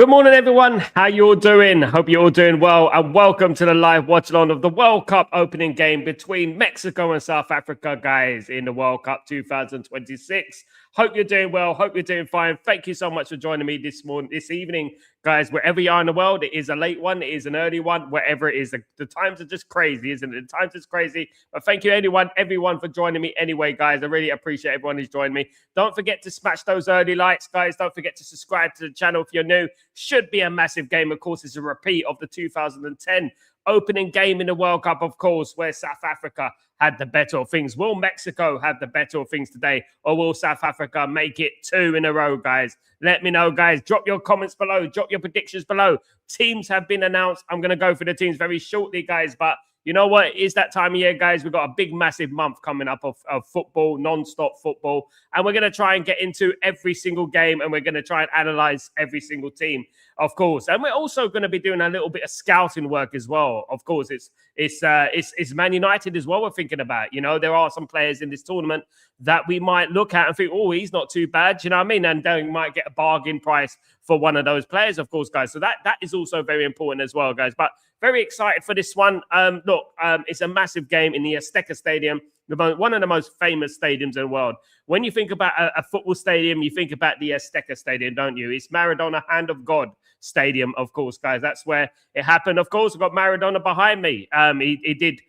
Good morning, everyone. How you all doing? Hope you're all doing well, and welcome to the live watch-along of the World Cup opening game between Mexico and South Africa, guys, in the World Cup 2026. Hope you're doing well. Hope you're doing fine. Thank you so much for joining me this evening, guys. Wherever you are in the world, it is a late one, it is an early one, wherever it is. The times are just crazy, isn't it? The times is crazy. But thank you, everyone for joining me anyway, guys. I really appreciate everyone who's joined me. Don't forget to smash those early likes, guys. Don't forget to subscribe to the channel if you're new. Should be a massive game. Of course, it's a repeat of the 2010 opening game in the World Cup, of course, where South Africa had the better of things. Will Mexico have the better of things today, or will South Africa make it 2 in a row, guys? Let me know, guys. Drop your comments below. Drop your predictions below. Teams have been announced. I'm going to go through the teams very shortly, guys, but you know what? It is that time of year, guys. We've got a big, massive month coming up of football, non-stop football. And we're going to try and get into every single game, and we're going to try and analyze every single team, of course. And we're also going to be doing a little bit of scouting work as well. Of course, it's Man United as well we're thinking about. You know, there are some players in this tournament that we might look at and think, oh, he's not too bad. You know what I mean? And then we might get a bargain price for one of those players, of course, guys. So that is also very important as well, guys. But very excited for this one. It's a massive game in the Azteca Stadium, one of the most famous stadiums in the world. When you think about a football stadium, you think about the Azteca Stadium, don't you? It's Maradona Hand of God Stadium, of course, guys. That's where it happened. Of course, we've got Maradona behind me. He did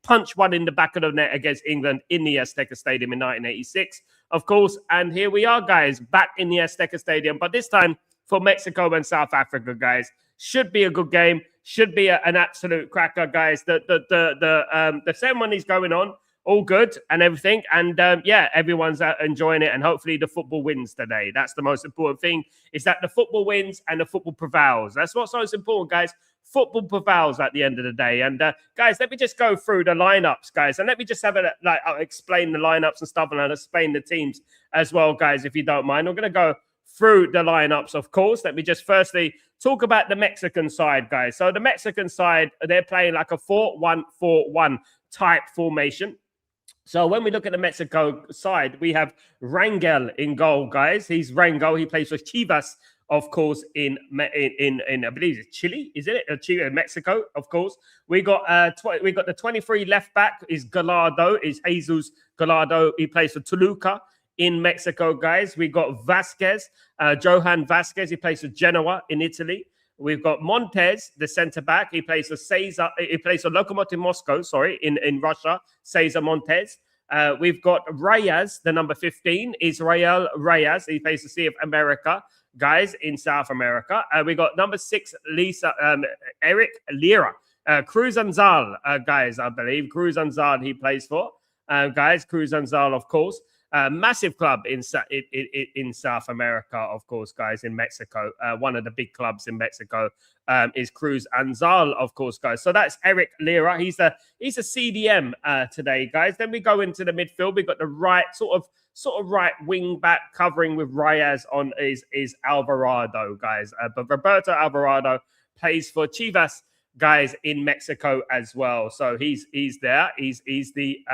punch one in the back of the net against England in the Azteca Stadium in 1986, of course. And here we are, guys, back in the Azteca Stadium, but this time for Mexico and South Africa, guys. Should be a good game. Should be an absolute cracker, guys. The ceremony's going on, all good and everything. And yeah, everyone's enjoying it. And hopefully the football wins today. That's the most important thing, is that the football wins and the football prevails. That's what's most important, guys. Football prevails at the end of the day. And guys, let me just go through the lineups, guys. And let me just have I'll explain the lineups and stuff, and I'll explain the teams as well, guys, if you don't mind. I'm going to go through the lineups, of course. Let me just firstly talk about the Mexican side, guys. So the Mexican side, they're playing like a 4-1-4-1 type formation. So when we look at the Mexico side, we have Rangel in goal, guys. He's Rangel. He plays for Chivas, of course, in I believe it's Chile, is it? Chile, Mexico, of course. We got the 23 left back is Jesus Gallardo. He plays for Toluca in Mexico, guys. We got Vasquez, Johan Vasquez. He plays for Genoa in Italy. We've got Montes, the centre back. He plays for Lokomotiv Moscow, in Russia. Cesar Montes. We've got Reyes, the number 15, Israel Reyes. He plays for CF America, guys, in South America. We got number 6, Eric Lira. Cruzanzal, guys, I believe. Cruzanzal he plays for. Guys, Cruzanzal, of course. Massive club in South America, of course, guys, in Mexico. One of the big clubs in Mexico is Cruzanzal, of course, guys. So that's Eric Lira. He's a CDM today, guys. Then we go into the midfield. We've got the right sort of right wing back covering with Reyes on is Alvarado, guys. But Roberto Alvarado plays for Chivas, guys, in Mexico as well. So he's there. He's the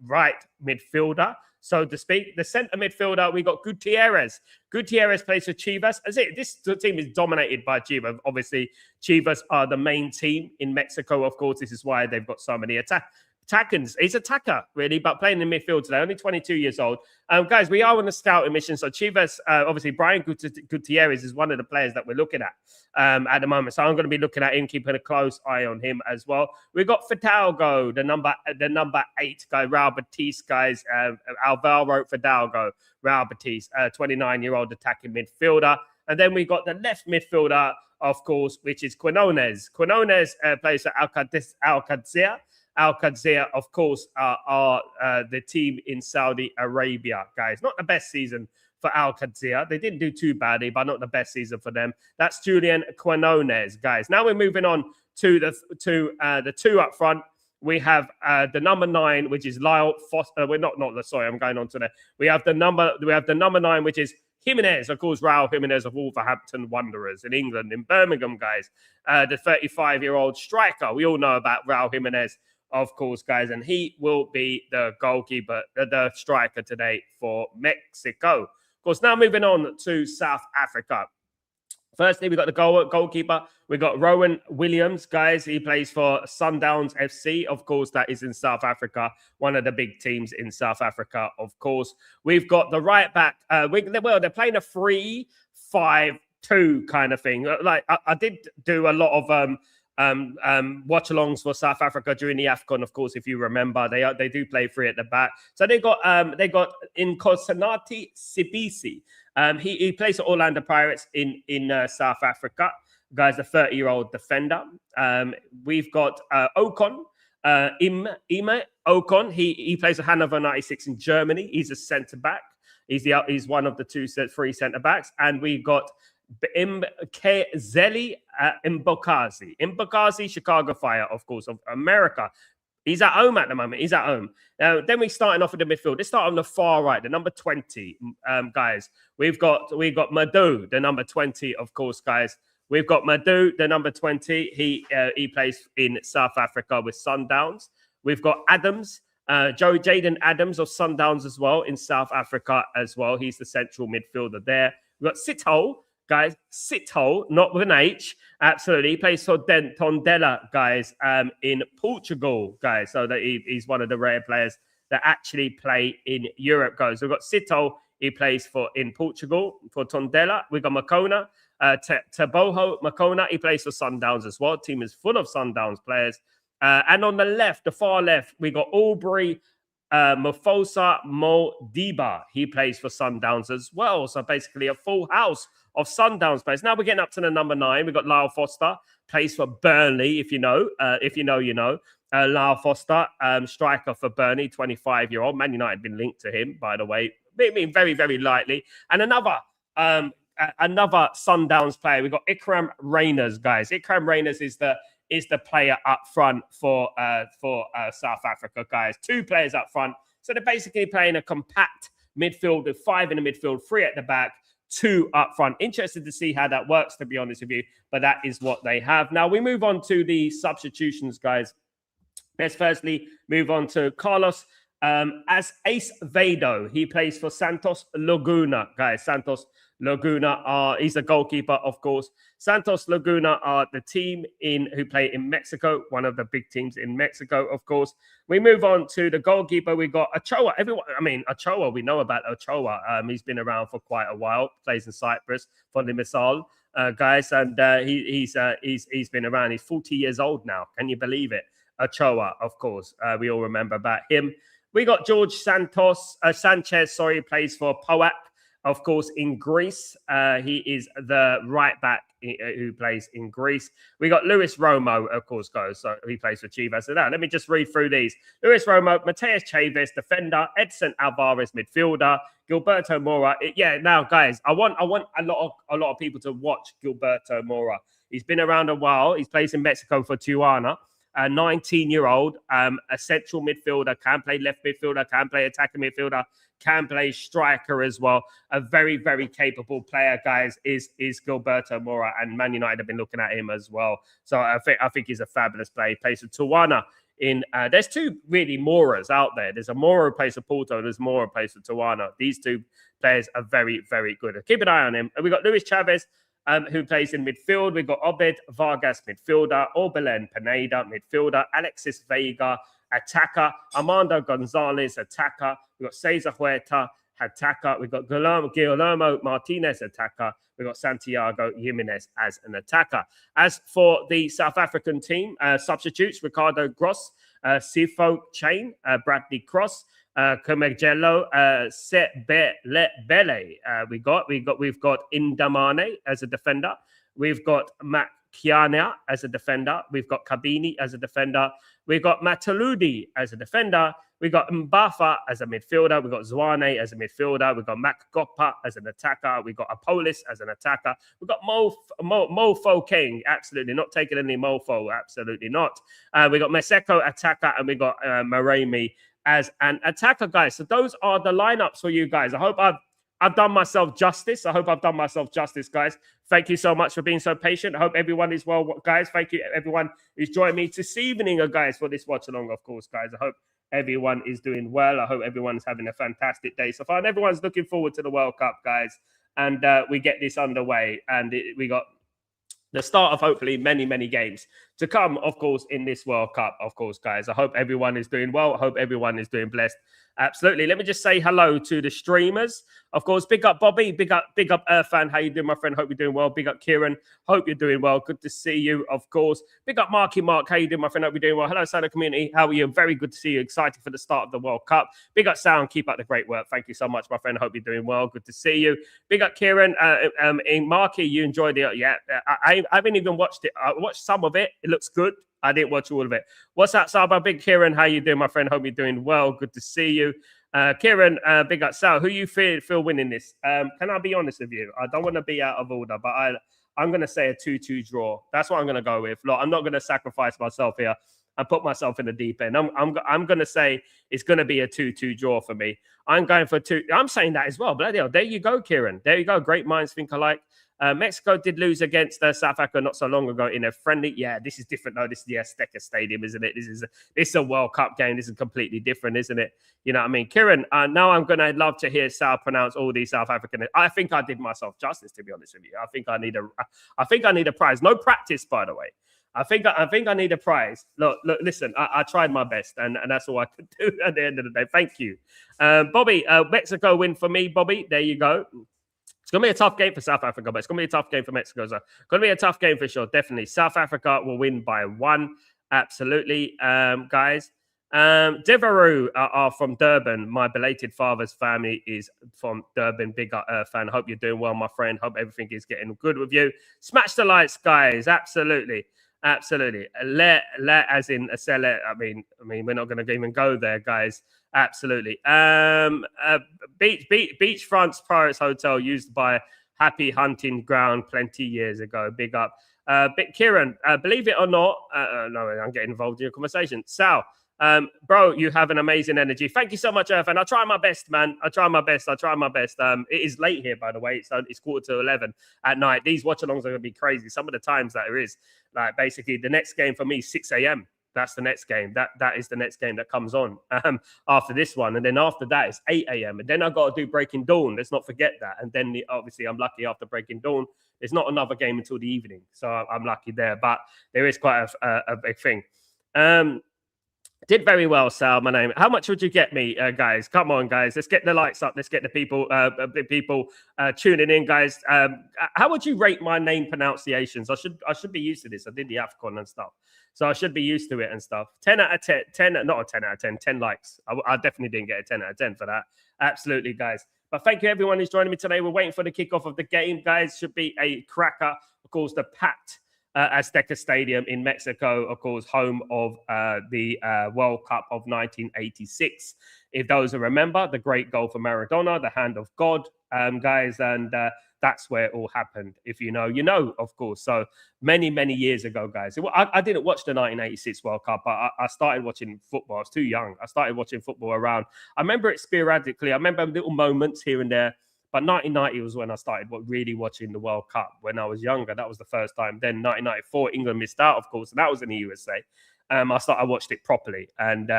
right midfielder, so to speak. The centre midfielder, we got Gutierrez. Gutierrez plays for Chivas. This team is dominated by Chivas. Obviously, Chivas are the main team in Mexico, of course. This is why they've got so many attackers. He's attacker, really, but playing in midfield today, only 22 years old. Guys, we are on a scouting mission. So Chivas, obviously, Brian Gutierrez is one of the players that we're looking at the moment. So I'm going to be looking at him, keeping a close eye on him as well. We've got Fidalgo, the number 8 guy, Raul Batiste, guys. Alvaro Fidalgo, Raul Batiste, 29-year-old attacking midfielder. And then we got the left midfielder, of course, which is Quinones. Quinones plays for Alcácer. Al-Qadsia, of course, are the team in Saudi Arabia, guys. Not the best season for Al-Qadsia. They didn't do too badly, but not the best season for them. That's Julian Quinones, guys. Now we're moving on to the two up front. We have the number 9, which is Lyle Foster. I'm going on to that. We have the number 9, which is Jimenez, of course, Raul Jimenez of Wolverhampton Wanderers in England, in Birmingham, guys. The 35-year-old striker. We all know about Raul Jimenez, of course, guys, and he will be the goalkeeper, the striker today for Mexico. Of course, now moving on to South Africa. Firstly, we got the goalkeeper. We got Rowan Williams, guys. He plays for Sundowns FC. Of course, that is in South Africa, one of the big teams in South Africa, of course. We've got the right back. They're playing a 3-5-2 kind of thing. Like I did do a lot of watchalongs for South Africa during the AFCON, of course, if you remember. They do play 3 at the back. So they got Nkosinathi Sibisi. He plays for Orlando Pirates in South Africa. Guy's a 30-year-old defender. We've got Ocon, Ime Ocon. He plays for Hannover 96 in Germany. He's a centre back. He's one of the 3 centre backs. And we got Mkezeli Mbokazi, Chicago Fire, of course, of America. He's at home at the moment. He's at home. Now, then we're starting off with the midfield. Let's start on the far right, the number 20, guys. We've got Madhu, the number 20, of course, guys. We've got Madhu, the number 20. He plays in South Africa with Sundowns. We've got Adams, Jaden Adams of Sundowns as well in South Africa as well. He's the central midfielder there. We've got Sitho, guys. Sitho, not with an H. Absolutely. He plays for Tondela, guys, in Portugal, guys. So that he's one of the rare players that actually play in Europe, guys. We've got Sitho. He plays in Portugal for Tondela. We've got Makona. Taboho Makona. He plays for Sundowns as well. Team is full of Sundowns players. And on the left, the far left, we got Aubrey Mofosa Modiba. He plays for Sundowns as well. So basically a full house of Sundowns players. Now we're getting up to the number 9. We've got Lyle Foster, plays for Burnley, if you know. You know. Lyle Foster, striker for Burnley, 25-year-old. Man United been linked to him, by the way. I mean, very, very lightly. And another Sundowns player. We've got Ikram Reyners, guys. Ikram Reyners is the player up front for South Africa, guys. 2 players up front. So they're basically playing a compact midfield with 5 in the midfield, 3 at the back, 2 up front. Interested to see how that works, to be honest with you. But that is what they have. Now, we move on to the substitutions, guys. Let's firstly move on to Carlos as Ace Vado. He plays for Santos Laguna, guys. Santos Laguna he's a goalkeeper, of course. Santos Laguna are the team who play in Mexico, one of the big teams in Mexico, of course. We move on to the goalkeeper. We got Ochoa. Ochoa, we know about Ochoa. He's been around for quite a while, plays in Cyprus for Limassol, guys, and he's been around. He's 40 years old now. Can you believe it? Ochoa, of course. We all remember about him. We got George Sanchez, plays for POAK, of course, in Greece. He is the right back who plays in Greece. We got Luis Romo, of course, so he plays for Chivas. So now, let me just read through these. Luis Romo, Mateus Chaves, defender, Edson Alvarez, midfielder, Gilberto Mora. Now, guys, I want a lot of people to watch Gilberto Mora. He's been around a while. He's plays in Mexico for Tijuana. A 19-year-old, a central midfielder, can play left midfielder, can play attacking midfielder, can play striker as well. A very, very capable player, guys, is Gilberto Mora, and Man United have been looking at him as well. So I think he's a fabulous player. He plays for Tijuana. There's 2 really Moras out there. There's a Mora who plays for Porto, and there's Mora who plays for Tijuana. These 2 players are very, very good. Keep an eye on him. And we got Luis Chavez, who plays in midfield. We've got Obed Vargas, midfielder. Orbelen Pineda, midfielder. Alexis Vega, attacker. Armando Gonzalez, attacker. We've got Cesar Huerta, attacker. We've got Guillermo Martinez, attacker. We've got Santiago Jimenez as an attacker. As for the South African team, substitutes, Ricardo Gross, Sifo Chain, Bradley Cross, Comegelo, Bele. We've got Indamane as a defender. We've got Matt Kiana as a defender. We've got Kabini as a defender. We've got Mataludi as a defender. We've got Mbafa as a midfielder. We've got Zwane as a midfielder. We've got Mac Gopa as an attacker. We've got Apolis as an attacker. We've got Mofo King. Absolutely not taking any Mofo. Absolutely not. We've got Meseko attacker, and we've got Maremi as an attacker, guys. So those are the lineups for you guys. I hope I've done myself justice. Guys. Thank you so much for being so patient. I hope everyone is well, guys. Thank you, everyone who's joined me this evening, guys, for this watch along, of course, guys. I hope everyone is doing well. I hope everyone's having a fantastic day so far, and everyone's looking forward to the World Cup, guys. and we get this underway. And we got the start of hopefully many, many games to come, of course, in this World Cup, of course, guys. I hope everyone is doing well. I hope everyone is doing blessed. Absolutely. Let me just say hello to the streamers. Of course, big up Bobby, big up Irfan. How you doing, my friend? Hope you're doing well. Big up Kieran. Hope you're doing well. Good to see you, of course. Big up Marky Mark. How you doing, my friend? Hope you're doing well. Hello, Solo community. How are you? Very good to see you. Excited for the start of the World Cup. Big up Sound. Keep up the great work. Thank you so much, my friend. Hope you're doing well. Good to see you. Big up Kieran. Marky, you enjoyed it. Yeah, I haven't even watched it. I watched some of it. It looks good. I didn't watch all of it. What's up, Saba? Big Kieran. How you doing, my friend? Hope you're doing well. Good to see you. Kieran, big up Sal. Who you feel winning this? Can I be honest with you? I don't want to be out of order, but I'm going to say a 2-2 draw. That's what I'm going to go with. Look, I'm not going to sacrifice myself here and put myself in the deep end. I'm going to say it's going to be a 2-2 draw for me. I'm going for 2. I'm saying that as well. Bloody hell. There you go, Kieran. There you go. Great minds think alike. Mexico did lose against South Africa not so long ago in a friendly. Yeah, this is different though. This is the Azteca Stadium, isn't it? This is a World Cup game. This is completely different, isn't it? You know what I mean? Kieran, now I'm going to love to hear Sal pronounce all these South African. I think I did myself justice, to be honest with you. I think I need a prize. No practice, by the way. I think I need a prize. Look, listen, I tried my best, and that's all I could do at the end of the day. Thank you. Bobby, Mexico win for me, Bobby. There you go. It's going to be a tough game for South Africa, but it's going to be a tough game for Mexico. So it's going to be a tough game for sure, definitely. South Africa will win by 1. Absolutely, guys. Devereux are from Durban. My belated father's family is from Durban. Big up, fan. Hope you're doing well, my friend. Hope everything is getting good with you. Smash the lights, guys. Absolutely. Absolutely. Let as in a seller. I mean, we're not going to even go there, guys. Absolutely. Beachfront's Pirates Hotel used by Happy Hunting Ground plenty years ago. Big up. Kieran, believe it or not, no, I'm getting involved in your conversation. Sal, bro, you have an amazing energy. Thank you so much, Earth. And I try my best, man. I try my best. It is late here, by the way. It's 11:15 at night. These watch-alongs are going to be crazy. Some of the times that there is, like, basically the next game for me is 6 a.m. That's the next game. That is the next game that comes on after this one. And then after that, it's 8 a.m. And then I've got to do Breaking Dawn. Let's not forget that. And then, obviously, I'm lucky after Breaking Dawn, there's not another game until the evening. So I'm lucky there. But there is quite a big thing. Did very well, Sal. My name. How much would you get me, guys? Come on, guys. Let's get the lights up. Let's get the people tuning in, guys. How would you rate my name pronunciations? I should be used to this. I did the AFCON and stuff, so I should be used to it and stuff. 10 out of 10. 10, not a 10 out of 10. 10 likes. I definitely didn't get a 10 out of 10 for that. Absolutely, guys. But thank you, everyone who's joining me today. We're waiting for the kickoff of the game, guys. Should be a cracker. Of course, the packed Azteca Stadium in Mexico, of course, home of the World Cup of 1986. If those who remember, the great goal for Maradona, the hand of God, guys, and that's where it all happened. If you know, you know, of course. So many, many years ago, guys. I didn't watch the 1986 World Cup, but I started watching football. I was too young. I started watching football around. I remember it sporadically. I remember little moments here and there. But 1990 was when I started really watching the World Cup. When I was younger, that was the first time. Then 1994, England missed out, of course, and that was in the USA. I watched it properly, and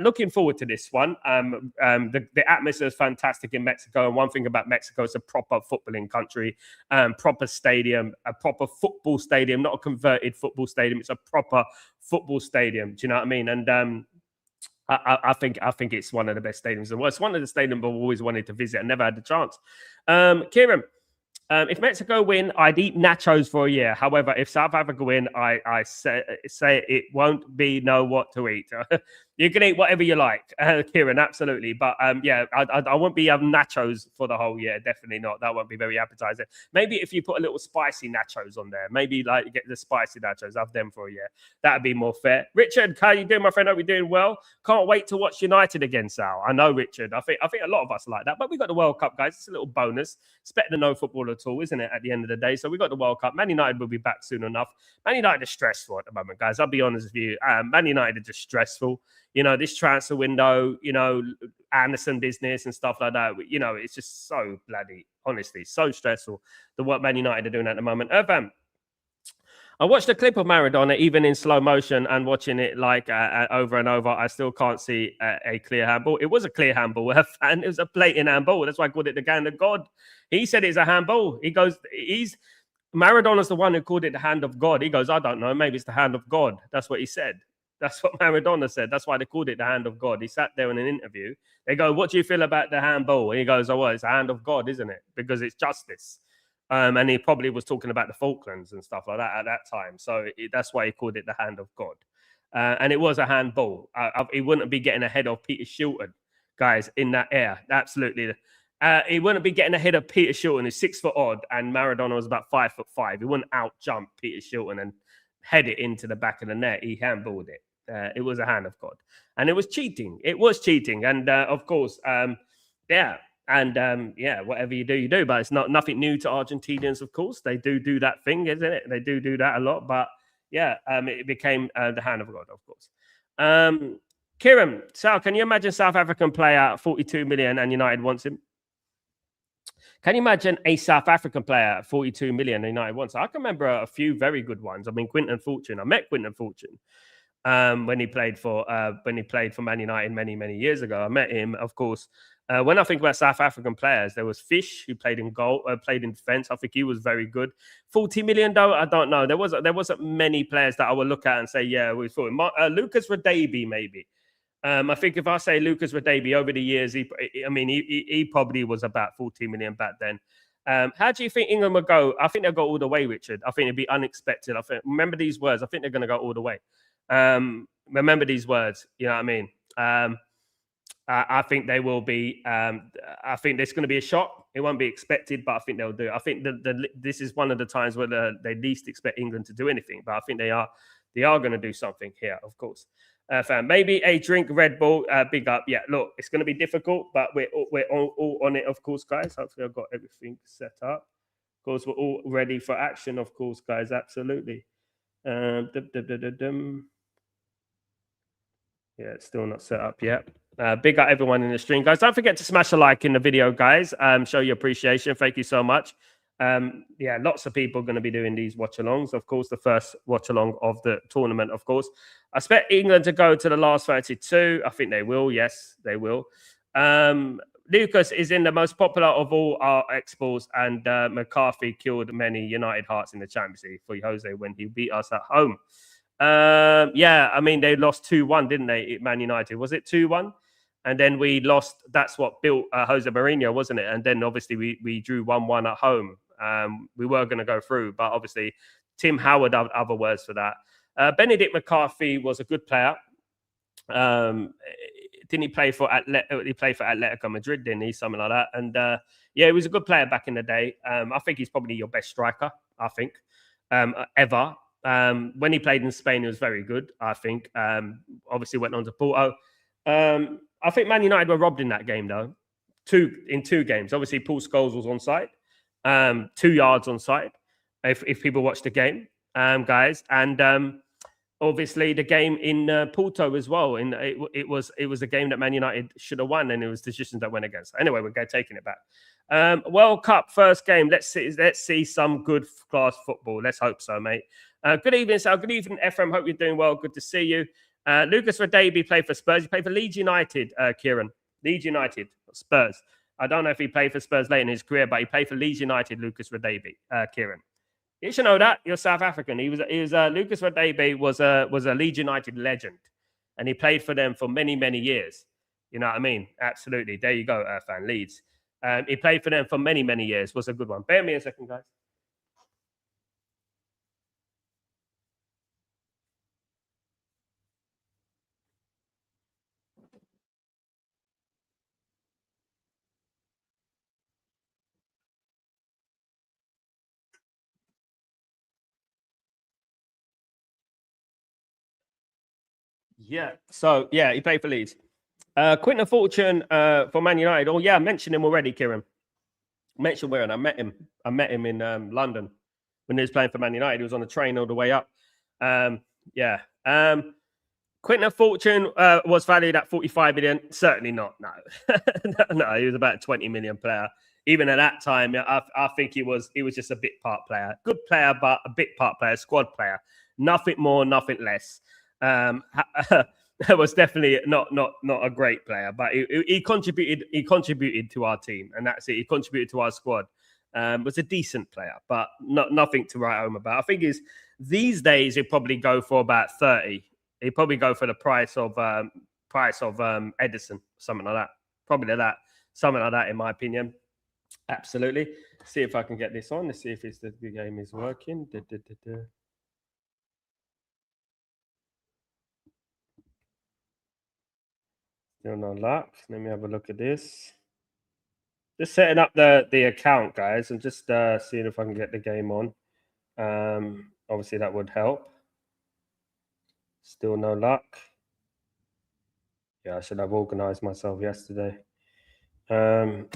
looking forward to this one. The atmosphere is fantastic in Mexico, and one thing about Mexico, it's a proper footballing country, proper stadium, a proper football stadium, not a converted football stadium. It's a proper football stadium. Do you know what I mean? And I think it's one of the best stadiums in the world. It's one of the stadiums I've always wanted to visit and never had the chance. Kieran, if Mexico win, I'd eat nachos for a year. However, if South Africa win, I say it won't be what to eat. You can eat whatever you like, Kieran, absolutely. But I won't be having nachos for the whole year. Definitely not. That won't be very appetizing. Maybe if you put a little spicy nachos on there, maybe like get the spicy nachos, have them for a year. That'd be more fair. Richard, how you doing, my friend? Hope you're doing well. Can't wait to watch United again, Sal. I know, Richard. I think a lot of us like that. But we got the World Cup, guys. It's a little bonus. It's better than no football at all, isn't it? At the end of the day, so we got the World Cup. Man United will be back soon enough. Man United is stressful at the moment, guys. I'll be honest with you. Man United are just stressful. You know, this transfer window, you know, Anderson business and stuff like that. You know, it's just so bloody, honestly, so stressful. The what Man United are doing at the moment. I watched a clip of Maradona, even in slow motion, and watching it like over and over. I still can't see a clear handball. It was a clear handball, and it was a blatant handball. That's why I called it the hand of God. He said it's a handball. He goes, Maradona's the one who called it the hand of God. He goes, I don't know, maybe it's the hand of God. That's what he said. That's what Maradona said. That's why they called it the hand of God. He sat there in an interview. They go, what do you feel about the handball? And he goes, oh, well, it's a hand of God, isn't it? Because it's justice. And he probably was talking about the Falklands and stuff like that at that time. So that's why he called it the hand of God. And it was a handball. He wouldn't be getting ahead of Peter Shilton, guys, in that air. Absolutely. He wouldn't be getting ahead of Peter Shilton, who's 6 foot odd, and Maradona was about 5'5". He wouldn't out jump Peter Shilton and head it into the back of the net. He handballed it. It was a hand of God. And it was cheating. It was cheating. And of course, yeah. And yeah, whatever you do, you do. But it's nothing new to Argentinians, of course. They do that thing, isn't it? They do that a lot. But yeah, it became the hand of God, of course. Kieran, Sal, can you imagine South African player 42 million and United wants him? Can you imagine a South African player at 42 million and United wants him? I can remember a few very good ones. I mean, Quinton Fortune. I met Quinton Fortune when he played for Man United many years ago. I met him, of course. When I think about South African players, there was Fish, who played in goal, played in defense. I think he was very good. 40 million though, I don't know. There wasn't many players that I would look at and say, yeah, we thought Lucas Radebe maybe. I think if I say Lucas Radebe over the years, he probably was about 40 million back then. How do you think England would go? I think they'll go all the way, Richard. I think it'd be unexpected. I think remember these words. I think they're going to go all the way. Remember these words. You know what I mean? I think they will be. I think there's going to be a shock. It won't be expected, but I think they'll do it. I think this is one of the times where they least expect England to do anything, but I think they are going to do something here, of course. Maybe a drink Red Bull. Big up. Yeah, look, it's going to be difficult, but we're all on it, of course, guys. Hopefully, I've got everything set up. Of course, we're all ready for action, of course, guys. Absolutely. Yeah, it's still not set up yet. Big up everyone in the stream, guys. Don't forget to smash a like in the video, guys. Show your appreciation. Thank you so much. Yeah, lots of people are going to be doing these watch-alongs. Of course, the first watch-along of the tournament, of course. I expect England to go to the last 32. I think they will. Yes, they will. Lucas is in the most popular of all our exports, and McCarthy killed many United hearts in the Champions League for Jose when he beat us at home. Yeah, I mean, they lost 2-1, didn't they, Man United? Was it 2-1? And then we lost. That's what built Jose Mourinho, wasn't it? And then obviously we drew 1-1 at home. We were going to go through, but obviously Tim Howard had other words for that. Benedict McCarthy was a good player. Didn't he play for Atletico Madrid, didn't he? Something like that. And yeah, he was a good player back in the day. I think he's probably your best striker, I think, ever. When he played in Spain, he was very good, I think. Obviously went on to Porto. I think Man United were robbed in that game, though. In two games. Obviously, Paul Scholes was on side. 2 yards on side, if people watch the game, guys. And obviously, the game in Porto as well. And it was a game that Man United should have won, and it was decisions that went against. Anyway, we're taking it back. World Cup first game. Let's see some good class football. Let's hope so, mate. Good evening, Sal. Good evening, Ephraim. Hope you're doing well. Good to see you. Lucas Radebe played for Spurs. He played for Leeds United, Kieran. Leeds United, Spurs. I don't know if he played for Spurs late in his career, but he played for Leeds United, Lucas Radebe, Kieran. You should know that. You're South African. Lucas Radebe was a Leeds United legend, and he played for them for many years. You know what I mean? Absolutely. There you go, fan Leeds. He played for them for many years. Was a good one. Bear me a second, guys. Yeah. So yeah, he played for Leeds. Quinton Fortune for Man United. Oh yeah, I mentioned him already, Kieran. Mentioned where, and I met him. I met him in London when he was playing for Man United. He was on the train all the way up. Yeah. Quinton Fortune was valued at 45 million. Certainly not. No, no, he was about a 20 million player. even at that time, I think he was just a bit part player, good player, but a bit part player, squad player, nothing more, nothing less. It was definitely not a great player, but he contributed. He contributed to our team, and that's it. He contributed to our squad. Was a decent player, but nothing to write home about. I think is these days he'd probably go for about 30. He'd probably go for the price of Edison, something like that. Probably that, something like that, in my opinion. Absolutely. See if I can get this on. Let's see if the game is working. Still no luck. Let me have a look at this. Just setting up the account, guys, and just seeing if I can get the game on. Obviously, that would help. Still no luck. Yeah, I should have organized myself yesterday. Never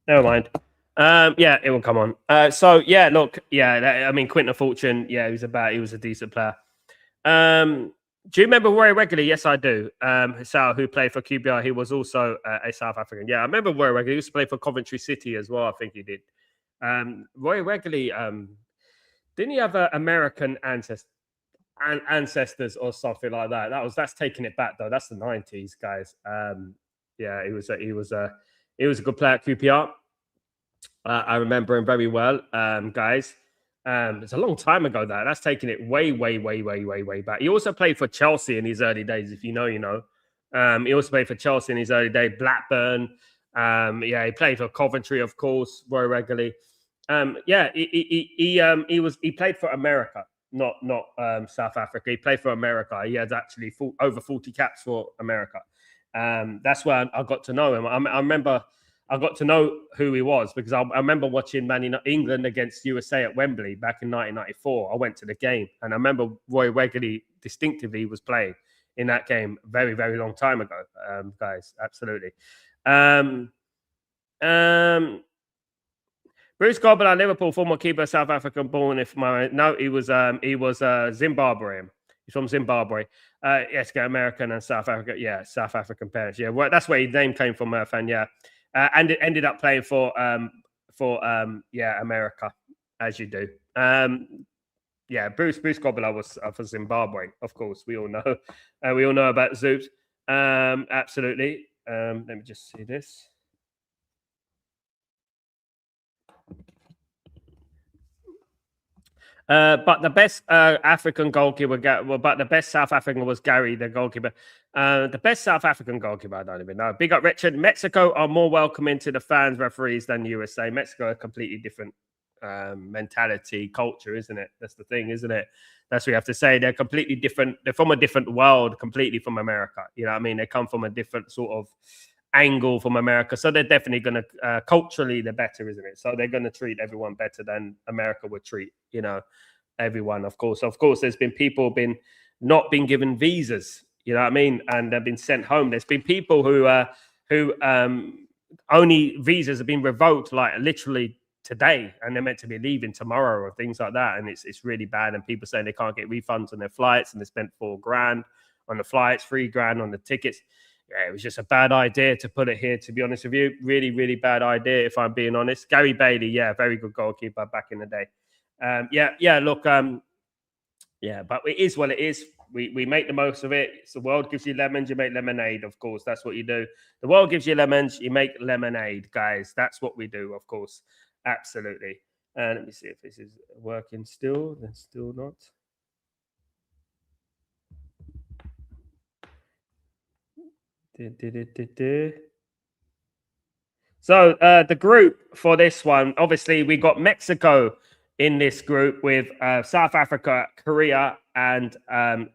mind. Yeah, it will come on. So yeah, look, yeah, I mean Quinton Fortune, yeah, he was a decent player. Do you remember Roy Regularly? Yes, I do. Sal, who played for QBR, he was also a South African. Yeah, I remember Roy Regularly. He used to play for Coventry City as well. I think he did. Roy Regularly, didn't he have American ancestors or something like that? That's taking it back though. That's the 90s, guys. Yeah, he was a good player at QPR. I remember him very well, guys. It's a long time ago. That's taking it way, way, way, way, way, way back. He also played for Chelsea in his early days. If you know, you know. He also played for Chelsea in his early days. Blackburn. Yeah, he played for Coventry, of course, very regularly. Yeah, he played for America, not South Africa. He played for America. He had actually over 40 caps for America. That's where I got to know him. I remember I got to know who he was because I remember watching England against USA at Wembley back in 1994. I went to the game and I remember Roy Wegley distinctively was playing in that game very, very long time ago, guys. Absolutely. Bruce Gobbler, Liverpool, former keeper, South African born. No, he was Zimbabwean. He's from Zimbabwe. Yes, American and South Africa. Yeah, South African parents. Yeah, well, that's where his name came from, fan. Yeah, and it ended up playing for America, as you do. Yeah, Bruce Gobbler was for Zimbabwe, of course. We all know. We all know about Zoot. Absolutely. Let me just see this. But the best African goalkeeper, but the best South African was Gary, the goalkeeper. The best South African goalkeeper, I don't even know. Big up, Richard. Mexico are more welcoming to the fans, referees than USA. Mexico, a completely different mentality, culture, isn't it? That's the thing, isn't it? That's what you have to say. They're completely different. They're from a different world, completely from America. You know what I mean? They come from a different sort of angle from America. So they're definitely going to, culturally, they're better, isn't it? So they're going to treat everyone better than America would treat, everyone. Of course, there's been people not been given visas, you know what I mean? And they've been sent home. There's been people who only visas have been revoked, like literally today, and they're meant to be leaving tomorrow or things like that. And it's really bad. And people saying they can't get refunds on their flights and they spent $4,000 on the flights, $3,000 on the tickets. Yeah, it was just a bad idea to put it here, to be honest with you. Really, really bad idea, if I'm being honest. Gary Bailey, yeah, very good goalkeeper back in the day. Look, yeah, but it is what it is. We make the most of it. It's the world gives you lemons, you make lemonade, of course. That's what you do. The world gives you lemons, you make lemonade, guys. That's what we do, of course. Absolutely. Let me see if this is working still. Then still not. So the group for this one, obviously, we got Mexico in this group with South Africa, Korea, and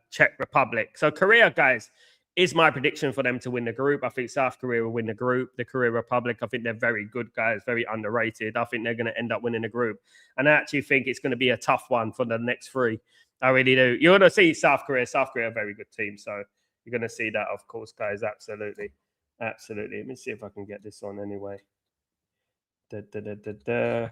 Czech Republic. So Korea, guys, is my prediction for them to win the group. I think South Korea will win the group. The Korea Republic, I think they're very good, guys, very underrated. I think they're going to end up winning the group. And I actually think it's going to be a tough one for the next three. I really do. You're going to see South Korea. South Korea, a very good team. So you're going to see that, of course, guys. Absolutely. Absolutely. Let me see if I can get this on anyway. Da, da, da, da, da.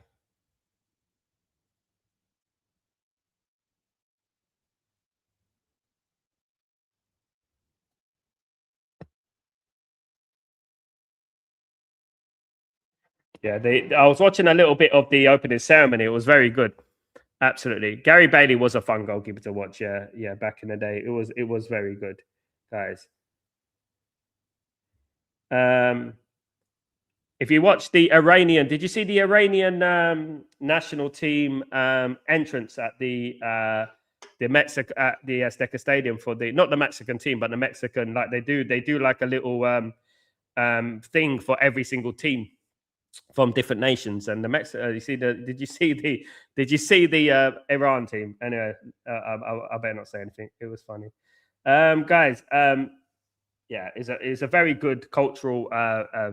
Yeah, I was watching a little bit of the opening ceremony. It was very good. Absolutely. Gary Bailey was a fun goalkeeper to watch. Yeah, yeah, back in the day. It was very good, guys. Um if you watch the Iranian, did you see the Iranian national team entrance at the Azteca Stadium for the not the Mexican team, but the Mexican like they do like a little thing for every single team from different nations. And the you see the did you see the Iran team? Anyway, I better not say anything. It was funny, guys. Yeah, it's a very good cultural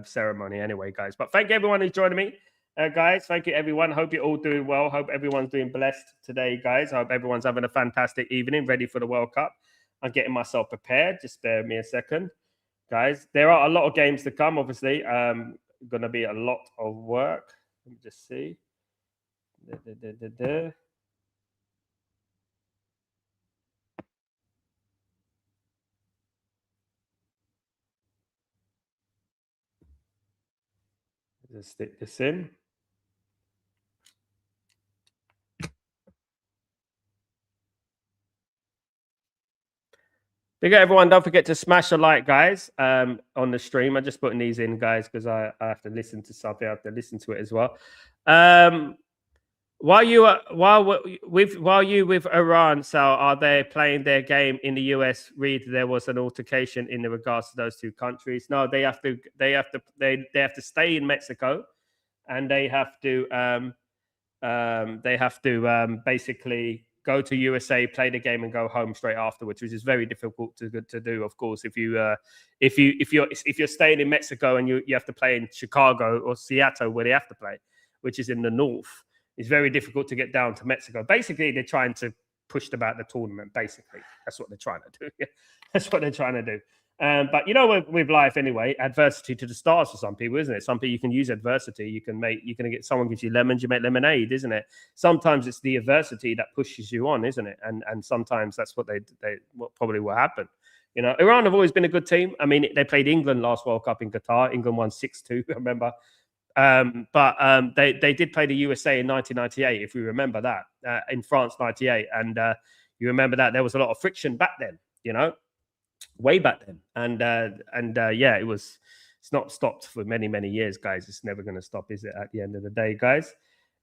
ceremony anyway, guys. But thank you everyone who's joining me, guys. Thank you everyone. Hope you're all doing well. Hope everyone's doing blessed today, guys. Hope everyone's having a fantastic evening, ready for the World Cup. I'm getting myself prepared. Just bear with me a second, guys. There are a lot of games to come. Obviously, going to be a lot of work. Let me just see. Just stick this in. Big up everyone. Don't forget to smash a like, guys, on the stream. I'm just putting these in, guys, because I have to listen to something. I have to listen to it as well. While you with Iran, Sal, are they playing their game in the US? Read there was an altercation in regards to those two countries. No, they have to stay in Mexico, and they have to basically go to USA, play the game, and go home straight afterwards, which is very difficult to do. Of course, if you're staying in Mexico and you have to play in Chicago or Seattle, where they have to play, which is in the north, it's very difficult to get down to Mexico. Basically, they're trying to push them out the tournament. Basically, that's what they're trying to do. That's what they're trying to do. But you know, with life anyway, adversity to the stars for some people, isn't it? Some people you can use adversity. You can get someone gives you lemons, you make lemonade, isn't it? Sometimes it's the adversity that pushes you on, isn't it? And sometimes that's what what probably will happen. You know, Iran have always been a good team. I mean, they played England last World Cup in Qatar. England won 6-2. I remember. But they did play the USA in 1998, if we remember that, in France 98, and you remember that there was a lot of friction back then. You know, way back then, and yeah, it's not stopped for many years, guys. It's never going to stop, is it? At the end of the day, guys,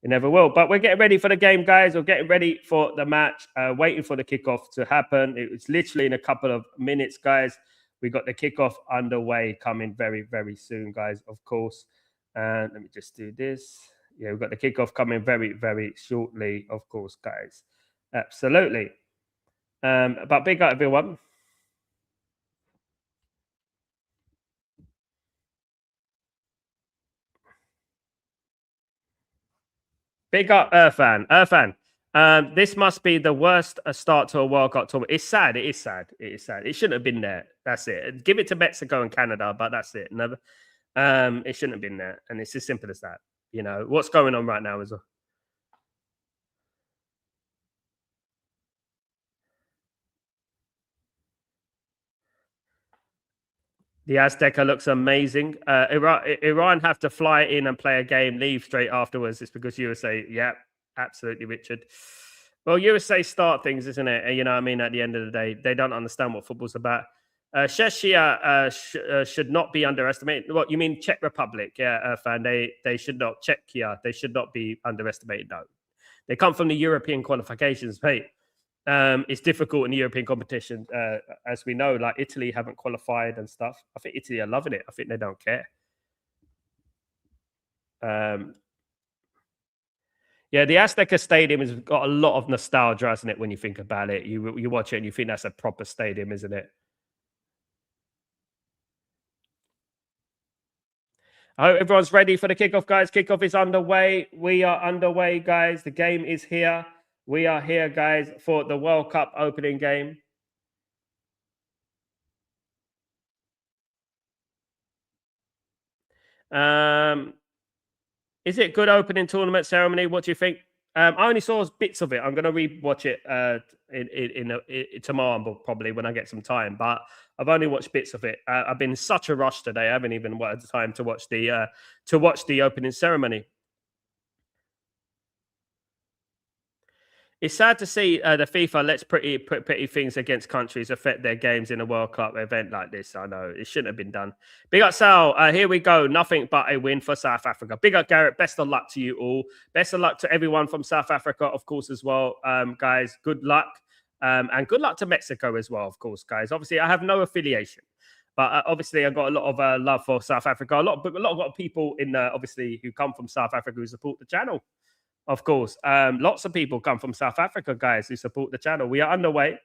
it never will. But we're getting ready for the game, guys. We're getting ready for the match, waiting for the kickoff to happen. It's literally in a couple of minutes, guys. We got the kickoff underway coming very soon, guys, of course. And let me just do this. Yeah, we've got the kickoff coming very shortly, of course, guys. Absolutely. But big up everyone. Big up Irfan. Irfan, this must be the worst start to a World Cup tournament. It's sad. It is sad. It is sad. It shouldn't have been there. That's it. Give it to Mexico and Canada, but that's it. Never. It shouldn't have been there, and it's as simple as that. You know what's going on right now is the Azteca looks amazing. Iran have to fly in and play a game, leave straight afterwards. It's because USA, yeah, absolutely, Richard. Well, USA start things, isn't it? You know what I mean? At the end of the day, they don't understand what football's about. Czechia should not be underestimated. What you mean, Czech Republic? Yeah, fan. They should not. Czechia. They should not be underestimated. No, they come from the European qualifications, mate. It's difficult in the European competition, as we know. Like Italy haven't qualified and stuff. I think Italy are loving it. I think they don't care. Yeah, the Azteca Stadium has got a lot of nostalgia, hasn't it? When you think about it, you watch it and you think that's a proper stadium, isn't it? I hope everyone's ready for the kickoff, guys. Kickoff is underway. We are underway, guys. The game is here. We are here, guys, for the World Cup opening game. Is it good opening tournament ceremony? What do you think? I only saw bits of it. I'm gonna rewatch it tomorrow probably when I get some time. But I've only watched bits of it. I've been in such a rush today. I haven't even had the time to watch the opening ceremony. It's sad to see the FIFA lets pretty things against countries affect their games in a World Cup event like this. I know it shouldn't have been done. Big up Sal. Here we go. Nothing but a win for South Africa. Big up Garrett. Best of luck to you all. Best of luck to everyone from South Africa, of course, as well, guys. Good luck. And good luck to Mexico as well, of course, guys. Obviously, I have no affiliation. But obviously, I've got a lot of love for South Africa. A lot of people in obviously who come from South Africa who support the channel. Of course. Lots of people come from South Africa, guys, who support the channel. We are underway.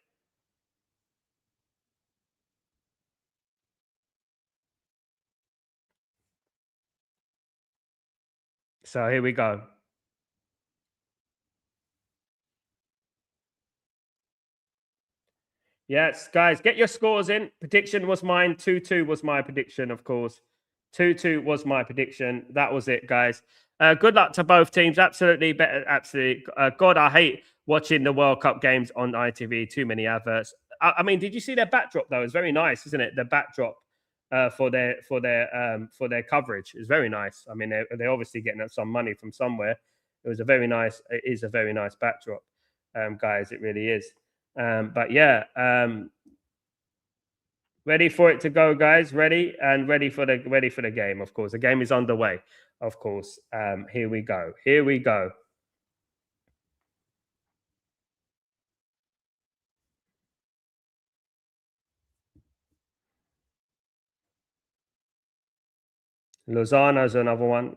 So here we go. Yes, guys, get your scores in. Prediction was mine. 2-2 was my prediction, of course. 2-2 was my prediction. That was it, guys. Good luck to both teams. Absolutely better. Absolutely. God, I hate watching the World Cup games on ITV. Too many adverts. I mean, did you see their backdrop though? It's very nice, isn't it? The backdrop for their coverage is very nice. I mean, they're obviously getting some money from somewhere. It is a very nice backdrop, guys. It really is. But yeah, ready for it to go, guys. Ready and ready for the game. Of course, the game is underway. Of course. Here we go. Here we go. Lozano's another one.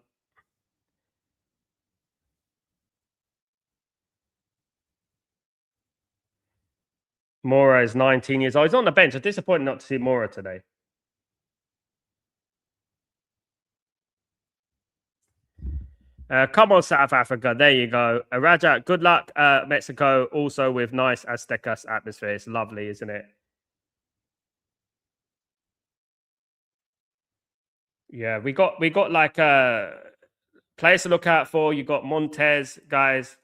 Mora is 19 years old. He's on the bench. I'm disappointed not to see Mora today. Come on, South Africa. There you go. Raja, good luck, Mexico. Also with nice Aztecas atmosphere. It's lovely, isn't it? Yeah, we got like players to look out for. You got Montez, guys,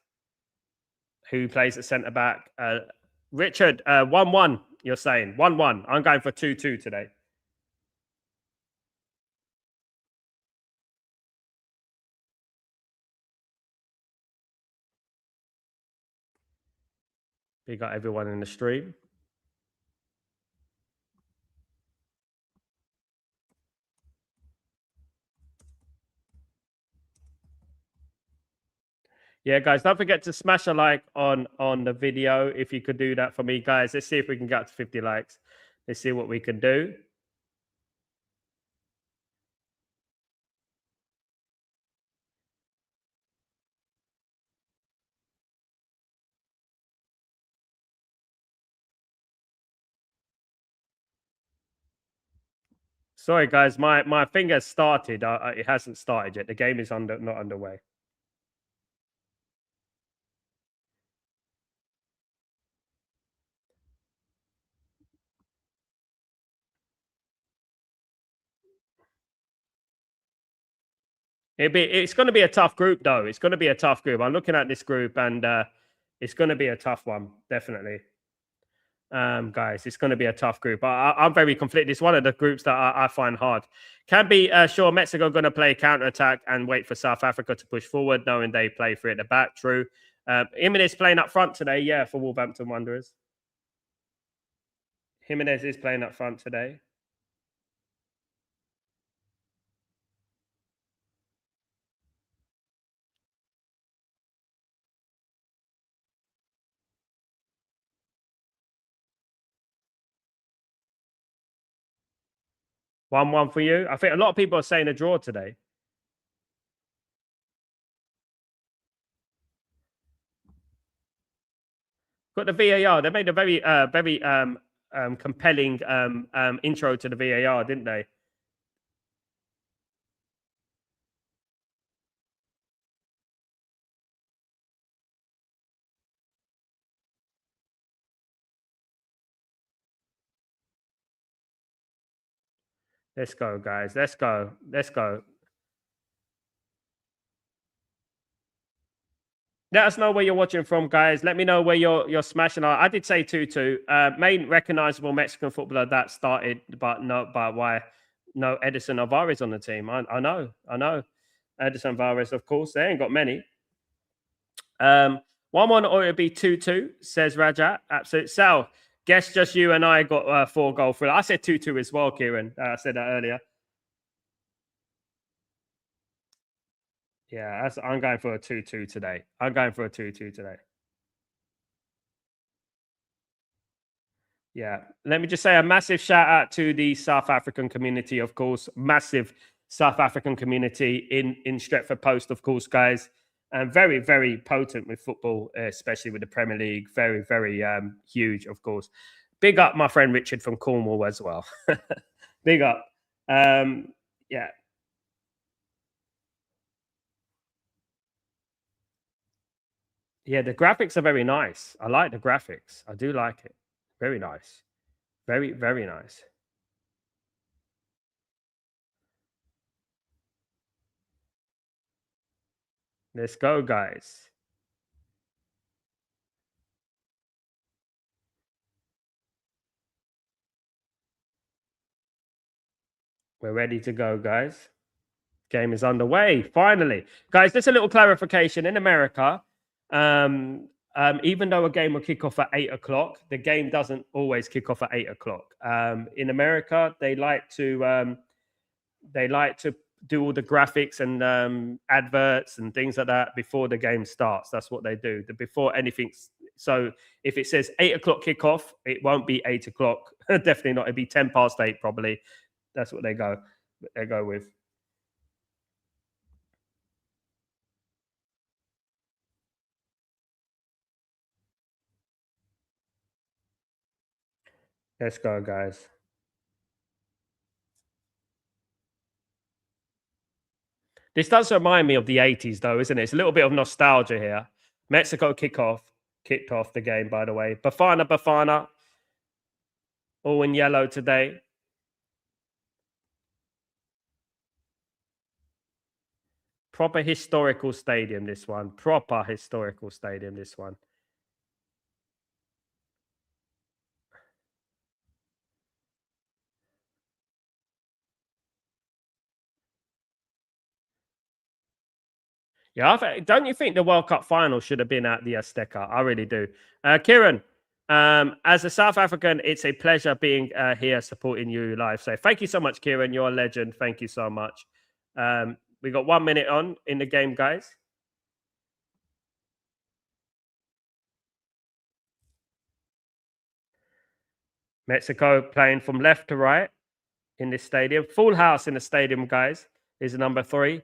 who plays at centre back. Richard, 1-1. You're saying 1-1. I'm going for 2-2 today. We got everyone in the stream. Yeah, guys, don't forget to smash a like on the video if you could do that for me, guys. Let's see if we can get up to 50 likes. Let's see what we can do. Sorry, guys, my finger started. It hasn't started yet. The game is not underway. It's going to be a tough group, though. It's going to be a tough group. I'm looking at this group, and it's going to be a tough one, definitely. Guys, it's going to be a tough group. I'm very conflicted. It's one of the groups that I find hard. Can be sure Mexico going to play counter attack and wait for South Africa to push forward, knowing they play free at the back. True. Jimenez playing up front today, yeah, for Wolverhampton Wanderers. Jimenez is playing up front today. One for you. I think a lot of people are saying a draw today. Got the VAR. They made a very compelling intro to the VAR, didn't they? Let's go, guys. Let's go. Let's go. Let us know where you're watching from, guys. Let me know where you're smashing. I did say 2-2. Main recognizable Mexican footballer that started, but no, but why? No, Edison Alvarez on the team. I know. Edison Alvarez, of course. They ain't got many. 1-1 or it'll be 2-2, says Rajat. Absolute. Sal, guess just you and I got 4-goal thrill. I said 2-2 as well, Kieran. I said that earlier. Yeah, I'm going for a 2-2 today. I'm going for a 2-2 today. Yeah. Let me just say a massive shout out to the South African community, of course. Massive South African community in Stretford Post, of course, guys. And very, very potent with football, especially with the Premier League. Very, very huge, of course. Big up my friend Richard from Cornwall as well. Big up. Yeah. Yeah, the graphics are very nice. I like the graphics. I do like it. Very nice. Very, very nice. Let's go, guys. We're ready to go, guys. Game is underway. Finally, guys, just a little clarification. In America, even though a game will kick off at 8 o'clock, the game doesn't always kick off at 8 o'clock. In America, they like to do all the graphics and adverts and things like that before the game starts. That's what they do. Before anything. So if it says 8 o'clock kickoff, it won't be 8 o'clock. Definitely not. It'd be 8 probably. That's what they go. They go with. Let's go, guys. This does remind me of the 80s, though, isn't it? It's a little bit of nostalgia here. Mexico kicked off the game, by the way. Bafana, all in yellow today. Proper historical stadium, this one. Proper historical stadium, this one. Yeah, don't you think the World Cup final should have been at the Azteca? I really do. Kieran, as a South African, it's a pleasure being here supporting you live. So thank you so much, Kieran. You're a legend. Thank you so much. We got 1 minute on in the game, guys. Mexico playing from left to right in this stadium. Full house in the stadium, guys, is number 3.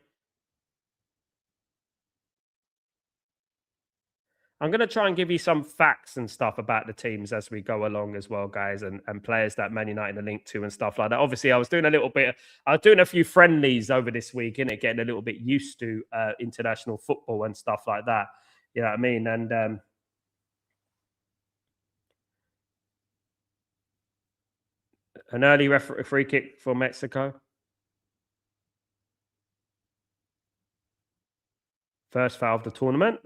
I'm going to try and give you some facts and stuff about the teams as we go along as well, guys, and players that Man United are linked to and stuff like that. Obviously, I was doing a few friendlies over this week, and getting a little bit used to international football and stuff like that. You know what I mean? And an early free kick for Mexico. First foul of the tournament.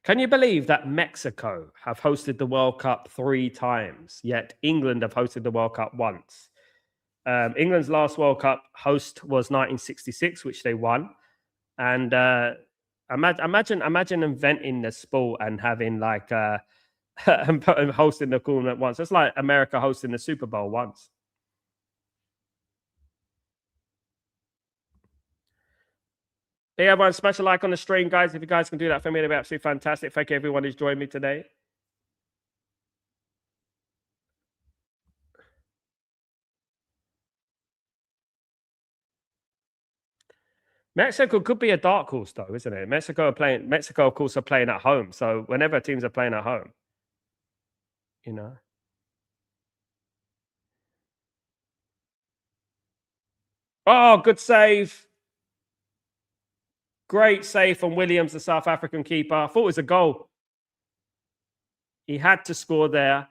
Can you believe that Mexico have hosted the World Cup 3 times, yet England have hosted the World Cup once? England's last World Cup host was 1966, which they won. And imagine inventing the sport and having like and hosting the tournament once. It's like America hosting the Super Bowl once. Hey, everyone, smash a like on the stream, guys. If you guys can do that for me, it'd be absolutely fantastic. Thank you, everyone who's joined me today. Mexico could be a dark horse, though, isn't it? Mexico, of course, are playing at home. So whenever teams are playing at home, you know. Oh, good save. Great save from Williams, the South African keeper. I thought it was a goal. He had to score there.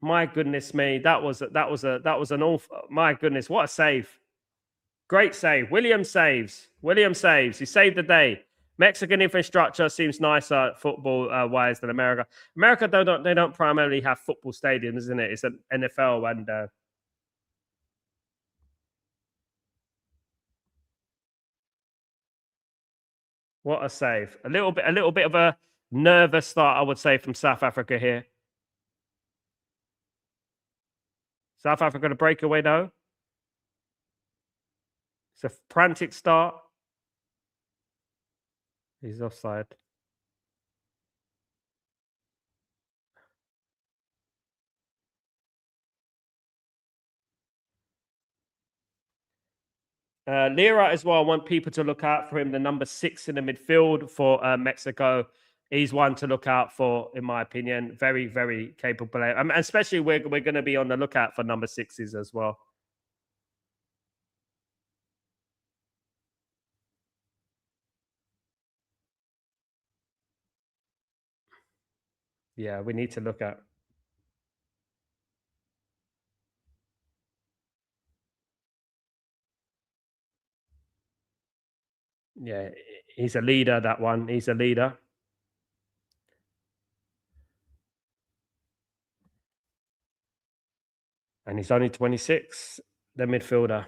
My goodness me, that was an awful. My goodness, what a save! Great save. William saves. William saves. He saved the day. Mexican infrastructure seems nicer football wise than America. America they don't primarily have football stadiums, isn't it? It's an NFL and what a save. A little bit of a nervous start, I would say, from South Africa here. South Africa to break away though. It's a frantic start. He's offside. Lira as well. I want people to look out for him. The number 6 in the midfield for Mexico. He's one to look out for, in my opinion. Very, very capable player. Especially we're going to be on the lookout for number 6s as well. Yeah, we need to look at. Yeah, he's a leader, that one. He's a leader. And he's only 26, the midfielder.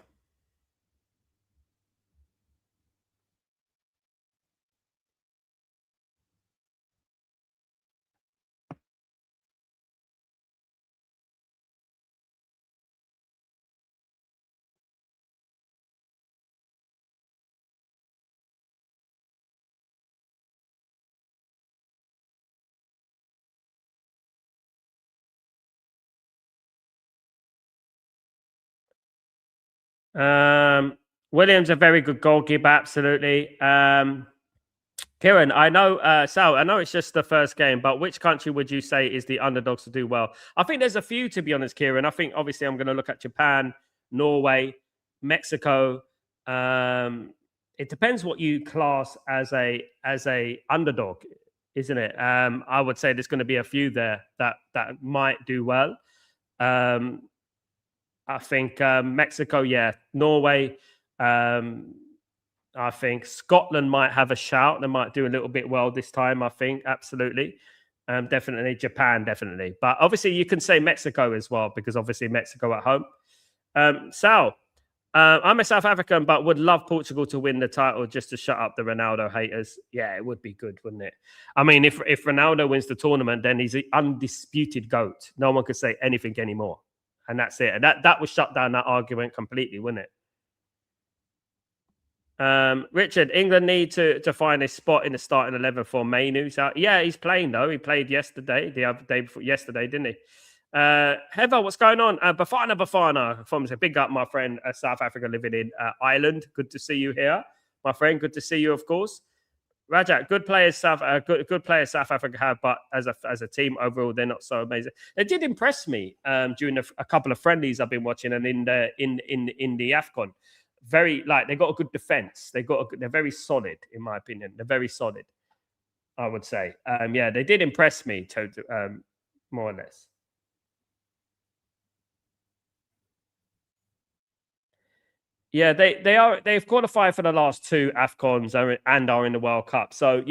Williams a very good goalkeeper, absolutely. Kieran, I know, Sal, I know it's just the first game, but which country would you say is the underdogs to do well? I think there's a few, to be honest, Kieran. I think obviously I'm going to look at Japan, Norway, Mexico. It depends what you class as a underdog, isn't it? I would say there's going to be a few there that might do well. I think Mexico, yeah, Norway. I think Scotland might have a shout. They might do a little bit well this time. I think absolutely, definitely Japan, definitely. But obviously, you can say Mexico as well because obviously Mexico at home. Sal, I'm a South African, but would love Portugal to win the title just to shut up the Ronaldo haters. Yeah, it would be good, wouldn't it? I mean, if Ronaldo wins the tournament, then he's the undisputed GOAT. No one could say anything anymore, and that's it. And that would shut down that argument completely, wouldn't it? Richard, England need to find a spot in the starting 11 for Mainu. So, yeah, he's playing though. He played yesterday, the other day before yesterday, didn't he? Heather, what's going on? Bafana from a big up, my friend, South Africa living in Ireland. Good to see you here, my friend. Good to see you, of course. Rajat, good players good players South Africa have, but as a team overall, they're not so amazing. They did impress me during a couple of friendlies I've been watching, and in the AFCON. Very they got a good defense. They're very solid, in my opinion. They're very solid, I would say. Yeah, they did impress me more or less. Yeah, they've qualified for the last two AFCONs and are in the World Cup. So,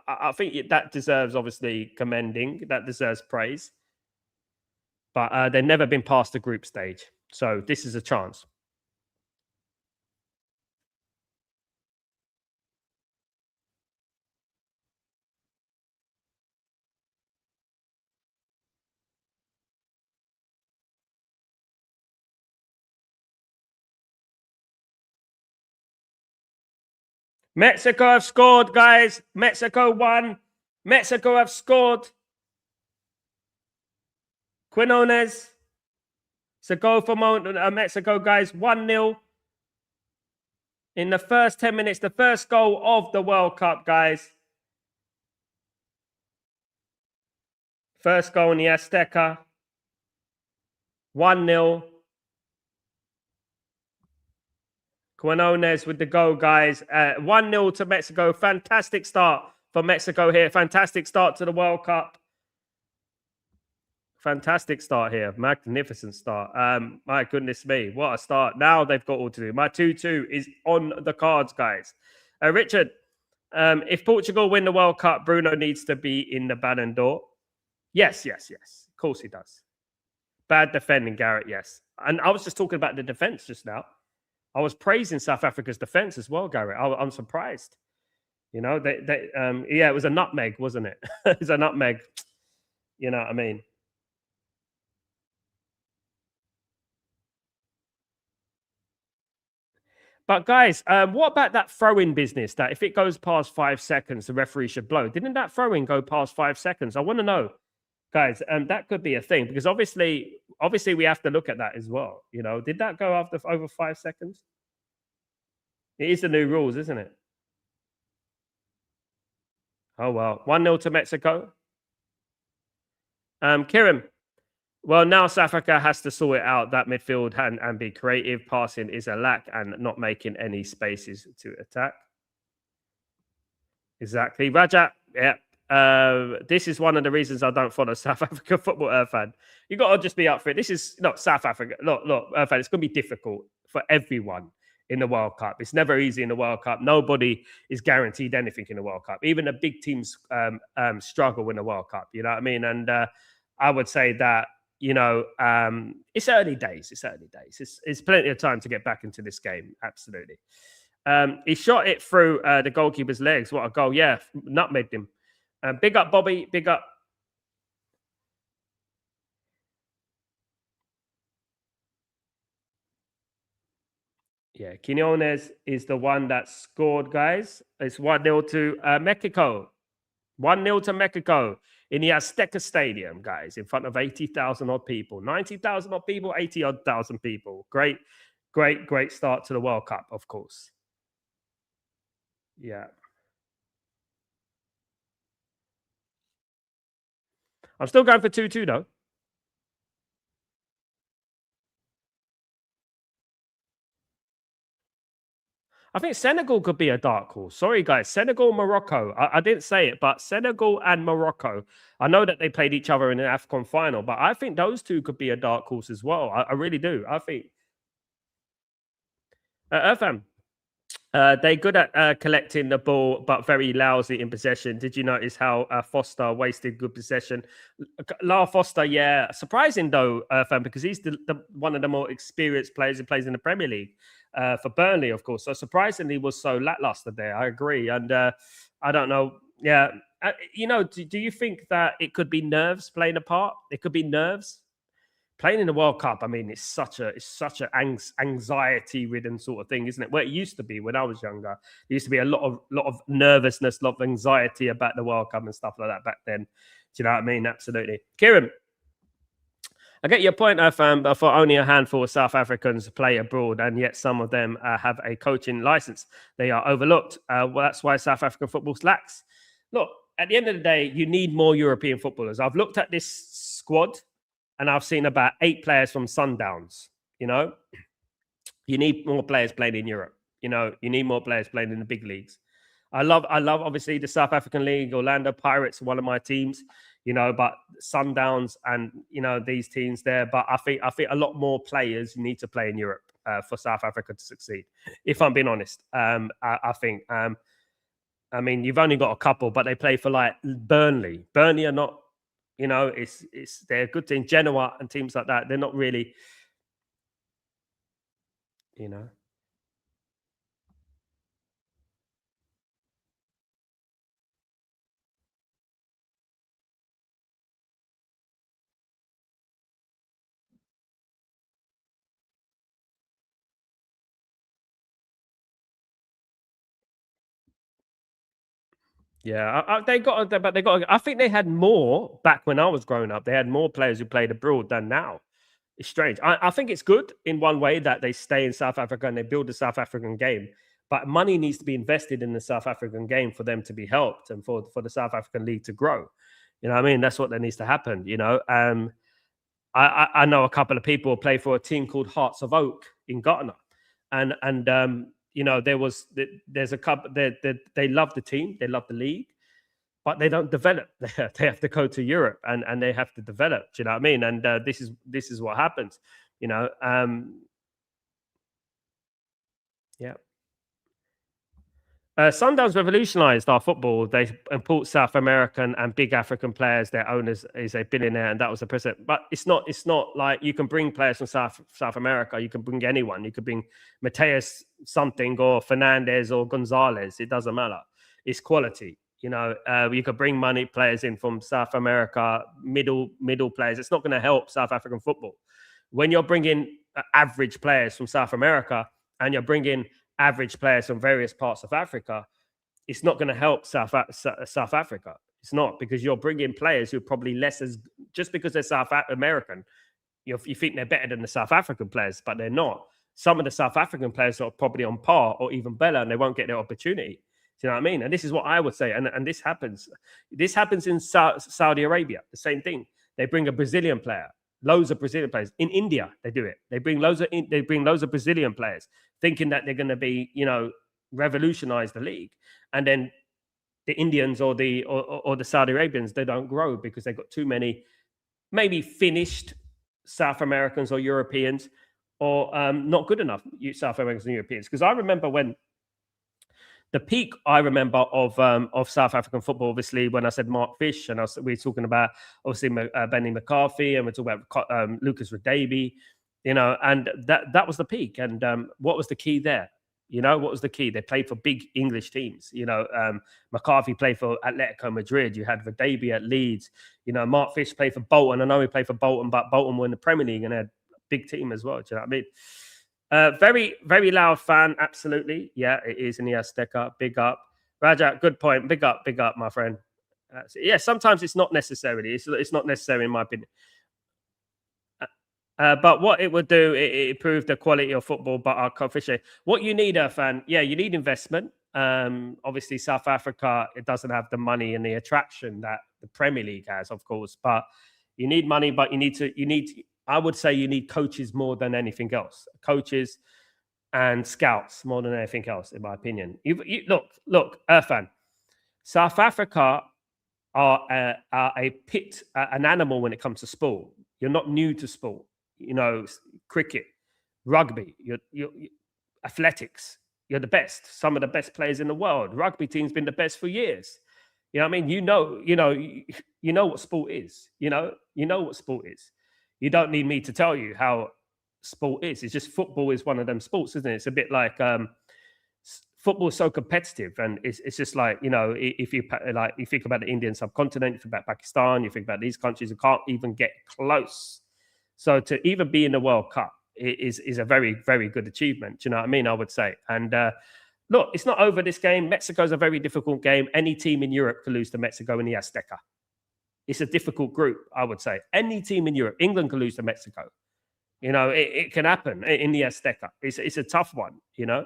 I think that deserves obviously commending. That deserves praise. But they've never been past the group stage. So this is a chance. Mexico have scored, guys. Mexico won. Mexico have scored. Quinones. It's a goal for Mexico, guys. 1-0 in the first 10 minutes. The first goal of the World Cup, guys. First goal in the Azteca. 1-0. Quinones with the goal, guys. 1-0 to Mexico. Fantastic start for Mexico here. Fantastic start to the World Cup. Fantastic start here. Magnificent start. My goodness me. What a start. Now they've got all to do. My 2-2 is on the cards, guys. Richard, if Portugal win the World Cup, Bruno needs to be in the Ballon d'Or. Yes. Of course he does. Bad defending, Garrett, yes. And I was just talking about the defense just now. I was praising South Africa's defense as well, Garrett. I'm surprised. You know, yeah, it was a nutmeg, wasn't it? It was a nutmeg. You know what I mean? But guys, what about that throw-in business? That if it goes past 5 seconds, the referee should blow. Didn't that throw-in go past 5 seconds? I want to know, guys. That could be a thing because obviously, we have to look at that as well. You know, did that go after over 5 seconds? It is the new rules, isn't it? Oh well, 1-0 to Mexico. Kieran. Well, now South Africa has to sort it out that midfield and be creative. Passing is a lack and not making any spaces to attack. Exactly. Rajat, yeah. This is one of the reasons I don't follow South Africa football, Irfan. You got to just be up for it. This is not South Africa. Look, Irfan, it's going to be difficult for everyone in the World Cup. It's never easy in the World Cup. Nobody is guaranteed anything in the World Cup. Even the big teams struggle in the World Cup. You know what I mean? And I would say that, you know, it's early days. It's plenty of time to get back into this game. Absolutely. He shot it through the goalkeeper's legs. What a goal. Yeah, nutmegged him. Big up, Bobby. Big up. Yeah, Quinones is the one that scored, guys. It's 1-0 to Mexico. 1-0 to Mexico in the Azteca Stadium, guys, in front of 80,000 odd people. 90,000 odd people, 80 odd thousand people. Great start to the World Cup, of course. Yeah. I'm still going for 2-2, though. I think Senegal could be a dark horse. Sorry, guys. Senegal, Morocco. I didn't say it, but Senegal and Morocco. I know that they played each other in an AFCON final, but I think those two could be a dark horse as well. I really do. I think. Irfan, they're good at collecting the ball, but very lousy in possession. Did you notice how Foster wasted good possession? Lara Foster, yeah. Surprising, though, Irfan, because he's the one of the more experienced players who plays in the Premier League. For Burnley, of course. So surprisingly, was so lackluster there. I agree, and I don't know. Yeah, you know, do you think that it could be nerves playing a part? It could be nerves playing in the World Cup. I mean, it's such a anxiety-ridden sort of thing, isn't it? Well, it used to be when I was younger. There used to be a lot of nervousness, a lot of anxiety about the World Cup and stuff like that back then. Do you know what I mean? Absolutely, Kieran. I get your point, Irfan, but for only a handful of South Africans play abroad, and yet some of them have a coaching license. They are overlooked. Well, that's why South African football slacks. Look, at the end of the day, you need more European footballers. I've looked at this squad, and I've seen about 8 players from Sundowns. You know, you need more players playing in Europe. You know, you need more players playing in the big leagues. I love obviously the South African League. Orlando Pirates are one of my teams. You know, but Sundowns and, you know, these teams there. But I think a lot more players need to play in Europe for South Africa to succeed. If I'm being honest, I think. I mean, you've only got a couple, but they play for like Burnley. Burnley are not, you know, they're a good team. Genoa and teams like that. They're not really, you know. Yeah, they got, but they got. I think they had more back when I was growing up. They had more players who played abroad than now. It's strange. I think it's good in one way that they stay in South Africa and they build the South African game. But money needs to be invested in the South African game for them to be helped and for the South African league to grow. You know what I mean? That's what that needs to happen. You know, I know a couple of people who play for a team called Hearts of Oak in Ghana, and you know there's a couple they love the team, they love the league, but they don't develop. They have to go to Europe and they have to develop. Do you know what I mean? And this is what happens. You know, yeah. Sundowns revolutionized our football. They import South American and big African players. Their owners is a billionaire, and that was the president. But it's not. It's not like you can bring players from South America. You can bring anyone. You could bring Mateus something or Fernandez or Gonzalez. It doesn't matter. It's quality. You know, you could bring money players in from South America, middle players. It's not going to help South African football. When you're bringing average players from South America and you're bringing average players from various parts of Africa, it's not going to help South Africa. It's not, because you're bringing players who are probably less as, just because they're South American, you think they're better than the South African players, but they're not. Some of the South African players are probably on par or even better, and they won't get their opportunity. Do you know what I mean? And this is what I would say. And this happens. This happens in Saudi Arabia. The same thing. They bring a Brazilian player. Loads of Brazilian players. In India, they do it. They bring loads of Brazilian players, thinking that they're going to be, you know, revolutionize the league. And then the Indians or the Saudi Arabians, they don't grow because they've got too many maybe finished South Americans or Europeans, or not good enough South Americans and Europeans. Because I remember when the peak of South African football, obviously, when I said Mark Fish, and we were talking about obviously Benny McCarthy, and we're talking about Lucas Radebe, you know, and that was the peak. And what was the key there? You know, what was the key? They played for big English teams. You know, McCarthy played for Atletico Madrid. You had Radebe at Leeds. You know, Mark Fish played for Bolton. I know he played for Bolton, but Bolton were in the Premier League and had a big team as well. Do you know what I mean? Very, very loud fan. Absolutely. Yeah, it is in the Azteca. Big up. Raja, good point. Big up, my friend. Yeah, sometimes it's not necessarily. It's not necessary in my opinion. But what it would do, it improved the quality of football. But our coefficient, what you need, fan, yeah, you need investment. Obviously, South Africa, it doesn't have the money and the attraction that the Premier League has, of course. But you need money. But you need to. I would say you need coaches more than anything else. Coaches and scouts more than anything else, in my opinion. Look, Irfan. South Africa are a pit, an animal when it comes to sport. You're not new to sport. You know, cricket, rugby, you're athletics. You're the best. Some of the best players in the world. Rugby team's been the best for years. You know what I mean? You know what sport is. You know what sport is. You don't need me to tell you how sport is. It's just football is one of them sports, isn't it? It's a bit like football is so competitive, and it's just like, you know, if you think about the Indian subcontinent, you think about Pakistan, you think about these countries who can't even get close. So to even be in the World Cup is a very, very good achievement. Do you know what I mean? I would say. And look, it's not over this game. Mexico's a very difficult game. Any team in Europe can lose to Mexico in the Azteca. It's a difficult group, I would say. Any team in Europe, England can lose to Mexico. You know, it can happen in the Azteca. It's a tough one, you know.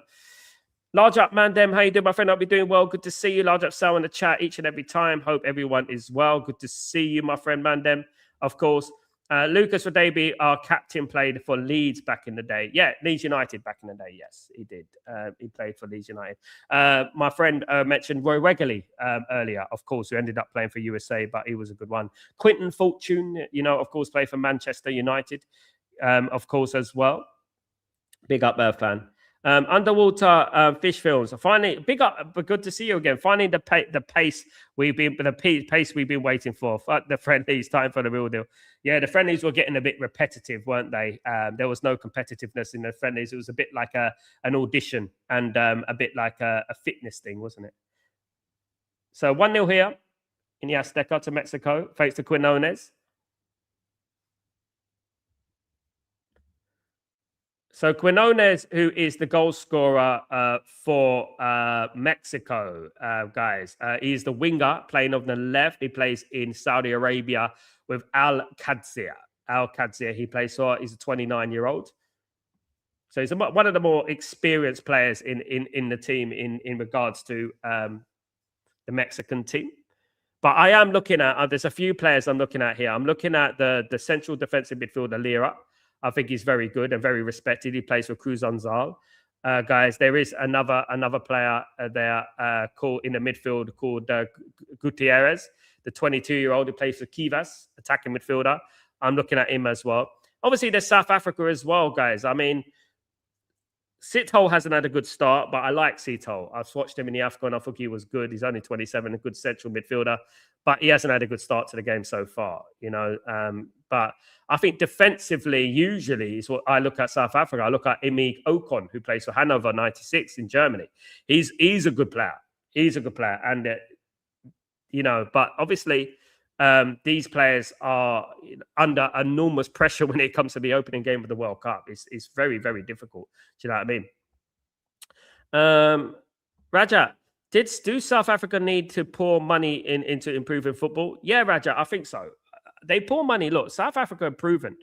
Large up, Mandem. How you doing, my friend? I'll be doing well. Good to see you. Large up, Sal in the chat each and every time. Hope everyone is well. Good to see you, my friend Mandem. Of course, Lucas Radebe, our captain, played for Leeds back in the day. Yeah, Leeds United back in the day. Yes, he did. He played for Leeds United. My friend mentioned Roy Wegerle earlier, of course, who ended up playing for USA, but he was a good one. Quinton Fortune, you know, of course, played for Manchester United, of course, as well. Big up, fan. Underwater fish films. Finally, big up, but good to see you again. Finding the pace we've been waiting for. Fuck the friendlies, time for the real deal. Yeah, the friendlies were getting a bit repetitive, weren't they? There was no competitiveness in the friendlies. It was a bit like an audition and a bit like a fitness thing, wasn't it? So 1-0 here in the Azteca to Mexico, thanks to Quinones. So Quinones, who is the goal scorer for Mexico, guys, he's the winger playing on the left. He plays in Saudi Arabia with Al Qadsiya. He plays for. He's a 29-year-old. So he's one of the more experienced players in the team in regards to the Mexican team. But I am looking at. There's a few players I'm looking at here. I'm looking at the central defensive midfielder Lira. I think he's very good and very respected. He plays for Cruz Anzal. guys, there is another player there called in the midfield called Gutierrez, the 22-year-old who plays for Kivas, attacking midfielder. I'm looking at him as well. Obviously, there's South Africa as well, guys. I mean, Sithole hasn't had a good start, but I like Sithole. I've watched him in the AFCON. I think he was good. He's only 27, a good central midfielder, but he hasn't had a good start to the game so far, you know. But I think defensively, usually, is what I look at South Africa. I look at Imi Ocon, who plays for Hannover 96 in Germany. He's a good player. He's a good player. And, you know, but obviously, these players are under enormous pressure when it comes to the opening game of the World Cup. It's very, very difficult. Do you know what I mean? Raja, do South Africa need to pour money into improving football? Yeah, Raja, I think so. They pour money. Look, South Africa have proven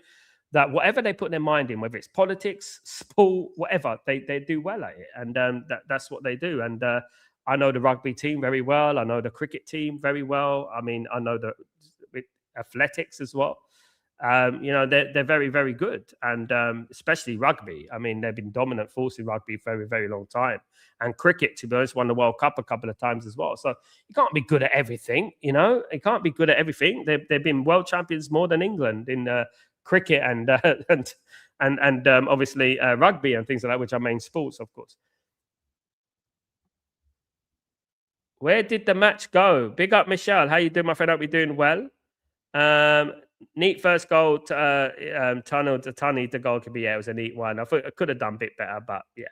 that whatever they put their mind in, whether it's politics, sport, whatever, they do well at it. And that's what they do. And I know the rugby team very well. I know the cricket team very well. I mean, I know the athletics as well. You know, they're very, very good. And especially rugby. I mean, they've been dominant force in rugby for a very, very long time. And cricket, to be honest, won the World Cup a couple of times as well. So you can't be good at everything, you know. You can't be good at everything. They've been world champions more than England in cricket and obviously rugby and things like that, which are main sports, of course. Where did the match go? Big up, Michelle. How you doing, my friend? Hope you're doing well. Neat first goal to Tunnel to Tunny. The goal could be, yeah, it was a neat one. I thought I could have done a bit better, but yeah.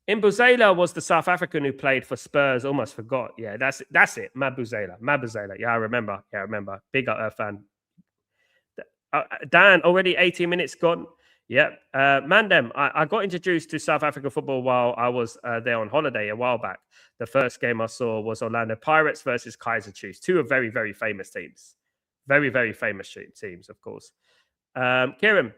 Mbuzela was the South African who played for Spurs. Almost forgot. Yeah, that's it. Mabuzela. Yeah, I remember. Big up fan. Dan, already 18 minutes gone. Yep. Mandem, I got introduced to South African football while I was there on holiday a while back. The first game I saw was Orlando Pirates versus Kaizer Chiefs. Two are very, very famous teams. Very, very famous teams, of course. Kieran,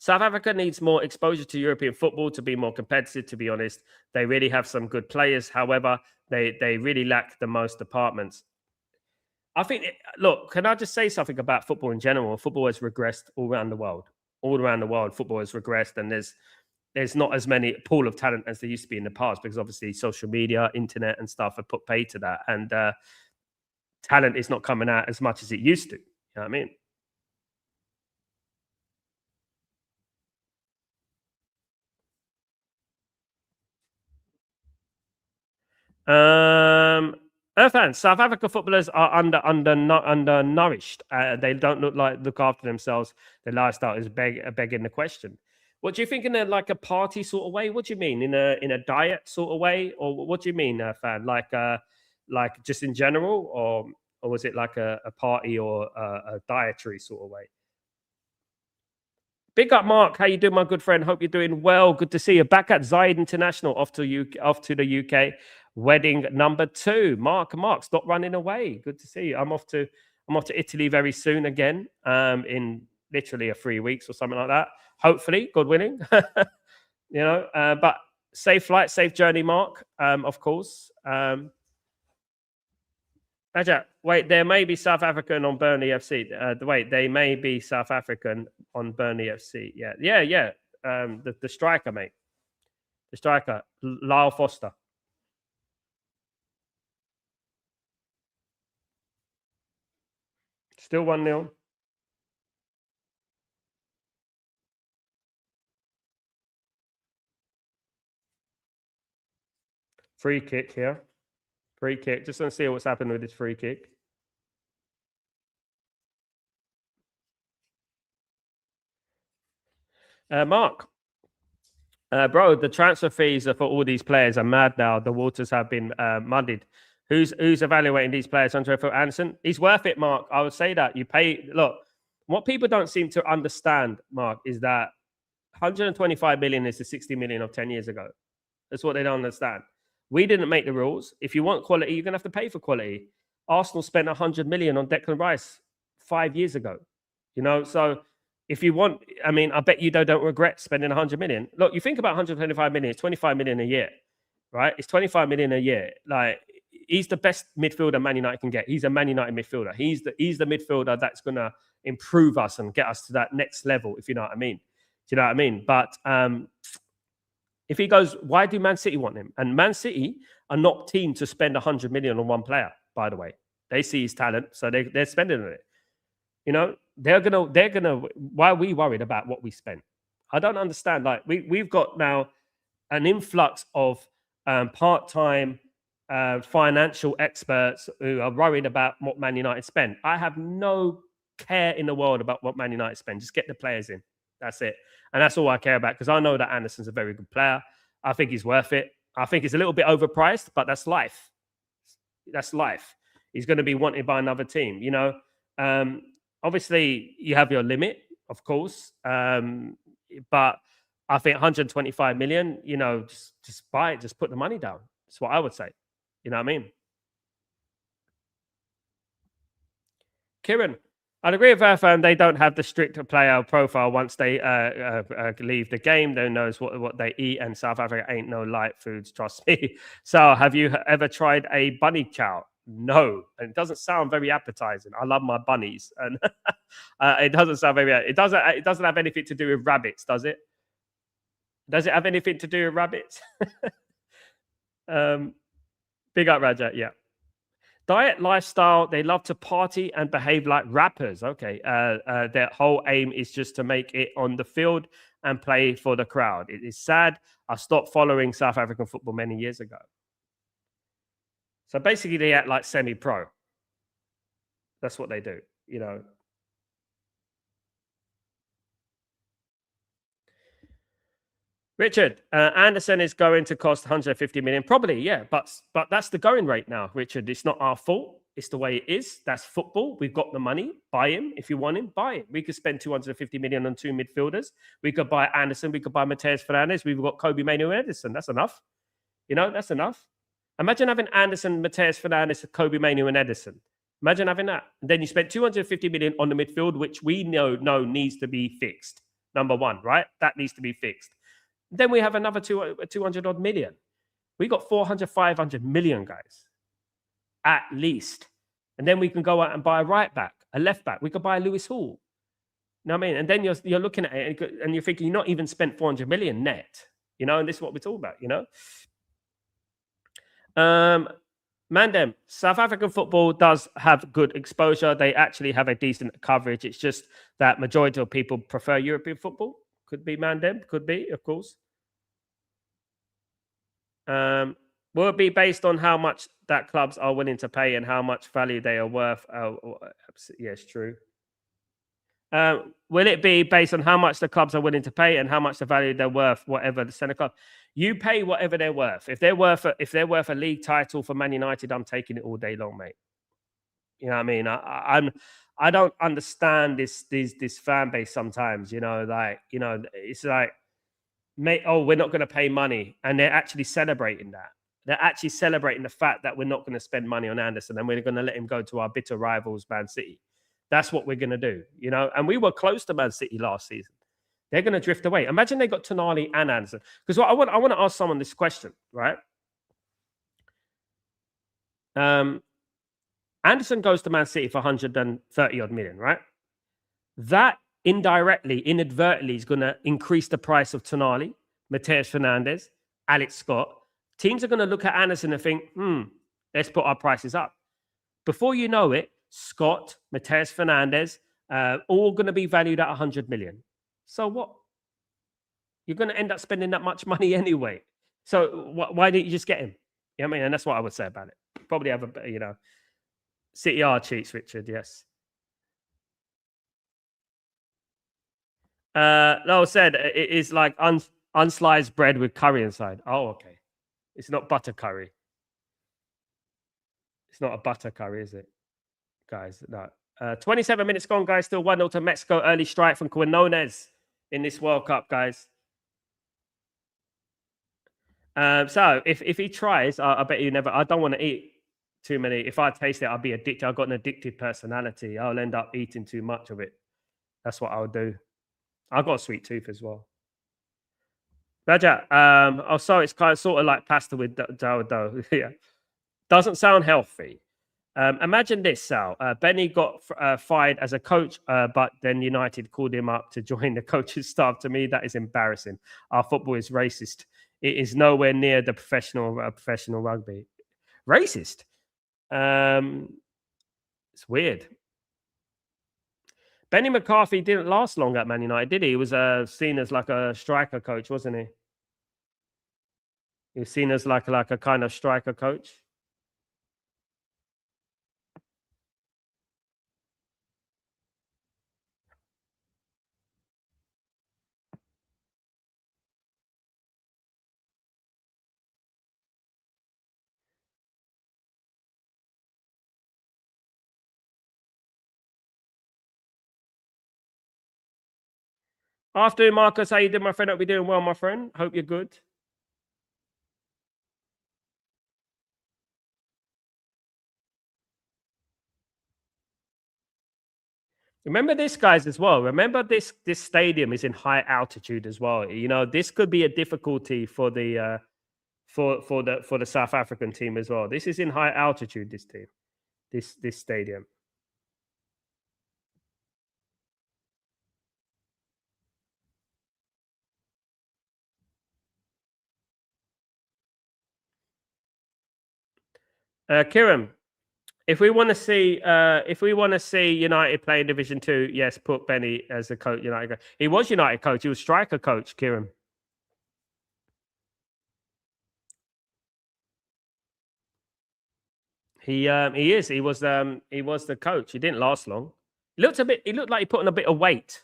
South Africa needs more exposure to European football to be more competitive, to be honest. They really have some good players. However, they really lack the most departments. I think, look, can I just say something about football in general? Football has regressed all around the world. All around the world, football has regressed, and there's not as many pool of talent as there used to be in the past, because obviously social media, internet and stuff have put pay to that. And talent is not coming out as much as it used to. You know what I mean? Earthan, South Africa footballers are undernourished. They don't look after themselves. Their lifestyle is begging the question. What do you think in a party sort of way? What do you mean in a diet sort of way, or what do you mean, Fan? Like just in general, or was it like a party or a dietary sort of way? Big up, Mark. How you doing, my good friend? Hope you're doing well. Good to see you. Back at Zayed International, off to the UK. Wedding number 2. Mark, stop running away. Good to see you. I'm off to Italy very soon again. In literally 3 weeks or something like that. Hopefully, God willing. You know, but safe flight, safe journey, Mark. Of course. Wait, there may be South African on Burnley FC. Wait, they may be South African on Burnley FC. Yeah. The striker, mate. The striker, Lyle Foster. Still 1-0. Free kick here. Free kick. Just want to see what's happened with this free kick. Mark. Bro, the transfer fees for all these players are mad now. The waters have been muddied. Who's evaluating these players? Andre Anderson? He's worth it, Mark. I would say that. You pay. Look, what people don't seem to understand, Mark, is that 125 million is the 60 million of 10 years ago. That's what they don't understand. We didn't make the rules. If you want quality, you're going to have to pay for quality. Arsenal spent 100 million on Declan Rice 5 years ago. You know, so if you want, I mean, I bet you don't regret spending 100 million. Look, you think about 125 million, it's 25 million a year, right? It's 25 million a year. Like, he's the best midfielder Man United can get. He's a Man United midfielder. He's the midfielder that's going to improve us and get us to that next level, if you know what I mean. Do you know what I mean? But if he goes, why do Man City want him? And Man City are not team to spend 100 million on one player, by the way. They see his talent, so they're spending on it. You know, they're gonna. Why are we worried about what we spent? I don't understand. Like we've got now an influx of part-time financial experts who are worried about what Man United spend. I have no care in the world about what Man United spend. Just get the players in. That's it. And that's all I care about, because I know that Anderson's a very good player. I think he's worth it. I think he's a little bit overpriced, but that's life. That's life. He's going to be wanted by another team, you know. Obviously, you have your limit, of course. But I think 125 million, you know, just buy it, just put the money down. That's what I would say. You know what I mean? Kieran, I'd agree with Irfan. They don't have the strict player profile once they leave the game. They knows what they eat, and South Africa ain't no light foods, trust me. So, have you ever tried a bunny chow? No, and it doesn't sound very appetizing. I love my bunnies, and it doesn't sound very. It doesn't have anything to do with rabbits, does it? Does it have anything to do with rabbits? Big up, Raja. Yeah. Diet, lifestyle, they love to party and behave like rappers. Okay. Their whole aim is just to make it on the field and play for the crowd. It is sad. I stopped following South African football many years ago. So basically, they act like semi-pro. That's what they do, you know. Richard, Anderson is going to cost 150 million, probably, yeah. But that's the going rate now, Richard. It's not our fault. It's the way it is. That's football. We've got the money. Buy him if you want him. Buy him. We could spend 250 million on two midfielders. We could buy Anderson. We could buy Mateus Fernandes. We've got Kobe Mainoo and Edison. That's enough. You know, that's enough. Imagine having Anderson, Mateus Fernandes, Kobe Mainoo and Edison. Imagine having that. And then you spent 250 million on the midfield, which we know needs to be fixed. Number one, right? That needs to be fixed. Then we have another 200 odd million. We got 400, 500 million, guys, at least. And then we can go out and buy a right back, a left back. We could buy Lewis Hall. You know what I mean? And then you're looking at it and you're thinking you're not even spent 400 million net, you know, and this is what we're talking about, you know? Mandem, South African football does have good exposure. They actually have a decent coverage. It's just that majority of people prefer European football. Could be Mandem, could be, of course. Will it be based on how much that clubs are willing to pay and how much value they are worth? Yes, true. Will it be based on how much the clubs are willing to pay and how much the value they're worth, whatever the center club? You pay whatever they're worth. If they're worth a league title for Man United, I'm taking it all day long, mate. You know what I mean? I don't understand this fan base sometimes. You know, like, you know, it's like, mate, oh, we're not going to pay money, and they're actually celebrating that. They're actually celebrating the fact that we're not going to spend money on Anderson and we're going to let him go to our bitter rivals, Man City. That's what we're going to do, you know? And we were close to Man City last season. They're going to drift away. Imagine they got Tonali and Anderson. Because I want to ask someone this question, right? Anderson goes to Man City for 130 odd million, right? That indirectly, inadvertently, is going to increase the price of Tonali, Mateus Fernandes, Alex Scott. Teams are going to look at Anderson and think, let's put our prices up. Before you know it, Scott, Mateus Fernandes, all going to be valued at 100 million. So what? You're going to end up spending that much money anyway. So why didn't you just get him? You know what I mean? And that's what I would say about it. Probably have a, you know, City are cheats, Richard, yes. No, said it is like unsliced bread with curry inside. Oh, okay. It's not butter curry. It's not a butter curry, is it? Guys, no. 27 minutes gone, guys. Still 1-0 to Mexico. Early strike from Quinones in this World Cup, guys. So if he tries, I bet you never. I don't want to eat too many. If I taste it, I'll be addicted. I've got an addictive personality. I'll end up eating too much of it. That's what I'll do. I've got a sweet tooth as well. Raja, so it's kind of sort of like pasta with dough. Yeah. Doesn't sound healthy. Imagine this, Sal. Benny got fired as a coach, but then United called him up to join the coaching staff. To me, that is embarrassing. Our football is racist. It is nowhere near the professional rugby. Racist. It's weird. Benny McCarthy didn't last long at Man United, did he? He was seen as like a striker coach, wasn't he? He was seen as like a kind of striker coach. Afternoon, Marcus. How you doing, my friend? Hope you're doing well, my friend. Hope you're good. Remember this, guys, as well. Remember this stadium is in high altitude as well. You know, this could be a difficulty for the for the South African team as well. This is in high altitude. This team, this stadium. Kieran, if we want to see United play in Division Two, yes, put Benny as a coach. United. He was United coach. He was striker coach. Kieran. He is. He was the coach. He didn't last long. He looked like he put on a bit of weight.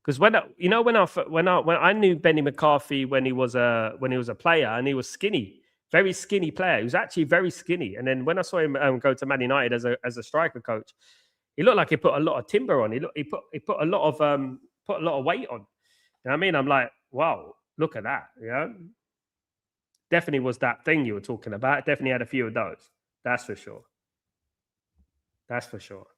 Because when I knew Benny McCarthy when he was a player and he was skinny, very skinny player. He was actually very skinny. And then when I saw him go to Man United as a striker coach, he looked like he put a lot of timber on. He put a lot of weight on. You know what I mean? I'm like, wow, look at that. You know, definitely was that thing you were talking about. Definitely had a few of those. That's for sure. That's for sure.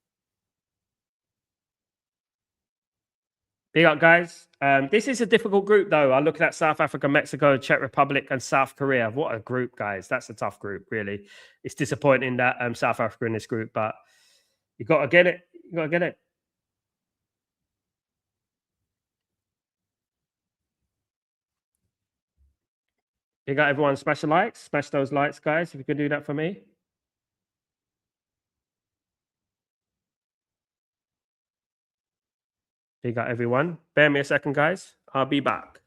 Big up, guys. This is a difficult group, though. I'm looking at South Africa, Mexico, Czech Republic, and South Korea. What a group, guys. That's a tough group, really. It's disappointing that South Africa in this group, but you got to get it. You got to get it. You got everyone smash the likes. Smash those likes, guys, if you can do that for me. You got everyone. Bear me a second, guys. I'll be back.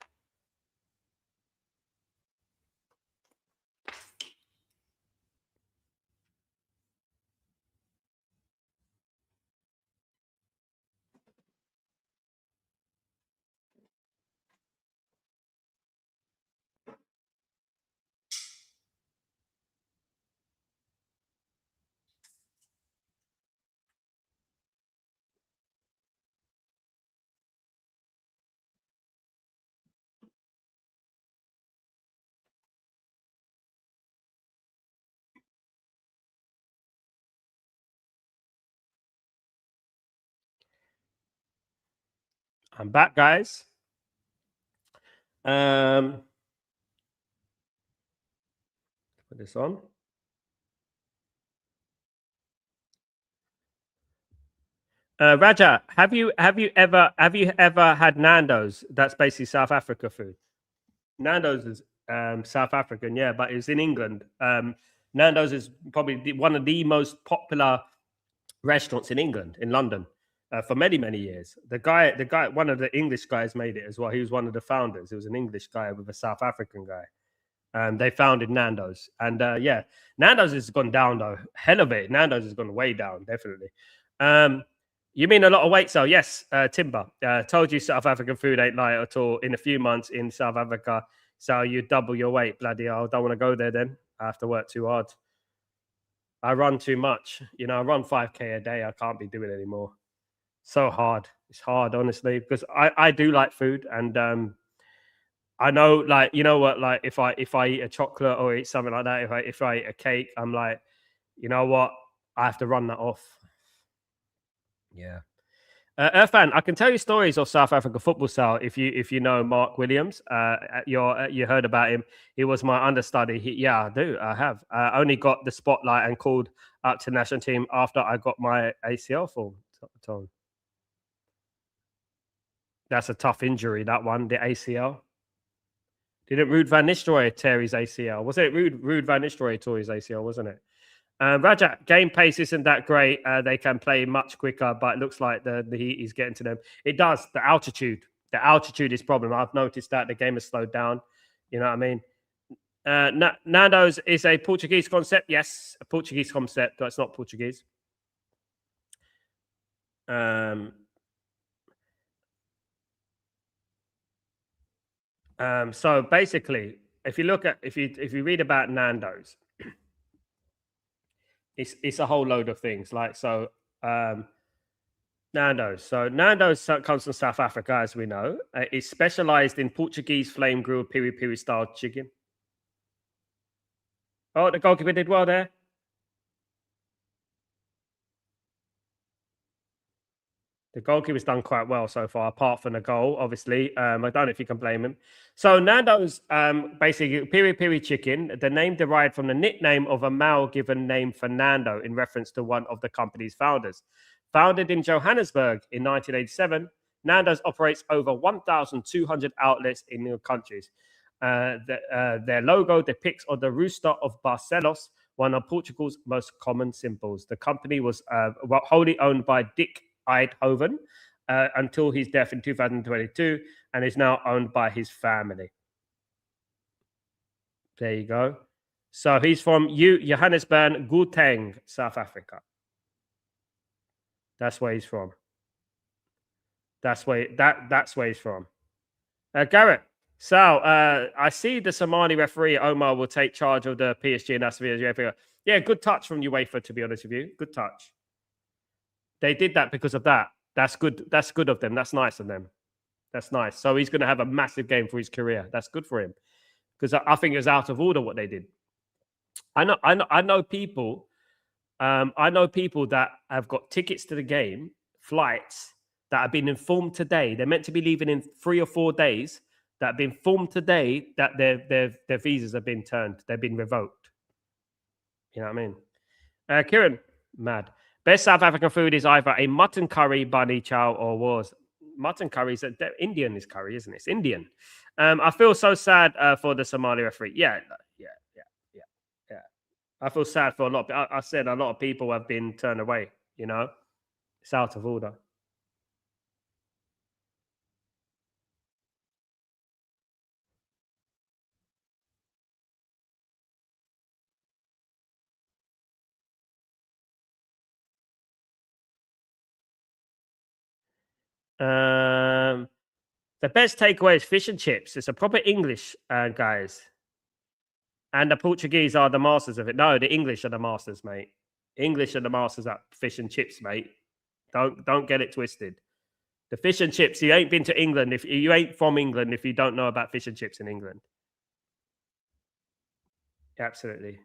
I'm back, guys. Put this on. Raja, have you ever had Nando's? That's basically South Africa food. Nando's is South African, yeah, but it's in England. Nando's is probably one of the most popular restaurants in England, in London, for many, many years. The guy, one of the English guys made it as well. He was one of the founders. He was an English guy with a South African guy. They founded Nando's, and yeah, Nando's has gone down though. Hell of it. Nando's has gone way down, definitely. You mean a lot of weight, so yes, Timber. Told you South African food ain't light at all. In a few months in South Africa, so you double your weight. Bloody hell, don't want to go there then. I have to work too hard. I run too much. You know, I run 5K a day. I can't be doing it anymore. So hard. It's hard, honestly, because I do like food, and I know, like, you know what, like if I eat a chocolate or eat something like that, if I eat a cake, I'm like, you know what, I have to run that off. Yeah. Irfan, I can tell you stories of South Africa football style if you know Mark Williams. You heard about him. He was my understudy. Yeah, I do. I have. I only got the spotlight and called up to national team after I got my ACL form. Tom. That's a tough injury. That one, the ACL. Didn't Ruud van Nistelrooy tear his ACL? Was it Ruud van Nistelrooy tore his ACL? Wasn't it? Rajat, game pace isn't that great. They can play much quicker, but it looks like the heat is getting to them. It does. The altitude. The altitude is problem. I've noticed that the game has slowed down. You know what I mean? Nando's is a Portuguese concept. Yes, a Portuguese concept. But it's not Portuguese. So basically, if you read about Nando's, it's a whole load of things. Like Nando's. So Nando's comes from South Africa, as we know. It's specialized in Portuguese flame grilled piri piri style chicken. Oh, the goalkeeper did well there. The goalkeeper's done quite well so far, apart from the goal, obviously. I don't know if you can blame him. So Nando's, basically, piri piri chicken, the name derived from the nickname of a Mao given name Fernando in reference to one of the company's founders. Founded in Johannesburg in 1987, Nando's operates over 1,200 outlets in new countries. Their logo depicts on the rooster of Barcelos, one of Portugal's most common symbols. The company was wholly owned by Dick Eidhoven until his death in 2022 and is now owned by his family. There you go. So he's from Johannesburg, Gauteng, South Africa. That's where he's from. That's where he's from. Garrett, Sal, I see the Somali referee Omar will take charge of the PSG and UEFA. Yeah, good touch from UEFA, to be honest with you. Good touch. They did that because of that. That's good. That's good of them. That's nice of them. That's nice. So he's going to have a massive game for his career. That's good for him, because I think it was out of order what they did. I know people. I know people that have got tickets to the game, flights that have been informed today. They're meant to be leaving in 3 or 4 days. That have been informed today that their visas have been turned. They've been revoked. You know what I mean? Kieran, mad. Best South African food is either a mutton curry, bunny chow, or wars. Mutton curry is Indian is curry, isn't it? It's Indian. I feel so sad for the Somali referee. Yeah. I feel sad for a lot. I said a lot of people have been turned away. You know, it's out of order. The best takeaway is fish and chips. It's a proper English, guys. And the Portuguese are the masters of it. No, the English are the masters, mate. English are the masters at fish and chips, mate. Don't get it twisted. The fish and chips. You ain't been to England if you ain't from England if you don't know about fish and chips in England. Absolutely.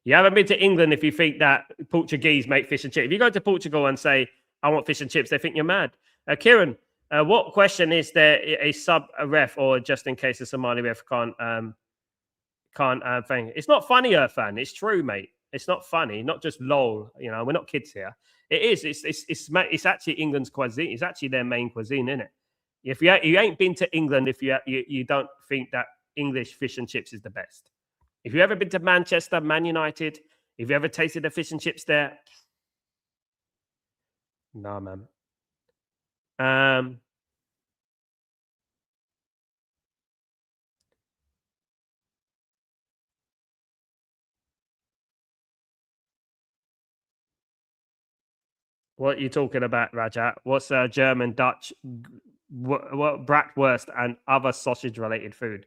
You haven't been to England if you think that Portuguese make fish and chips. If you go to Portugal and say, I want fish and chips, they think you're mad. Kieran, what question is there a sub ref or just in case the Somali ref can't thing? It's not funny, Irfan. It's true, mate. It's not funny. Not just lol. You know, we're not kids here. It is. It's actually England's cuisine. It's actually their main cuisine, isn't it? If you ain't been to England, if you don't think that English fish and chips is the best. If you ever been to Manchester, Man United, if you ever tasted the fish and chips there, nah, man. What are you talking about, Rajat? What's German, Dutch, what bratwurst and other sausage-related food?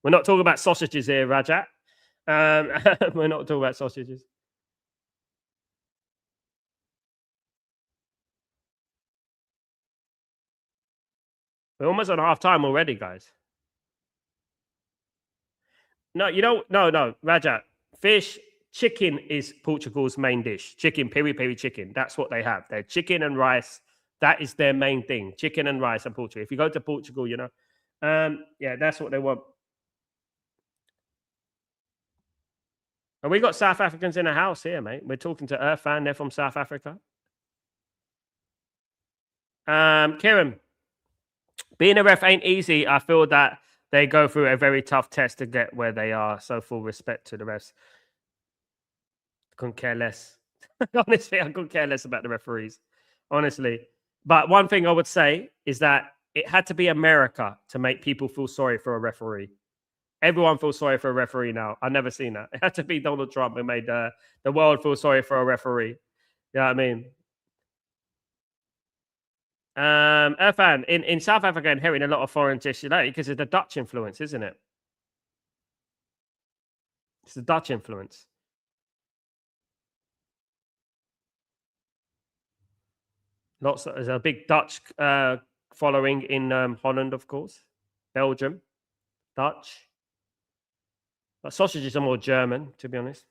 We're not talking about sausages here, Rajat. We're not talking about sausages. We're almost on half time already, guys. No, you don't. No, Rajat. Fish, chicken is Portugal's main dish. Chicken, peri peri chicken. That's what they have. They're chicken and rice. That is their main thing: chicken and rice in Portugal. If you go to Portugal, yeah, that's what they want. And we got South Africans in the house here, mate. We're talking to Irfan. They're from South Africa. Kieran, being a ref ain't easy. I feel that they go through a very tough test to get where they are. So full respect to the refs. Couldn't care less. Honestly, I couldn't care less about the referees. Honestly. But one thing I would say is that it had to be America to make people feel sorry for a referee. Everyone feels sorry for a referee now. I've never seen that. It had to be Donald Trump who made the world feel sorry for a referee. You know what I mean? Irfan, in South Africa, inheriting a lot of foreign dishes because of the Dutch influence, isn't it? It's the Dutch influence. There's a big Dutch following in Holland, of course, Belgium, Dutch. But sausages are more German, to be honest.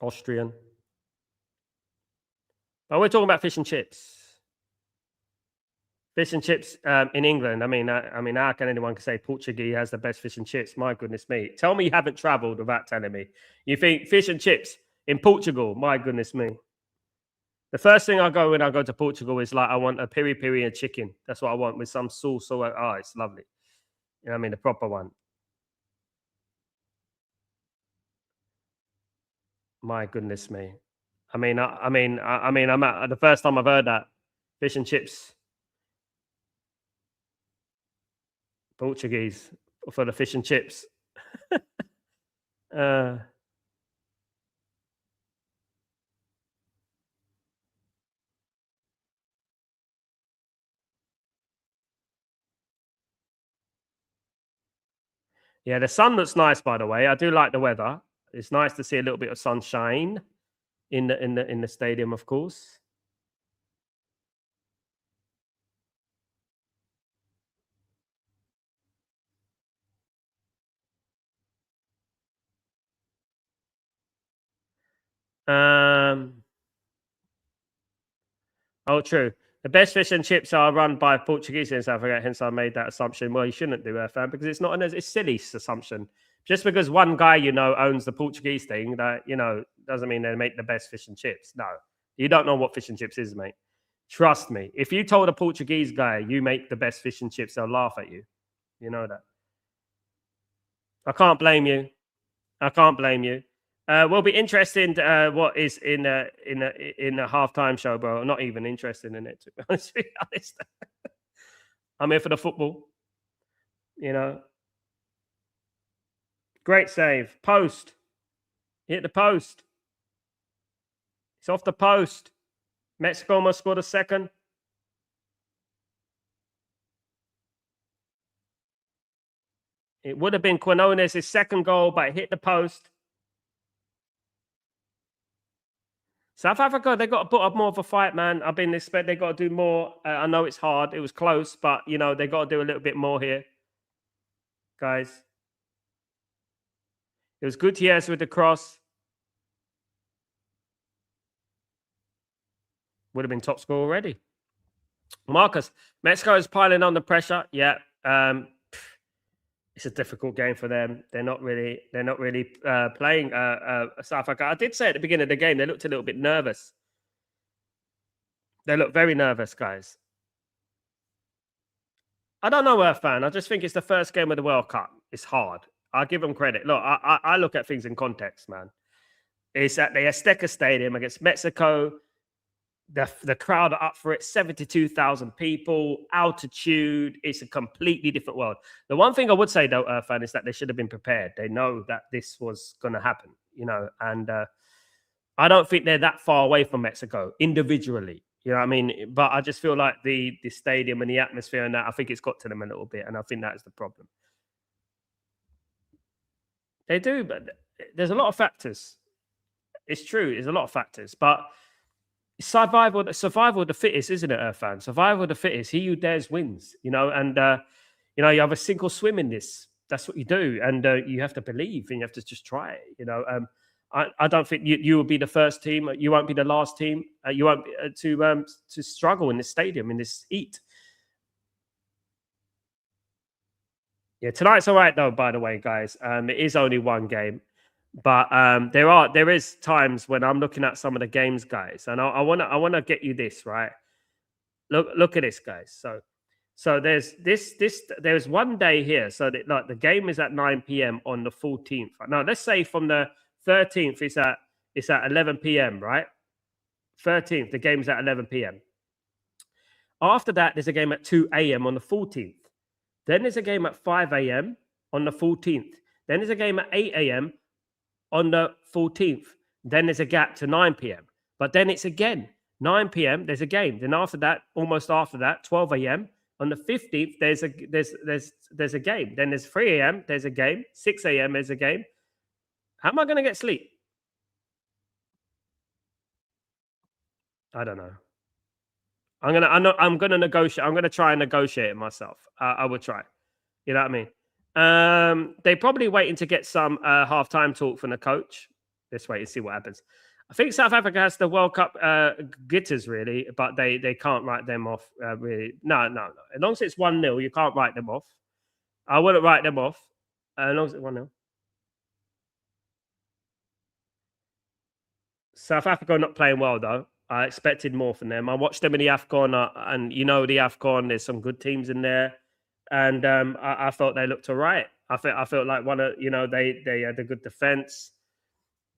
Austrian. But we're talking about fish and chips. Fish and chips in England. I mean, how can anyone say Portuguese has the best fish and chips? My goodness me! Tell me you haven't travelled without telling me. You think fish and chips in Portugal? My goodness me! The first thing I go when I go to Portugal is like I want a piri piri and chicken. That's what I want with some sauce. So it's lovely. You know what I mean? The proper one. My goodness me! I'm at the first time I've heard that fish and chips. Portuguese for the fish and chips. Yeah, the sun looks nice, by the way. I do like the weather. It's nice to see a little bit of sunshine in the stadium, of course. Oh, true. The best fish and chips are run by Portuguese in South Africa. Hence, I made that assumption. Well, you shouldn't do that, fan, because it's not it's silly assumption. Just because one guy owns the Portuguese thing, that doesn't mean they make the best fish and chips. No, you don't know what fish and chips is, mate. Trust me. If you told a Portuguese guy you make the best fish and chips, they'll laugh at you. You know that. I can't blame you. I can't blame you. We'll be interested in what is in a halftime show, bro. I'm not even interested in it, to be honest. I'm here for the football. Great save. Post. Hit the post. It's off the post. Mexico must score the second. It would have been Quinones' second goal, but it hit the post. South Africa, they got to put up more of a fight, man. I've been expecting they got to do more. I know it's hard. It was close, but they got to do a little bit more here, guys. It was Gutierrez with the cross. Would have been top score already. Marcus, Mexico is piling on the pressure. Yeah, it's a difficult game for them. They're not really playing South Africa. I did say at the beginning of the game they looked a little bit nervous. They look very nervous, guys. I don't know, Earthfan. I just think it's the first game of the World Cup. It's hard. I give them credit. Look, I look at things in context, man. It's at the Azteca Stadium against Mexico. The crowd are up for it. 72,000 people, altitude. It's a completely different world. The one thing I would say, though, Earthfan, is that they should have been prepared. They know that this was going to happen, and I don't think they're that far away from Mexico individually. You know what I mean? But I just feel like the stadium and the atmosphere and that, I think it's got to them a little bit. And I think that is the problem. They do, but there's a lot of factors. It's true. There's a lot of factors. But survival of the fittest, isn't it, Earthfan? Survival of the fittest. He who dares wins, and, you have a sink or swim in this. That's what you do. And you have to believe and you have to just try it, I don't think you will be the first team. You won't be the last team. You won't be, to struggle in this stadium in this heat. Yeah, tonight's all right though. By the way, guys, it is only one game, but there is times when I'm looking at some of the games, guys, and I wanna get you this right. Look at this, guys. So there's one day here. So that, like, the game is at 9 p.m. on the 14th. Now let's say from the 13th it's at 11 p.m. right? 13th the game's at 11 p.m. After that there's a game at 2 a.m. on the 14th. Then there's a game at 5 a.m. on the 14th. Then there's a game at 8 a.m. on the 14th. Then there's a gap to 9 p.m. But then it's again 9 p.m. There's a game. Then after that, almost after that, 12 a.m. on the 15th, there's a game. Then there's 3 a.m. There's a game. 6 a.m. There's a game. How am I going to get sleep? I don't know. I'm gonna negotiate. I'm gonna try and negotiate it myself. I will try. You know what I mean? They probably waiting to get some halftime talk from the coach. Let's wait and see what happens. I think South Africa has the World Cup gitters really, but they can't write them off really. No. As long as it's 1-0, you can't write them off. I wouldn't write them off. As long as it's 1-0. South Africa are not playing well though. I expected more from them. I watched them in the AFCON, and the AFCON. There's some good teams in there, and I felt they looked all right. I felt like they had a good defense.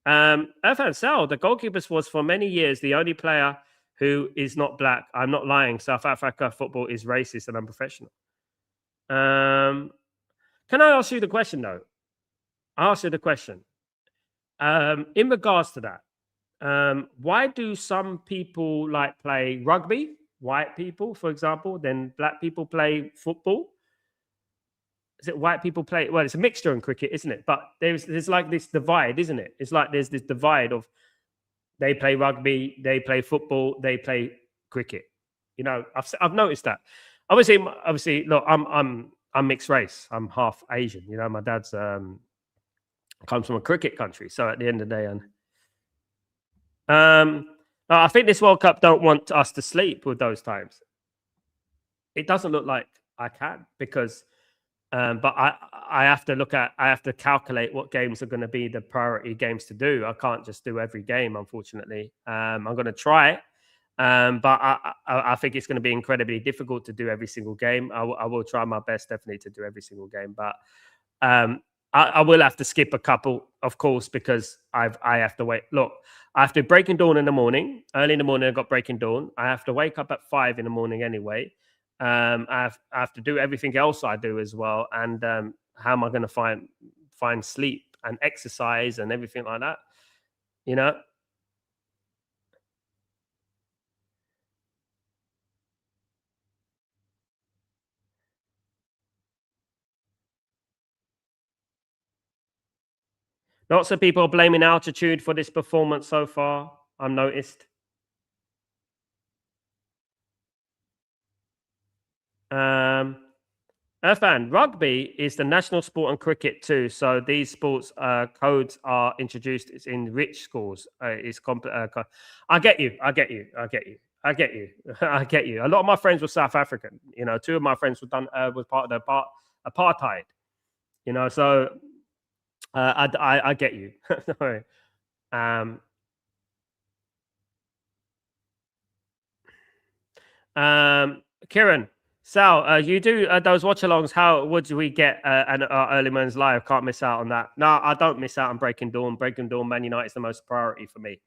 Irfan Sal, the goalkeeper, was for many years the only player who is not black. I'm not lying. South Africa football is racist and unprofessional. Can I ask you the question though? I'll ask you the question. In regards to that. Why do some people like play rugby, white people, for example, then black people play football? Is it white people play? Well, it's a mixture in cricket, isn't it? But there's like this divide, isn't it? It's like there's this divide of they play rugby, they play football, they play cricket. I've noticed that. Obviously, look, I'm mixed race. I'm half Asian. My dad's comes from a cricket country. So at the end of the day, I think this World Cup don't want us to sleep with those times. It doesn't look like I can because, but I have to calculate what games are going to be the priority games to do. I can't just do every game, unfortunately. I'm going to try it, but I think it's going to be incredibly difficult to do every single game. I will try my best, definitely, to do every single game, but I will have to skip a couple, of course, because I have to wait. Look, I have to Breaking Dawn in the morning. Early in the morning, I got Breaking Dawn. I have to wake up at 5 in the morning anyway. I have to do everything else I do as well. And how am I going to find sleep and exercise and everything like that? Lots of people are blaming altitude for this performance so far, I've noticed. Irfan, rugby is the national sport and cricket too. So these sports codes are introduced. It's in rich schools. I get you. I get you. A lot of my friends were South African. Two of my friends was part of the apartheid. So I get you. Sorry. Kieran, Sal, you do those watch-alongs. How would we get an early mornings live? Can't miss out on that. No, I don't miss out on Breaking Dawn. Breaking Dawn, Man United is the most priority for me.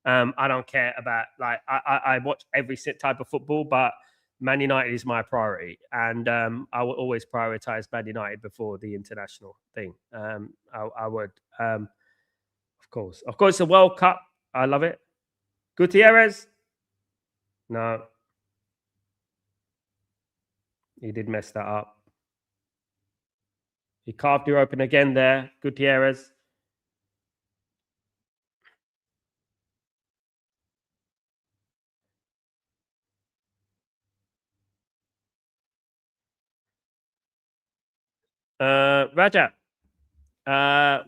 I don't care about I watch every type of football, but Man United is my priority, and I will always prioritize Man United before the international thing. I would, of course, the World Cup. I love it. Gutierrez, no. He did mess that up. He carved you open again there, Gutierrez. Raja,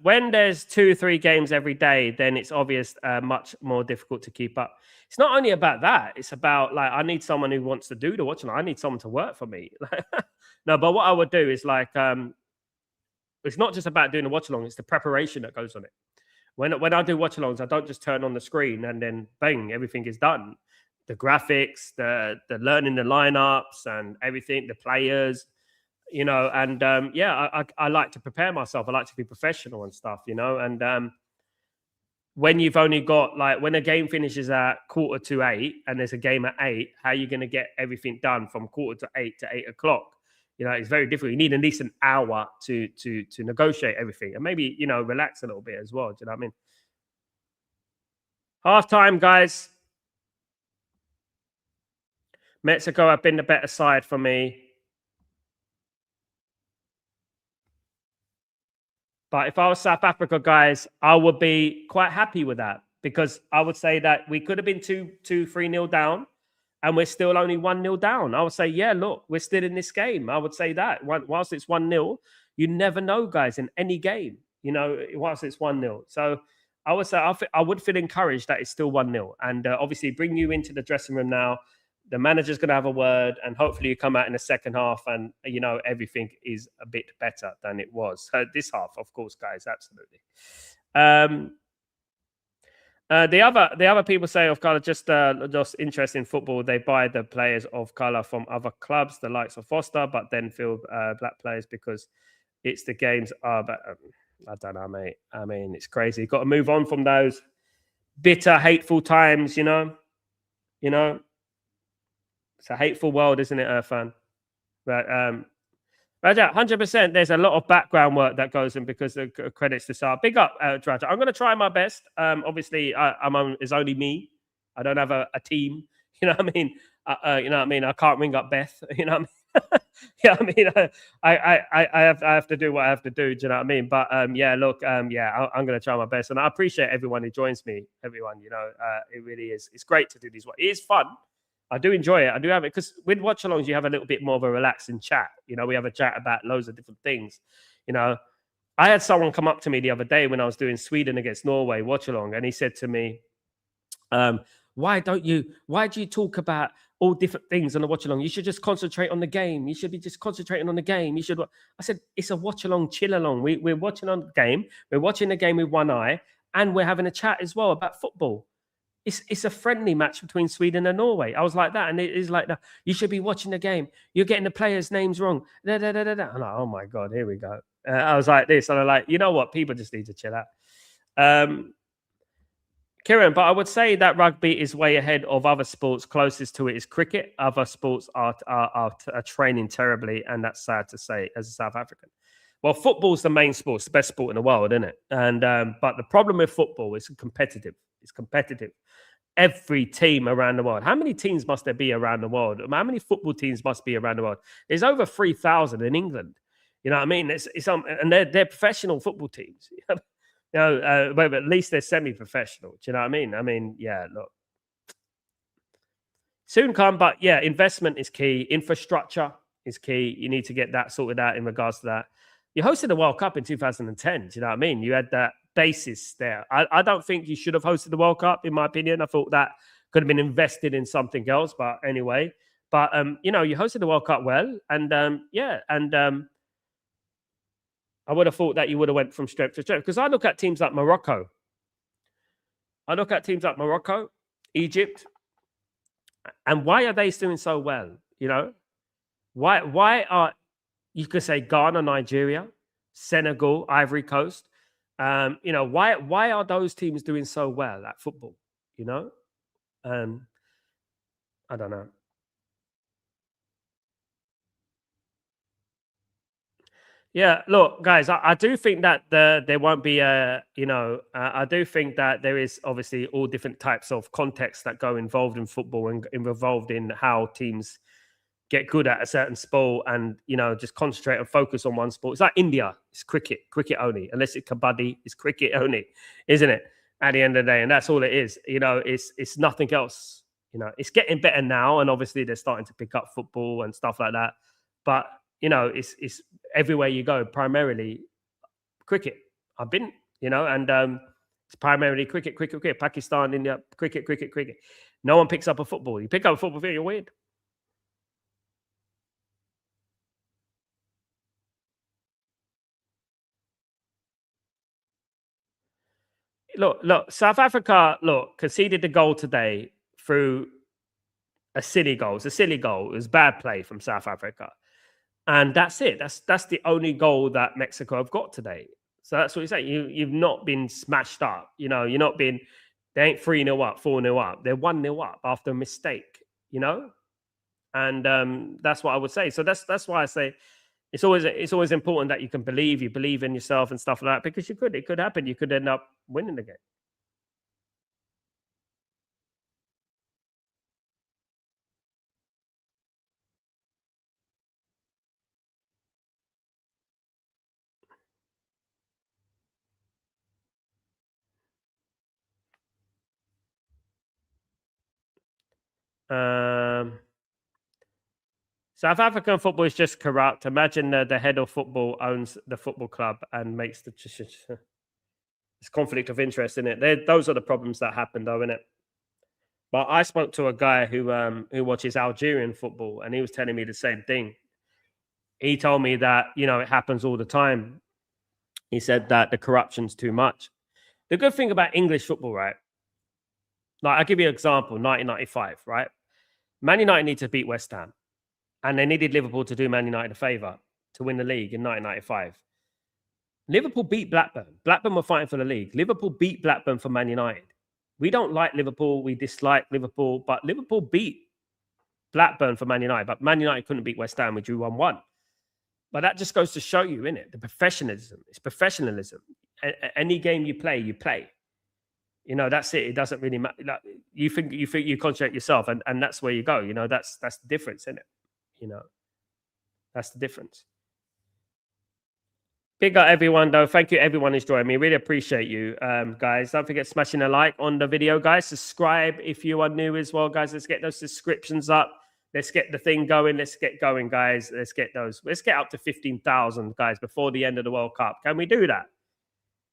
When there's 2-3 games every day, then it's obvious much more difficult to keep up. It's not only about that, it's about like I need someone who wants to do the watching. I need someone to work for me. No, but what I would do is like it's not just about doing a watch along, it's the preparation that goes on it. When I do watch alongs, I don't just turn on the screen and then bang, everything is done. The graphics, the learning the lineups and everything, the players, you know, and yeah, I like to prepare myself. I like to be professional and stuff, you know, and when you've only got like when a game finishes at 7:45 and there's a game at 8, how are you going to get everything done from 7:45 to 8 o'clock? You know, it's very difficult. You need at least an hour to negotiate everything and maybe, you know, relax a little bit as well. Do you know what I mean? Half time, guys. Mexico have been the better side for me. But if I was South Africa, guys, I would be quite happy with that because I would say that we could have been 3-0 down and we're still only 1-0 down. I would say, yeah, look, we're still in this game. I would say that. Whilst it's 1-0, you never know, guys, in any game, you know, whilst it's 1-0. So I would say I would feel encouraged that it's still 1-0. And obviously bring you into the dressing room now. The manager's going to have a word and hopefully you come out in the second half and, you know, everything is a bit better than it was. This half, of course, guys, absolutely. The other people say of color just interest in football. They buy the players of color from other clubs, the likes of Foster, but then field black players because it's the games are. But I don't know, mate. I mean, it's crazy. You've got to move on from those bitter, hateful times. You know. It's a hateful world, isn't it, Irfan? But Raja, 100%. There's a lot of background work that goes in because of credits to Saab. Big up, Raja. I'm going to try my best. Obviously, it's only me. I don't have a team. You know what I mean? You know what I mean? I can't ring up Beth. You know what I mean? Yeah, I mean, I have to do what I have to do. Do you know what I mean? But yeah, look, yeah, I'm going to try my best, and I appreciate everyone who joins me. Everyone, you know, it really is. It's great to do these. It is fun. I do enjoy it. I do have it because with watch-alongs, you have a little bit more of a relaxing chat. You know, we have a chat about loads of different things. You know, I had someone come up to me the other day when I was doing Sweden against Norway watch-along, and he said to me, why do you talk about all different things on the watch-along? You should just concentrate on the game. You should be just concentrating on the game. You should. I said, it's a watch-along, chill-along. We're watching on the game. We're watching the game with one eye, and we're having a chat as well about football. It's a friendly match between Sweden and Norway. I was like that, and it is like that. You should be watching the game. You're getting the players' names wrong. I'm like, oh my god, here we go. I was like this, and I'm like, you know what? People just need to chill out. Kieran, but I would say that rugby is way ahead of other sports. Closest to it is cricket. Other sports are training terribly, and that's sad to say as a South African. Well, football's the main sport. It's the best sport in the world, isn't it? And but the problem with football is competitive. It's competitive. Every team around the world. How many teams must there be around the world? How many football teams must be around the world? There's over 3,000 in England. You know what I mean? It's and they're professional football teams. You know, but at least they're semi-professional. Do you know what I mean? I mean, yeah. Look, soon come, but yeah, investment is key. Infrastructure is key. You need to get that sorted out in regards to that. You hosted the World Cup in 2010. Do you know what I mean? You had that basis there. I don't think you should have hosted the World Cup, in my opinion. I thought that could have been invested in something else. But anyway, but you know, you hosted the World Cup well, and yeah, and I would have thought that you would have went from strength to strength because I look at teams like Morocco. Egypt, and why are they doing so well? You know, why are you could say Ghana, Nigeria, Senegal, Ivory Coast. You know, why are those teams doing so well at football? You know, I don't know. Yeah, look, guys, I do think that there won't be a, you know, I do think that there is obviously all different types of contexts that go involved in football and involved in how teams get good at a certain sport and, you know, just concentrate and focus on one sport. It's like India, it's cricket only. Unless it's kabaddi, it's cricket only, isn't it? At the end of the day, and that's all it is. You know, it's nothing else. You know, it's getting better now, and obviously they're starting to pick up football and stuff like that. But you know, it's everywhere you go, primarily cricket. I've been, and it's primarily cricket, cricket, cricket. Pakistan, India, cricket, cricket, cricket. No one picks up a football. You pick up a football, you're weird. Look, South Africa, conceded the goal today through a silly goal. It's a silly goal. It was bad play from South Africa. And that's it. That's the only goal that Mexico have got today. So that's what you say. You've not been smashed up. You're not been. They ain't 3-0 up, 4-0 up. They're 1-0 up after a mistake. And that's what I would say. So that's why I say it's always important that you can believe. You believe in yourself and stuff like that, because it could happen. You could end up winning the game. Um, South African football is just corrupt. Imagine the head of football owns the football club and makes the it's conflict of interest in it. Those are the problems that happen, though, innit? But I spoke to a guy who watches Algerian football, and he was telling me the same thing. He told me that it happens all the time. He said that the corruption's too much. The good thing about English football, right? Like, I'll give you an example. 1995, right? Man United need to beat West Ham, and they needed Liverpool to do Man United a favour to win the league in 1995. Liverpool beat Blackburn. Blackburn were fighting for the league. Liverpool beat Blackburn for Man United. We don't like Liverpool. We dislike Liverpool, but Liverpool beat Blackburn for Man United. But Man United couldn't beat West Ham. We drew 1-1. But that just goes to show you, innit? The professionalism. It's professionalism. Any game you play, you play. That's it. It doesn't really matter. Like, you think you concentrate yourself, and that's where you go. That's the difference, isn't it? That's the difference. Big up everyone, though. Thank you, everyone who's joining me. Really appreciate you, guys. Don't forget smashing a like on the video, guys. Subscribe if you are new as well, guys. Let's get those subscriptions up. Let's get the thing going. Let's get going, guys. Let's get up to 15,000, guys, before the end of the World Cup. Can we do that?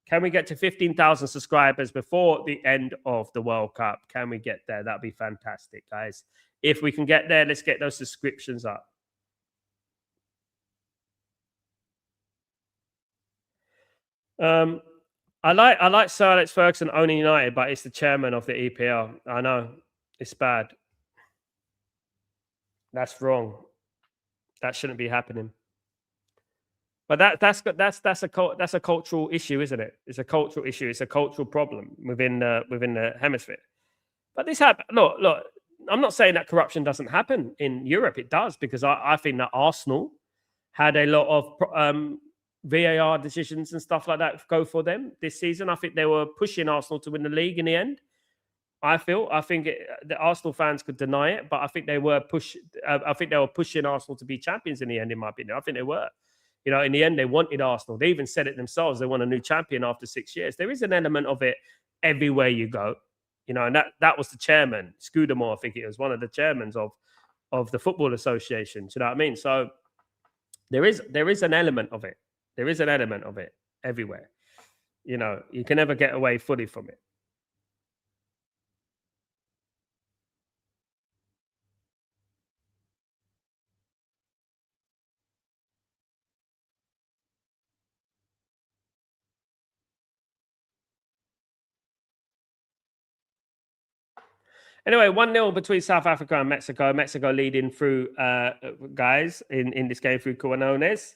Can we get to 15,000 subscribers before the end of the World Cup? Can we get there? That'd be fantastic, guys. If we can get there, let's get those subscriptions up. I like Sir Alex Ferguson owning United, but it's the chairman of the EPL. I know it's bad. That's wrong. That shouldn't be happening. But that's a cultural issue, isn't it? It's a cultural issue. It's a cultural problem within the hemisphere. But this happen. Look. I'm not saying that corruption doesn't happen in Europe. It does, because I think that Arsenal had a lot of VAR decisions and stuff like that go for them this season. I think they were pushing Arsenal to win the league in the end. I think the Arsenal fans could deny it, but I think they were pushing Arsenal to be champions in the end. In my opinion, I think they were. In the end, they wanted Arsenal. They even said it themselves. They want a new champion after 6 years. There is an element of it everywhere you go. And that was the chairman, Scudamore. I think it was one of the chairmans of the Football Association. Do you know what I mean? So there is an element of it. There is an element of it everywhere. You can never get away fully from it. Anyway, 1-0 between South Africa and Mexico. Mexico leading through, guys, in this game through Quinones.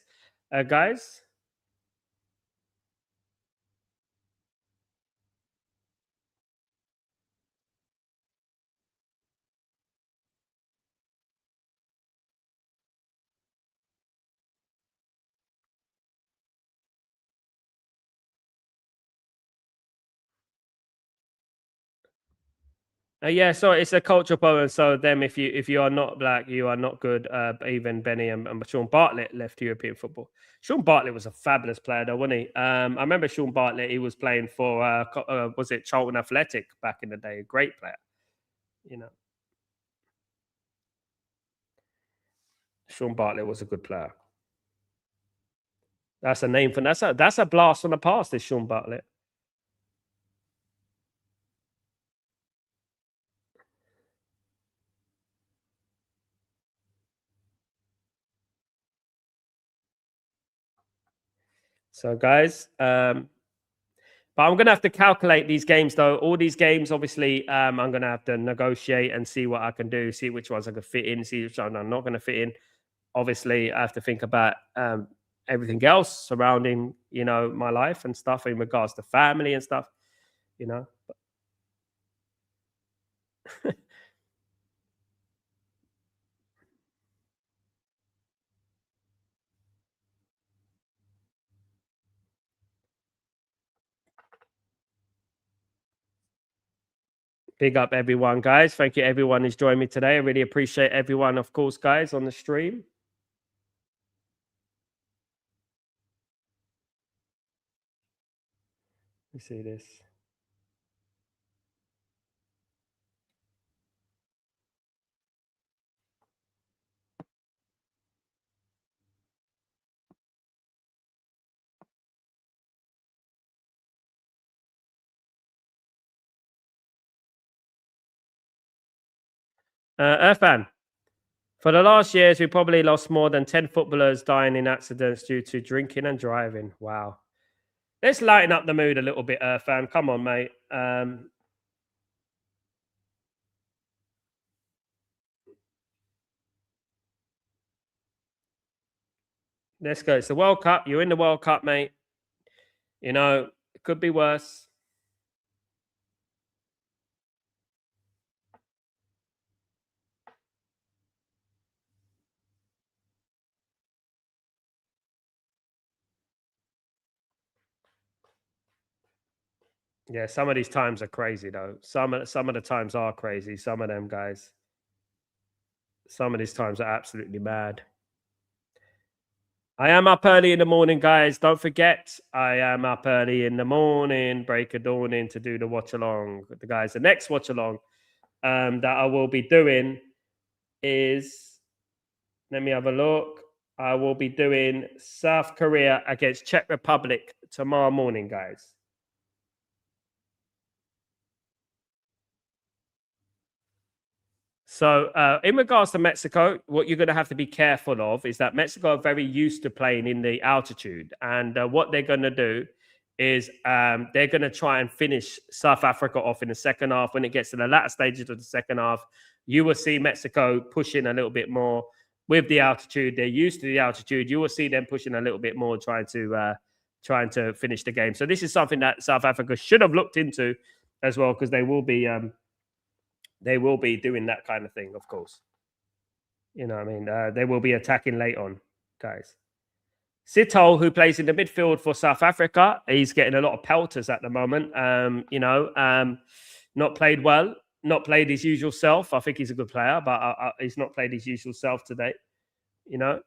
Guys. Yeah, so it's a cultural problem. So them, if you are not black, you are not good. Even Benny and Sean Bartlett left European football. Sean Bartlett was a fabulous player, though, wasn't he? I remember Sean Bartlett. He was playing for was it Charlton Athletic back in the day? A great player. Sean Bartlett was a good player. That's a name for that's a blast from the past. This Sean Bartlett. So, guys, but I'm gonna have to calculate these games though. All these games, obviously, I'm gonna have to negotiate and see what I can do, see which ones I can fit in, see which ones I'm not gonna fit in. Obviously, I have to think about everything else surrounding, my life and stuff in regards to family and stuff. You know, big up everyone, guys. Thank you, everyone who's joined me today. I really appreciate everyone, of course, guys, on the stream. Let me see this. Earthman, for the last years, we probably lost more than 10 footballers dying in accidents due to drinking and driving. Wow. Let's lighten up the mood a little bit, Earthman. Come on, mate. Let's go. It's the World Cup. You're in the World Cup, mate. It could be worse. Yeah, some of these times are crazy though. Some of the times are crazy. Some of them guys. Some of these times are absolutely mad. I am up early in the morning, guys. Don't forget, I am up early in the morning, break of dawning to do the watch along with the guys. The next watch along that I will be doing is, let me have a look. I will be doing South Korea against Czech Republic tomorrow morning, guys. So, in regards to Mexico, what you're going to have to be careful of is that Mexico are very used to playing in the altitude, and what they're going to do is they're going to try and finish South Africa off in the second half. When it gets to the latter stages of the second half, you will see Mexico pushing a little bit more with the altitude. They're used to the altitude. You will see them pushing a little bit more, trying to finish the game. So this is something that South Africa should have looked into as well, because they will be doing that kind of thing, of course. You know what I mean? They will be attacking late on, guys. Sito, who plays in the midfield for South Africa, he's getting a lot of pelters at the moment. Not played well, not played his usual self. I think he's a good player, but he's not played his usual self today. You know,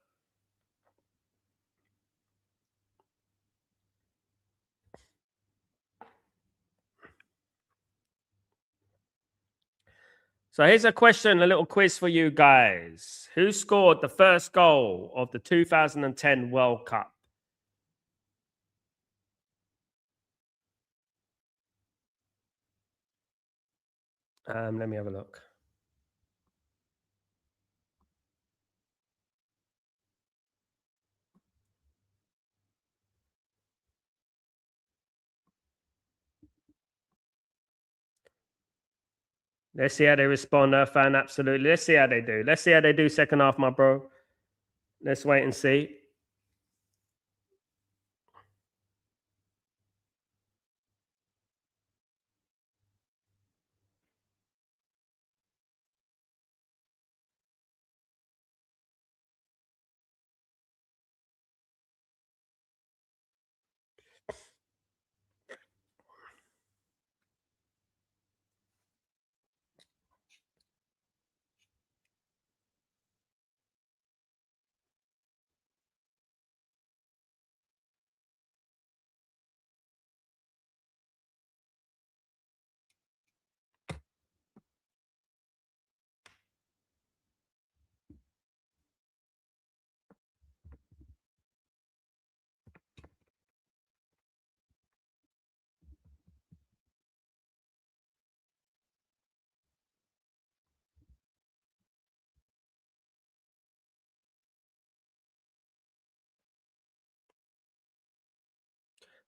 so here's a question, a little quiz for you guys. Who scored the first goal of the 2010 World Cup? Let me have a look. Let's see how they respond, fan. Absolutely. Let's see how they do. Let's see how they do second half, my bro. Let's wait and see.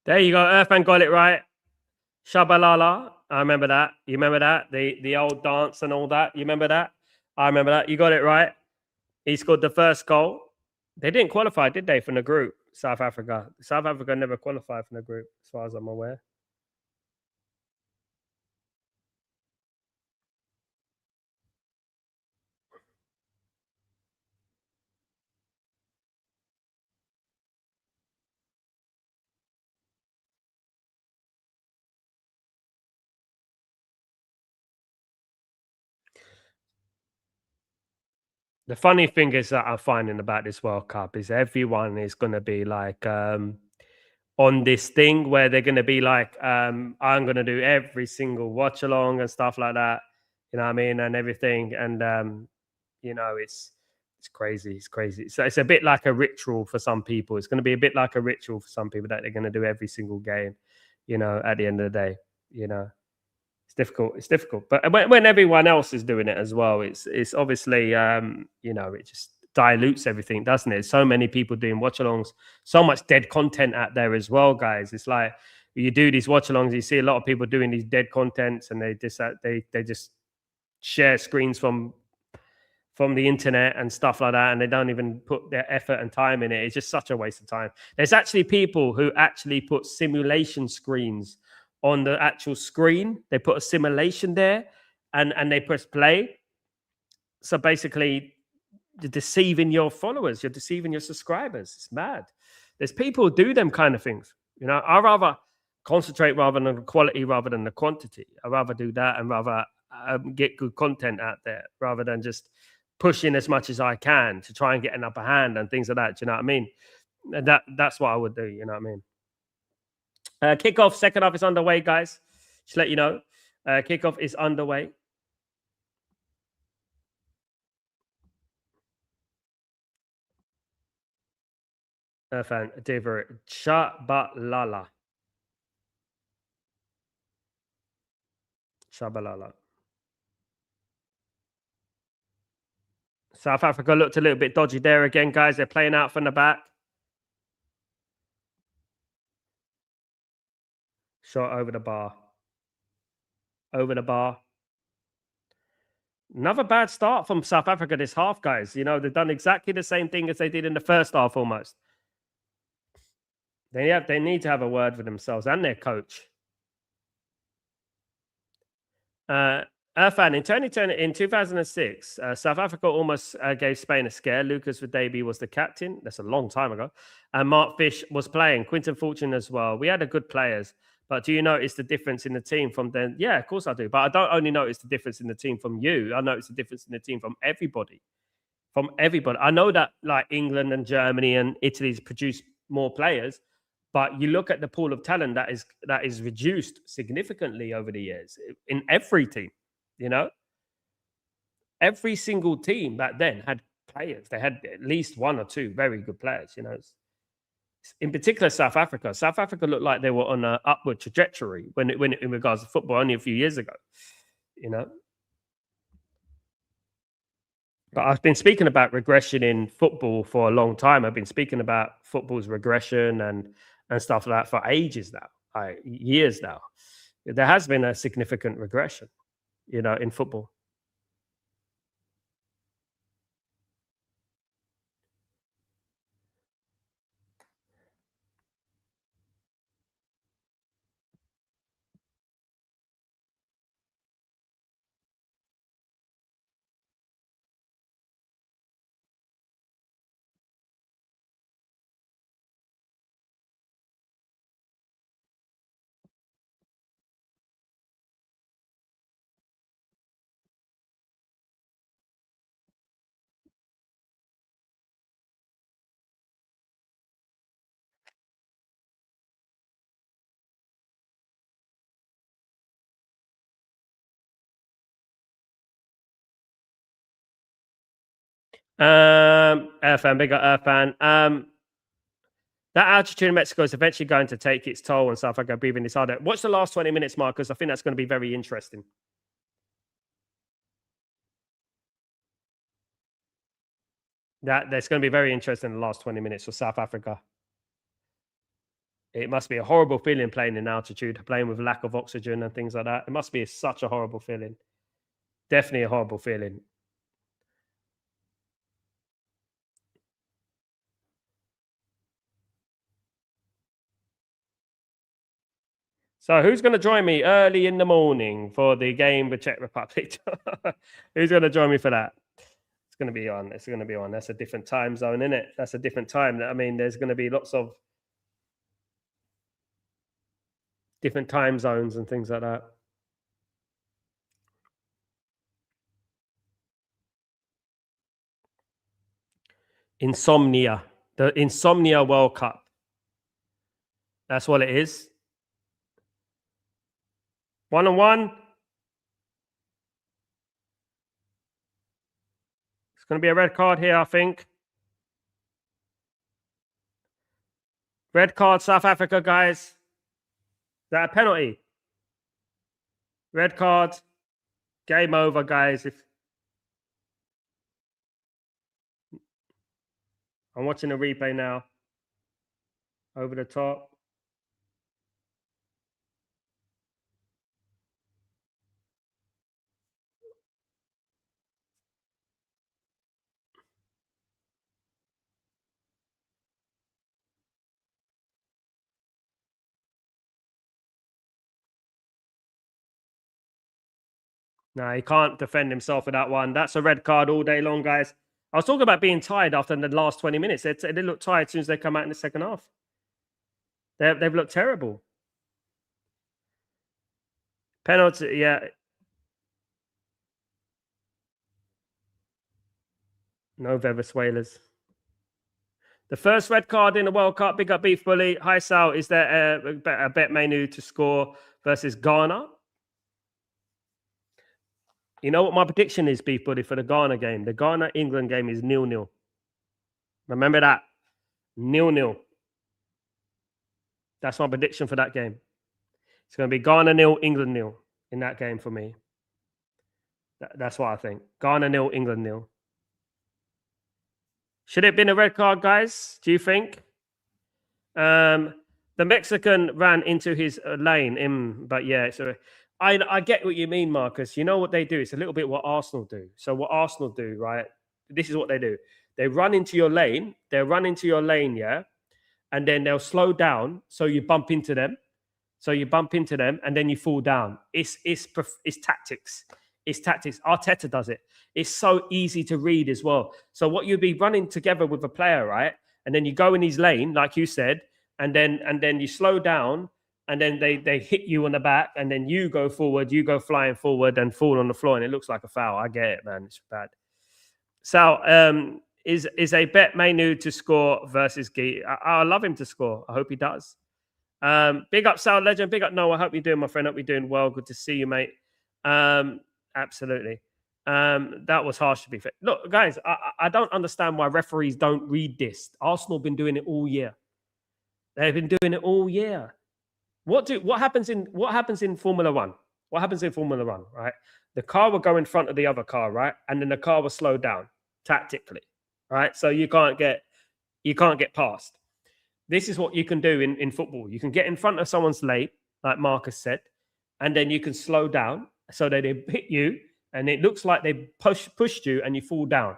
There you go. Earthman got it right. Shabalala. I remember that. You remember that? The old dance and all that. You remember that? I remember that. You got it right. He scored the first goal. They didn't qualify, did they, from the group? South Africa. South Africa never qualified from the group, as far as I'm aware. The funny thing is that I'm finding about this World Cup is everyone is going to be like on this thing where they're going to be like, I'm going to do every single watch along and stuff like that. You know what I mean? And everything. And, it's crazy. It's crazy. So it's a bit like a ritual for some people. It's going to be a bit like a ritual for some people that they're going to do every single game, at the end of the day, you know. It's difficult. It's difficult, but when everyone else is doing it as well, it's obviously it just dilutes everything, doesn't it? So many people doing watch-alongs, so much dead content out there as well, guys. It's like you do these watch-alongs, you see a lot of people doing these dead contents, and they just share screens from the internet and stuff like that, and they don't even put their effort and time in it. It's just such a waste of time. There's actually people who actually put simulation screens on the actual screen. They put a simulation there, and they press play. So basically, you're deceiving your followers, you're deceiving your subscribers. It's mad. There's people who do them kind of things. I rather concentrate rather than the quality rather than the quantity. I rather do that and rather get good content out there rather than just pushing as much as I can to try and get an upper hand and things like that. Do you know what I mean? That's what I would do. You know what I mean? Kickoff, second half is underway, guys. Just let you know. Kickoff is underway. Fan Dever Chabalala. Shabalala. South Africa looked a little bit dodgy there again, guys. They're playing out from the back. Shot over the bar. Over the bar. Another bad start from South Africa this half, guys. They've done exactly the same thing as they did in the first half almost. They need to have a word with themselves and their coach. Irfan, in 2006, South Africa almost gave Spain a scare. Lucas Radebe was the captain. That's a long time ago. And Mark Fish was playing. Quinton Fortune as well. We had a good players. But do you notice the difference in the team from then? Yeah, of course I do. But I don't only notice the difference in the team from you. I notice the difference in the team from everybody. From everybody. I know that like England and Germany and Italy's produced more players, but you look at the pool of talent that is reduced significantly over the years in every team. Every single team back then had players. They had at least one or two very good players. In particular, South Africa. South Africa looked like they were on an upward trajectory when in regards to football only a few years ago. You know, but I've been speaking about regression in football for a long time. I've been speaking about football's regression and stuff like that for ages now, years now. There has been a significant regression, in football. Irfan, bigger Irfan. That altitude in Mexico is eventually going to take its toll on South Africa breathing this harder. Watch the last 20 minutes, Marcus. I think that's going to be very interesting. That's going to be very interesting in the last 20 minutes for South Africa. It must be a horrible feeling playing in altitude, playing with lack of oxygen and things like that. It must be such a horrible feeling. Definitely a horrible feeling. So who's going to join me early in the morning for the game with Czech Republic? Who's going to join me for that? It's going to be on. It's going to be on. That's a different time zone, isn't it? That's a different time. I mean, there's going to be lots of different time zones and things like that. Insomnia. The Insomnia World Cup. That's what it is. 1-1. It's going to be a red card here, I think. Red card, South Africa, guys. Is that a penalty? Red card. Game over, guys. If I'm watching the replay now. Over the top. No, he can't defend himself with that one. That's a red card all day long, guys. I was talking about being tired after the last 20 minutes. They look tired as soon as they come out in the second half. They've looked terrible. Penalty, yeah. No Venezuelans. The first red card in the World Cup. Big up Beef Bully. Hi, Sal. Is there a bet menu to score versus Ghana? You know what my prediction is, Beef Bully, for the Ghana game? The Ghana-England game is 0-0. Remember that. 0-0. That's my prediction for that game. It's going to be Ghana 0, England 0 in that game for me. That's what I think. Ghana 0, England 0. Should it have been a red card, guys? Do you think? The Mexican ran into his lane, but yeah, so I get what you mean, Marcus. You know what they do? It's a little bit what Arsenal do. So what Arsenal do, right? This is what they do. They run into your lane. They'll run into your lane, yeah, and then they'll slow down so you bump into them. So you bump into them and then you fall down. It's tactics. It's tactics. Arteta does it. It's so easy to read as well. So what you'd be running together with a player, right? And then you go in his lane, like you said, and then you slow down, and then they hit you on the back, and then you go forward, you go flying forward and fall on the floor, and it looks like a foul. I get it, man. It's bad. So is a bet menu to score versus Gee. I love him to score. I hope he does. Big up Sound Legend, big up Noah. I hope you're doing, my friend. Hope you're doing well. Good to see you, mate. Absolutely. That was harsh, to be fair. Look, guys, I don't understand why referees don't read this. Arsenal have been doing it all year. They've been doing it all year. What happens in Formula One? What happens in Formula One, right? The car will go in front of the other car, right? And then the car will slow down tactically, right? So you can't get past. This is what you can do in football. You can get in front of someone's lane, like Marcus said, and then you can slow down so that they hit you, and it looks like they pushed you, and you fall down.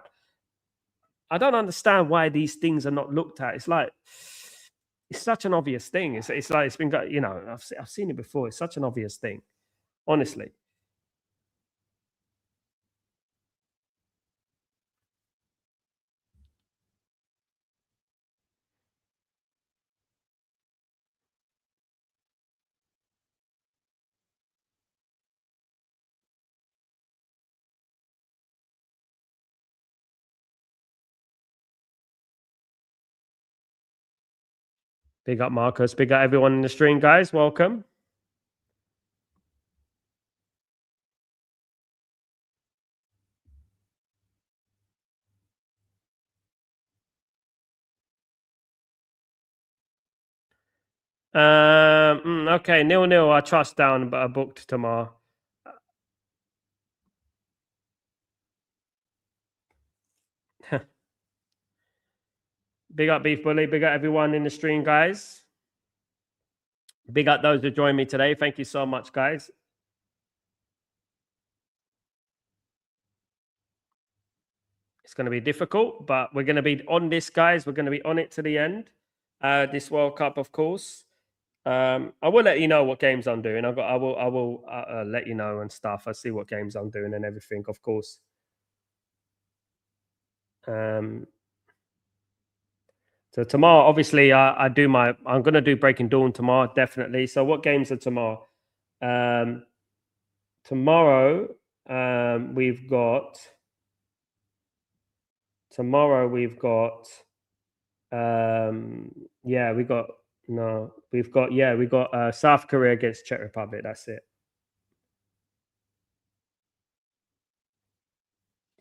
I don't understand why these things are not looked at. It's like it's such an obvious thing. It's like it's been, you know, I've seen it before. It's such an obvious thing, honestly. Big up Marcus. Big up everyone in the stream, guys. Welcome. Okay, 0-0. I trust down, but I booked tomorrow. Big up Beef Bully. Big up everyone in the stream, guys. Big up those who joined me today. Thank you so much, guys. It's going to be difficult, but we're going to be on this, guys. We're going to be on it to the end. This World Cup, of course. I will let you know what games I'm doing. I will let you know and stuff. I see what games I'm doing and everything, of course. So tomorrow, obviously, I'm going to do Breaking Dawn tomorrow, definitely. So what games are tomorrow? Tomorrow, we've got South Korea against Czech Republic. That's it.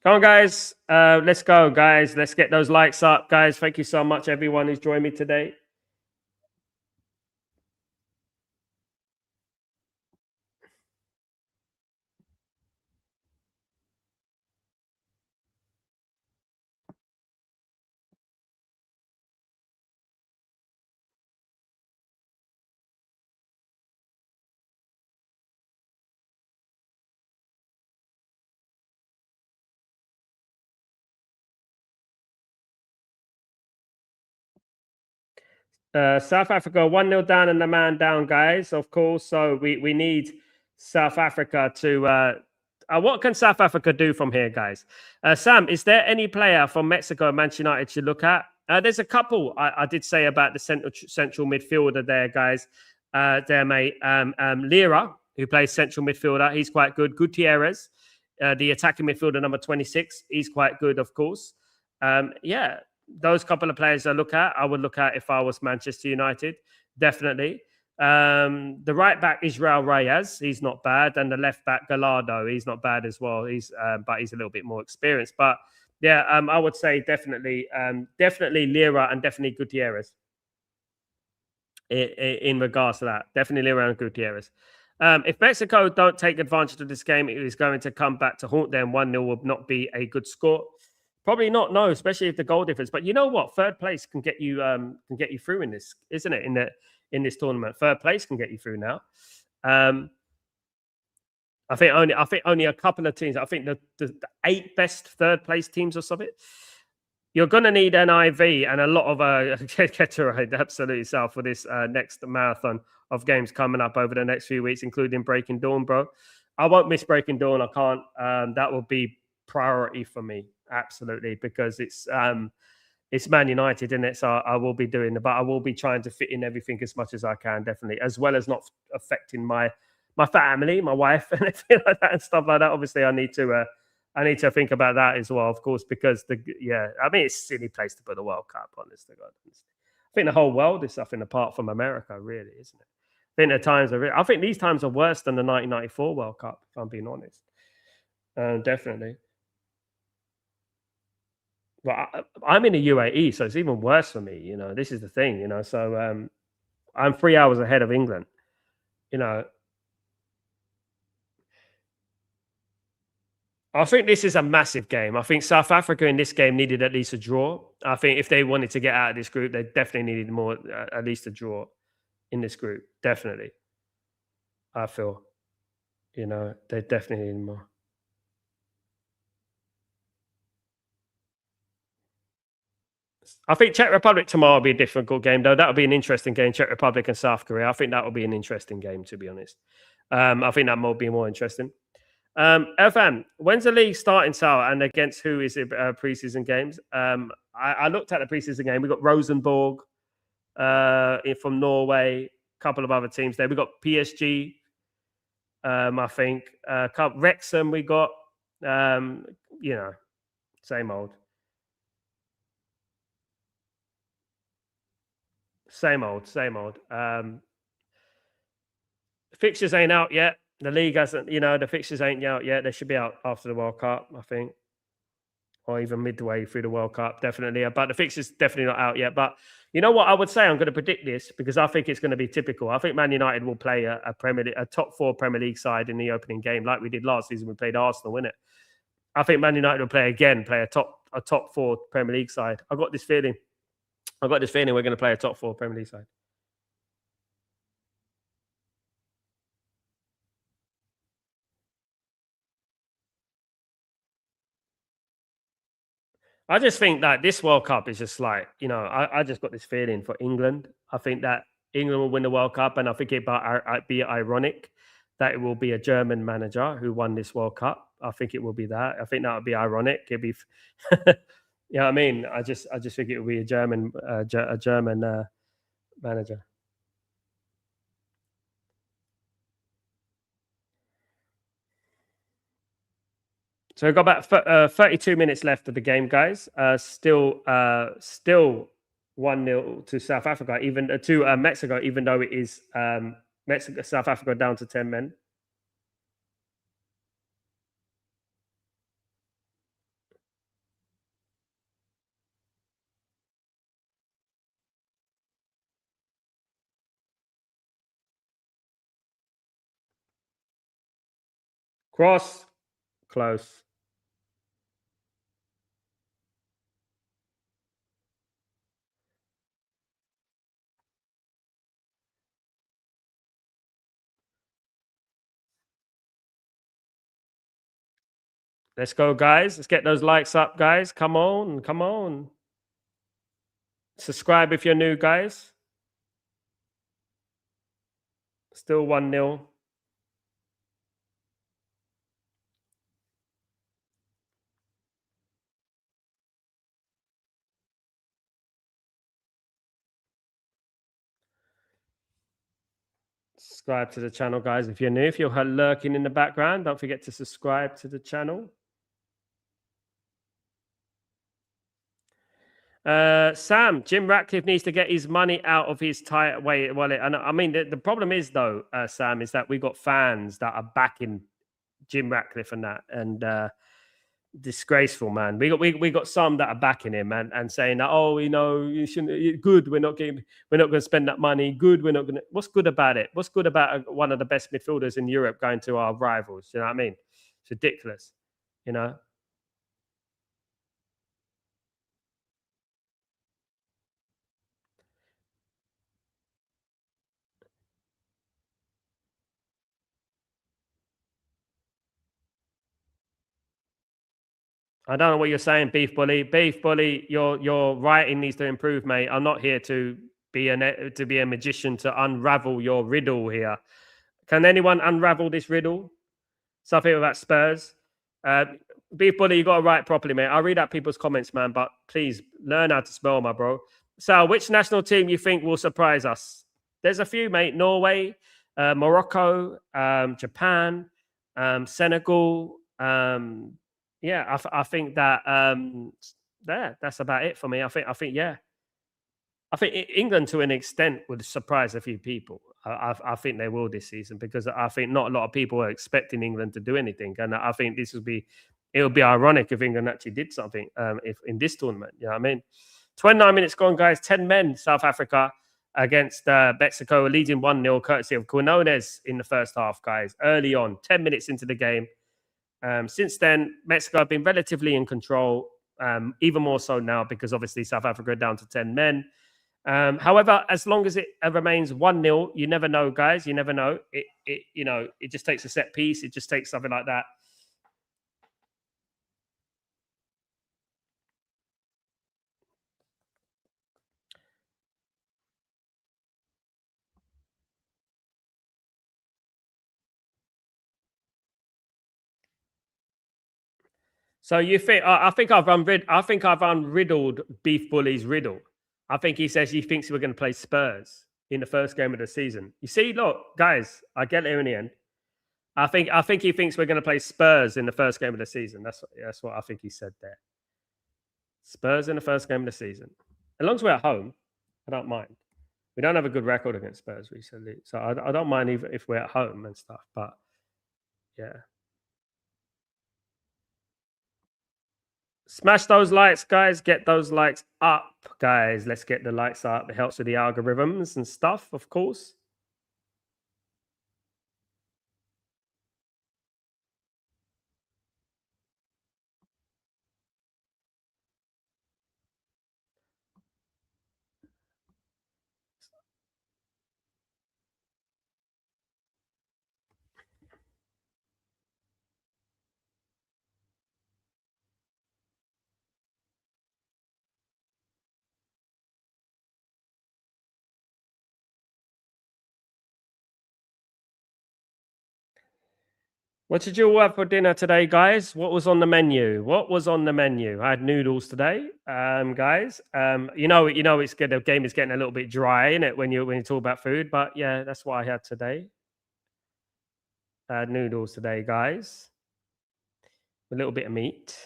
Come on, guys. Let's go, guys. Let's get those likes up, guys. Thank you so much, everyone who's joined me today. South Africa 1-0 down and the man down, guys. Of course, so we need South Africa to. What can South Africa do from here, guys? Sam, is there any player from Mexico and Manchester United to look at? There's a couple. I did say about the central midfielder there, guys. There, mate. Lira, who plays central midfielder, he's quite good. Gutierrez, the attacking midfielder number 26, he's quite good, of course. Yeah. Those couple of players I would look at if I was Manchester United, definitely. The right back Israel Reyes, he's not bad, and the left back Gallardo, he's not bad as well. But he's a little bit more experienced. But yeah, I would say definitely Lira and definitely Gutierrez. In regards to that, definitely Lira and Gutierrez. If Mexico don't take advantage of this game, it is going to come back to haunt them. 1-0 will not be a good score. Probably not, no, especially if the goal difference. But you know what? Third place can get you through in this, isn't it? In this tournament, third place can get you through now. I think only a couple of teams. I think the 8 best third place teams or something. You're going to need NIV and a lot of Gatorade, absolutely, South, for this next marathon of games coming up over the next few weeks, including Breaking Dawn, bro. I won't miss Breaking Dawn. I can't. That will be priority for me, absolutely, because it's Man United, isn't it? So I will be doing it, but I will be trying to fit in everything as much as I can, definitely, as well as not affecting my family, my wife, and everything like that and stuff like that. Obviously, I need to think about that as well, of course, because I mean, it's a silly place to put the World Cup, honestly. I think the whole world is suffering apart from America, really, isn't it? I think these times are worse than the 1994 World Cup, if I'm being honest. Definitely. But I'm in the UAE, so it's even worse for me. This is the thing. So I'm 3 hours ahead of England. I think this is a massive game. I think South Africa in this game needed at least a draw. I think if they wanted to get out of this group, they definitely needed more, at least a draw in this group. Definitely. I feel, they definitely need more. I think Czech Republic tomorrow will be a difficult game, though. That'll be an interesting game, Czech Republic and South Korea. I think that will be an interesting game, to be honest. I think that might be more interesting. FM, when's the league starting, Sal? And against who is it preseason games? I looked at the preseason game. We got Rosenborg from Norway, a couple of other teams there. We got PSG, I think. Wrexham, we got, same old. Same old. Fixtures ain't out yet. The league hasn't, the fixtures ain't out yet. They should be out after the World Cup, I think. Or even midway through the World Cup, definitely. But the fixture's definitely not out yet. But you know what I would say? I'm going to predict this because I think it's going to be typical. I think Man United will play a top 4 Premier League side in the opening game, like we did last season. We played Arsenal, innit? I think Man United will play a top 4 Premier League side. I got this feeling we're going to play a top 4 Premier League side. I just think that this World Cup is just like, I just got this feeling for England. I think that England will win the World Cup, and I think it'd be ironic that it will be a German manager who won this World Cup. I think it will be that. I think that would be ironic. It'd be, you know what I mean? I just think it would be a German manager. So we've got about 32 minutes left of the game, guys. Still 1-0 to South Africa, even to Mexico, even though it is Mexico, South Africa down to 10 men. Cross, close. Let's go, guys. Let's get those likes up, guys. Come on, come on. Subscribe if you're new, guys. Still 1-0. Subscribe to the channel, guys. If you're new, if you're lurking in the background, don't forget to subscribe to the channel. Sam, Jim Ratcliffe needs to get his money out of his tight wallet. And I mean, the problem is though, Sam, is that we've got fans that are backing Jim Ratcliffe and that, and disgraceful, man. We got some that are backing him and saying that, oh, you shouldn't. Good, we're not going to spend that money. Good, we're not going to. What's good about it? What's good about one of the best midfielders in Europe going to our rivals? You know what I mean? It's ridiculous. You know. I don't know what you're saying, Beef Bully. Beef Bully, your writing needs to improve, mate. I'm not here to be a magician to unravel your riddle here. Can anyone unravel this riddle? Something about Spurs. Uh, Beef Bully, you got to write properly, mate. I'll read out people's comments, man, but please learn how to spell, my bro. So, which national team you think will surprise us? There's a few, mate. Norway, Morocco, Japan, Senegal. Yeah, I think that that's about it for me. Yeah. I think England, to an extent, would surprise a few people. I think they will this season because I think not a lot of people are expecting England to do anything, and I think it would be ironic if England actually did something if in this tournament. You know what I mean? 29 minutes gone, guys. 10 men, South Africa against Mexico, leading 1-0, courtesy of Quinones in the first half, guys. Early on, 10 minutes into the game. Since then, Mexico have been relatively in control, even more so now because obviously South Africa are down to 10 men. However, as long as it remains 1-0, you never know, guys. You never know. It just takes a set piece. It just takes something like that. So you think? I think I've unriddled Beef Bully's riddle. I think he says he thinks we're going to play Spurs in the first game of the season. You see, look, guys, I get there in the end. I think he thinks we're going to play Spurs in the first game of the season. That's what I think he said there. Spurs in the first game of the season. As long as we're at home, I don't mind. We don't have a good record against Spurs recently, so I don't mind even if we're at home and stuff. But yeah, smash those likes, guys. Get those likes up, guys. Let's get the likes up. It helps with the algorithms and stuff, of course. What did you all have for dinner today, guys? What was on the menu? What was on the menu? I had noodles today, guys. It's good. The game is getting a little bit dry, isn't it, when you talk about food? But yeah, that's what I had today. I had noodles today, guys. A little bit of meat.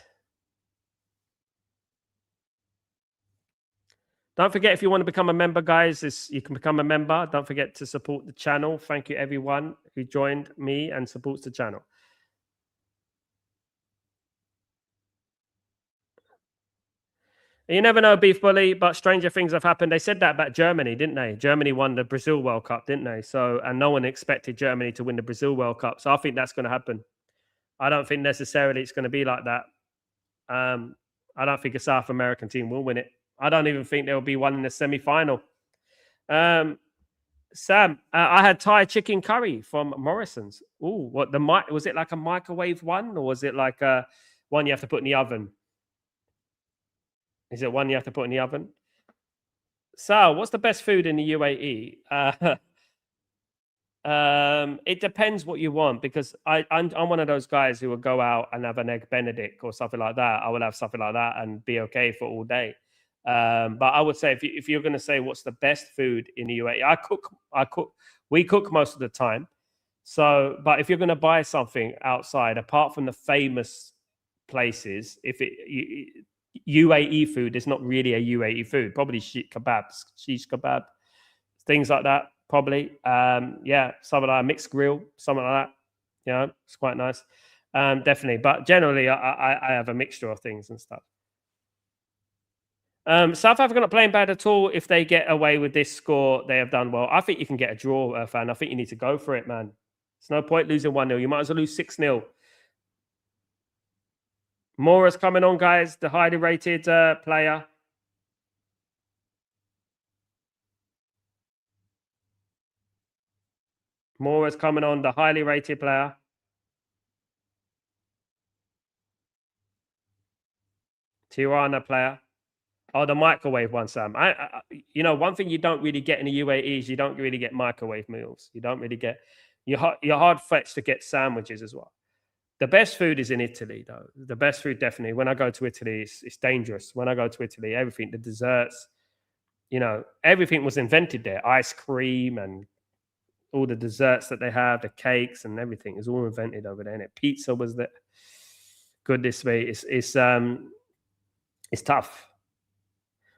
Don't forget, if you want to become a member, guys, you can become a member. Don't forget to support the channel. Thank you, everyone who joined me and supports the channel. You never know, Beef Bully, but stranger things have happened. They said that about Germany, didn't they? Germany won the Brazil World Cup, didn't they? And no one expected Germany to win the Brazil World Cup. So I think that's going to happen. I don't think necessarily it's going to be like that. I don't think a South American team will win it. I don't even think there will be one in the semi-final. Sam, I had Thai chicken curry from Morrison's. Oh, was it like a microwave one, or was it like a one you have to put in the oven? Is it one you have to put in the oven? So, what's the best food in the UAE? It depends what you want, because I'm one of those guys who will go out and have an egg Benedict or something like that. I will have something like that and be okay for all day. But I would say if you're going to say what's the best food in the UAE, we cook most of the time. So, but if you're going to buy something outside, apart from the famous places, UAE food is not really a UAE food. Probably shish kebab, things like that. Probably, something like a mixed grill, something like that. It's quite nice. Definitely, but generally, I have a mixture of things and stuff. South Africa not playing bad at all. If they get away with this score, they have done well. I think you can get a draw, fan. I think you need to go for it, man. It's no point losing 1-0. You might as well lose 6-0. Mora's coming on, guys. The highly rated player. Mora's coming on, the highly rated player. Tirana player. Oh, the microwave one, Sam. One thing you don't really get in the UAE is you don't really get microwave meals. You don't really get. You're hard fetched to get sandwiches as well. The best food is in Italy, though. The best food, definitely. When I go to Italy, it's dangerous. When I go to Italy, everything, the desserts, everything was invented there. Ice cream and all the desserts that they have, the cakes and everything is all invented over there. And pizza was there. Goodness me, it's tough.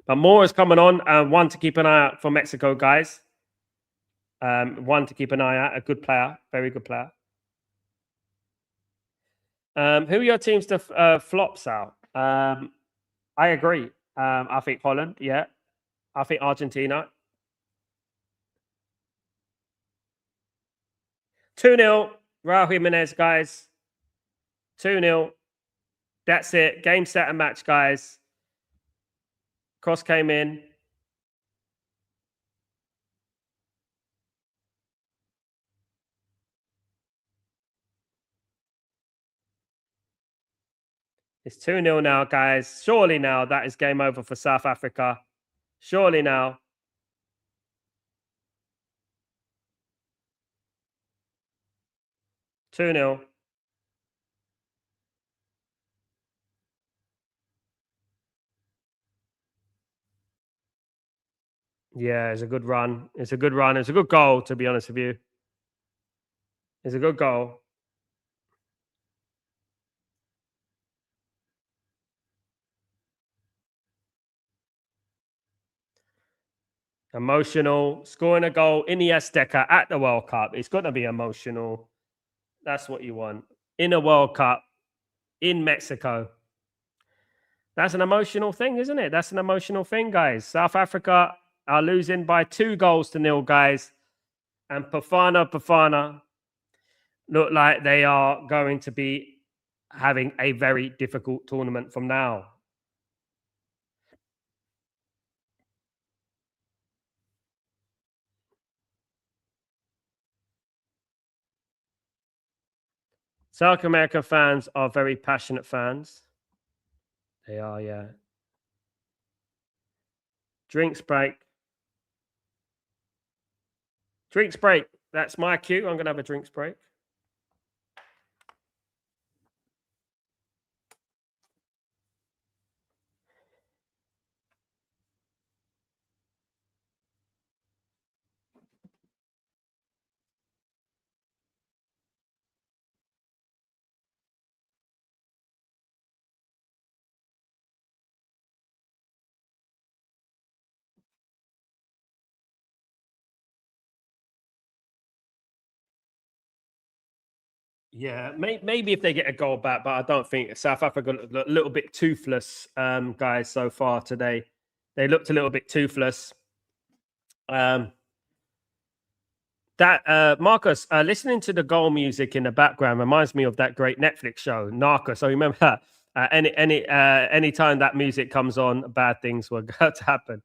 But more is coming on. One to keep an eye out for Mexico, guys. One to keep an eye out. A good player, very good player. Who are your teams to flops out? I agree. I think Holland, yeah. I think Argentina. 2-0. Raul Jimenez, guys. 2-0. That's it. Game, set, and match, guys. Cross came in. It's 2-0 now, guys. Surely now that is game over for South Africa. Surely now. Two 0. Yeah, it's a good run. It's a good run. It's a good goal, to be honest with you. It's a good goal. Emotional. Scoring a goal in the Azteca at the World Cup. It's going to be emotional. That's what you want. In a World Cup, in Mexico. That's an emotional thing, isn't it? That's an emotional thing, guys. South Africa are losing by 2-0, guys. And Bafana look like they are going to be having a very difficult tournament from now. South American fans are very passionate fans. They are, yeah. Drinks break. Drinks break. That's my cue. I'm going to have a drinks break. Yeah, maybe if they get a goal back, but I don't think South Africa look a little bit toothless, guys, so far today. They looked a little bit toothless. Um, that Marcus, listening to the goal music in the background reminds me of that great Netflix show, Narcos. So remember that any time that music comes on, bad things will going to happen.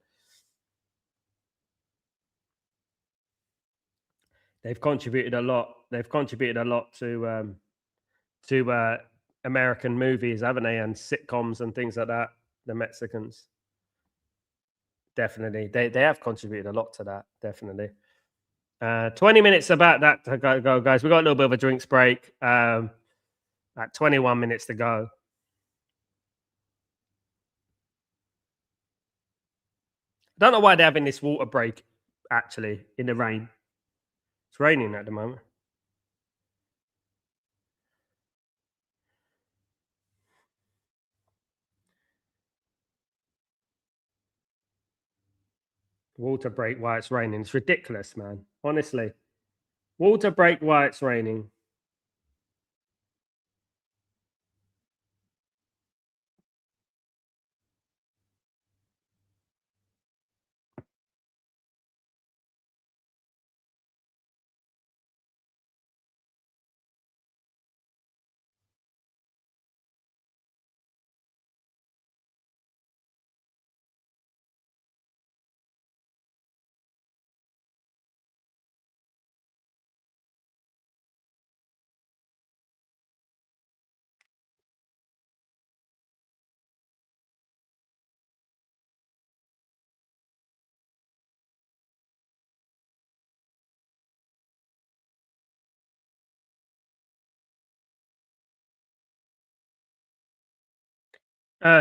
They've contributed a lot. They've contributed a lot to American movies, haven't they, and sitcoms and things like that. The Mexicans, definitely, they have contributed a lot to that. Definitely. 20 minutes about that to go, guys. We got a little bit of a drinks break. At 21 minutes to go. I don't know why they're having this water break. Actually, in the rain, it's raining at the moment. Water break while it's raining. It's ridiculous, man. Honestly, water break while it's raining.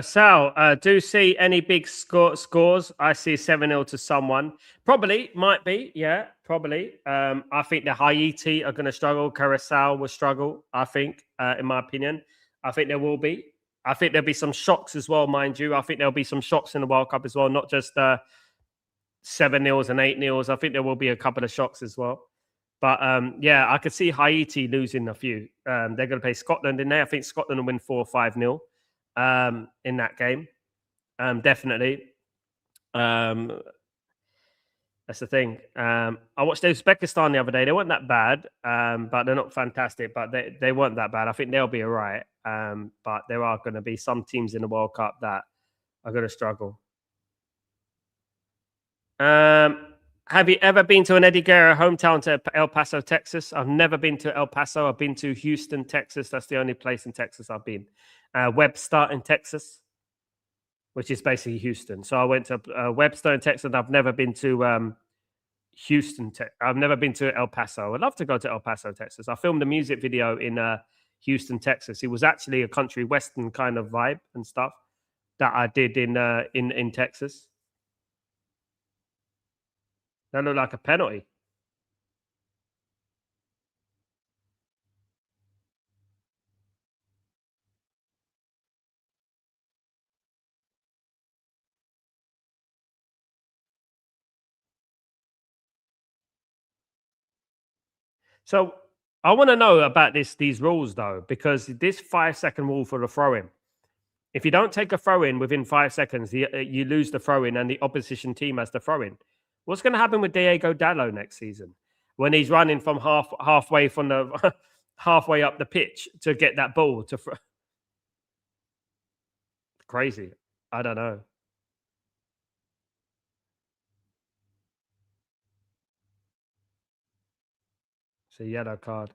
Sal, do see any big scores? I see 7-0 to someone. Probably, might be. Yeah, probably. I think the Haiti are going to struggle. Curacao will struggle, I think, in my opinion. I think there will be. I think there'll be some shocks as well, mind you. I think there'll be some shocks in the World Cup as well, not just 7-0s and 8-0s. I think there will be a couple of shocks as well. But yeah, I could see Haiti losing a few. They're going to play Scotland in there. I think Scotland will win 4-5-0 in that game. Definitely. Um, that's the thing. I watched Uzbekistan the other day. They weren't that bad, but they're not fantastic. But they weren't that bad. I think they'll be all right. But there are going to be some teams in the World Cup that are going to struggle. Have you ever been to an Eddie Guerrero hometown to El Paso, Texas? I've never been to El Paso. I've been to Houston, Texas. That's the only place in Texas I've been. Webster in Texas, which is basically Houston. So I went to Webster in Texas. I've never been to Houston. I've never been to El Paso. I'd love to go to El Paso, Texas. I filmed a music video in Houston, Texas. It was actually a country western kind of vibe and stuff that I did in Texas. That looked like a penalty. So I want to know about these rules though, because this 5 second rule for the throw in. If you don't take a throw in within 5 seconds, you lose the throw in, and the opposition team has the throw in. What's going to happen with Diego Dallo next season when he's running from halfway from the halfway up the pitch to get that ball to crazy? I don't know. It's a yellow card.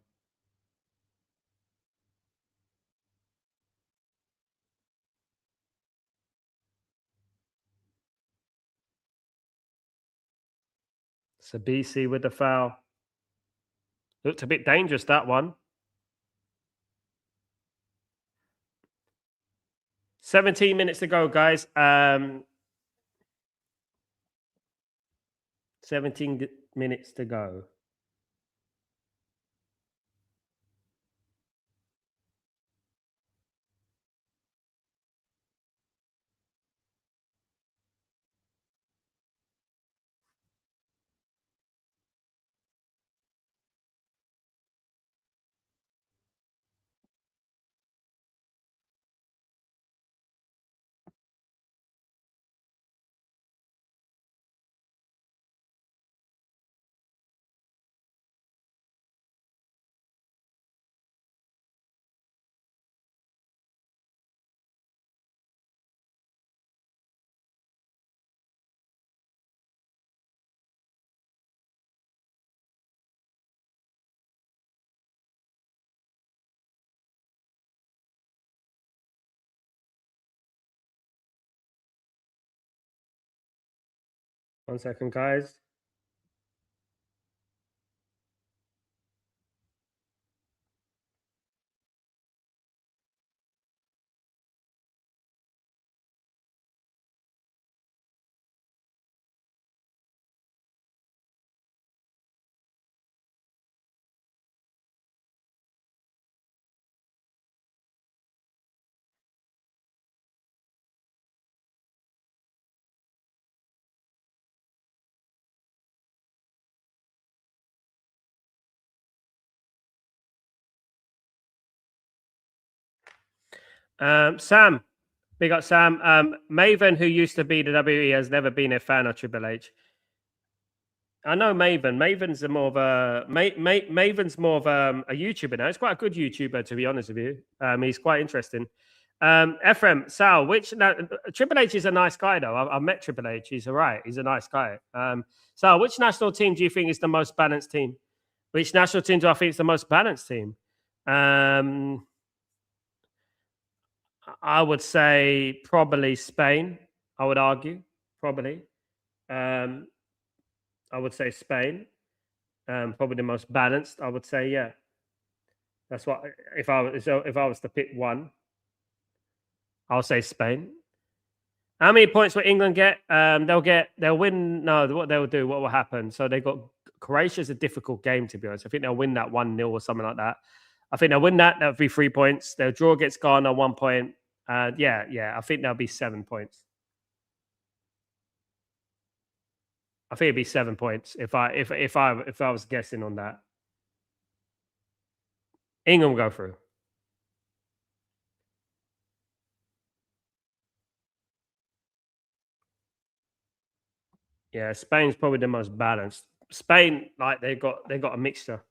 So BC with the foul. Looked a bit dangerous, that one. 17 minutes to go, guys. 17 minutes to go. 1 second, guys. Sam, big up Sam. Maven, who used to be the WWE, has never been a fan of Triple H. I know Maven. Maven's more of a Maven's more of a YouTuber now. He's quite a good YouTuber, to be honest with you. He's quite interesting. Ephraim, Sal, Triple H is a nice guy though. I've met Triple H. He's all right. He's a nice guy. Sal, which national team do you think is the most balanced team? Which national team do I think is the most balanced team? I would say probably Spain. I would argue probably. I would say Spain. Probably the most balanced. I would say yeah. That's what if I was to pick one, I'll say Spain. How many points will England get? They'll win. No, what will happen? So they got Croatia's a difficult game to be honest. I think they'll win that 1-0 or something like that. I think they'll win that. That'll be 3 points. They'll draw against Ghana 1 point. Yeah. I think there'll be 7 points. I think it'd be 7 points if I was guessing on that. England will go through. Yeah, Spain's probably the most balanced. Spain, like they got a mixture.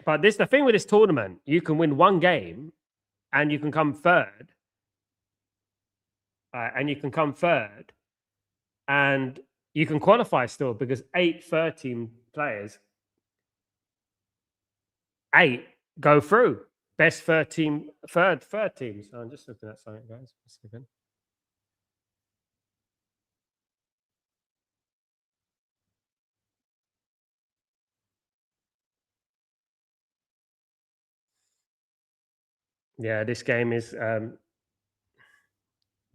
But the thing with this tournament, you can win one game and you can come third. And you can come third and you can qualify still because 13 players, 8 go through. Best third team. So I'm just looking at something, guys. Yeah, this game is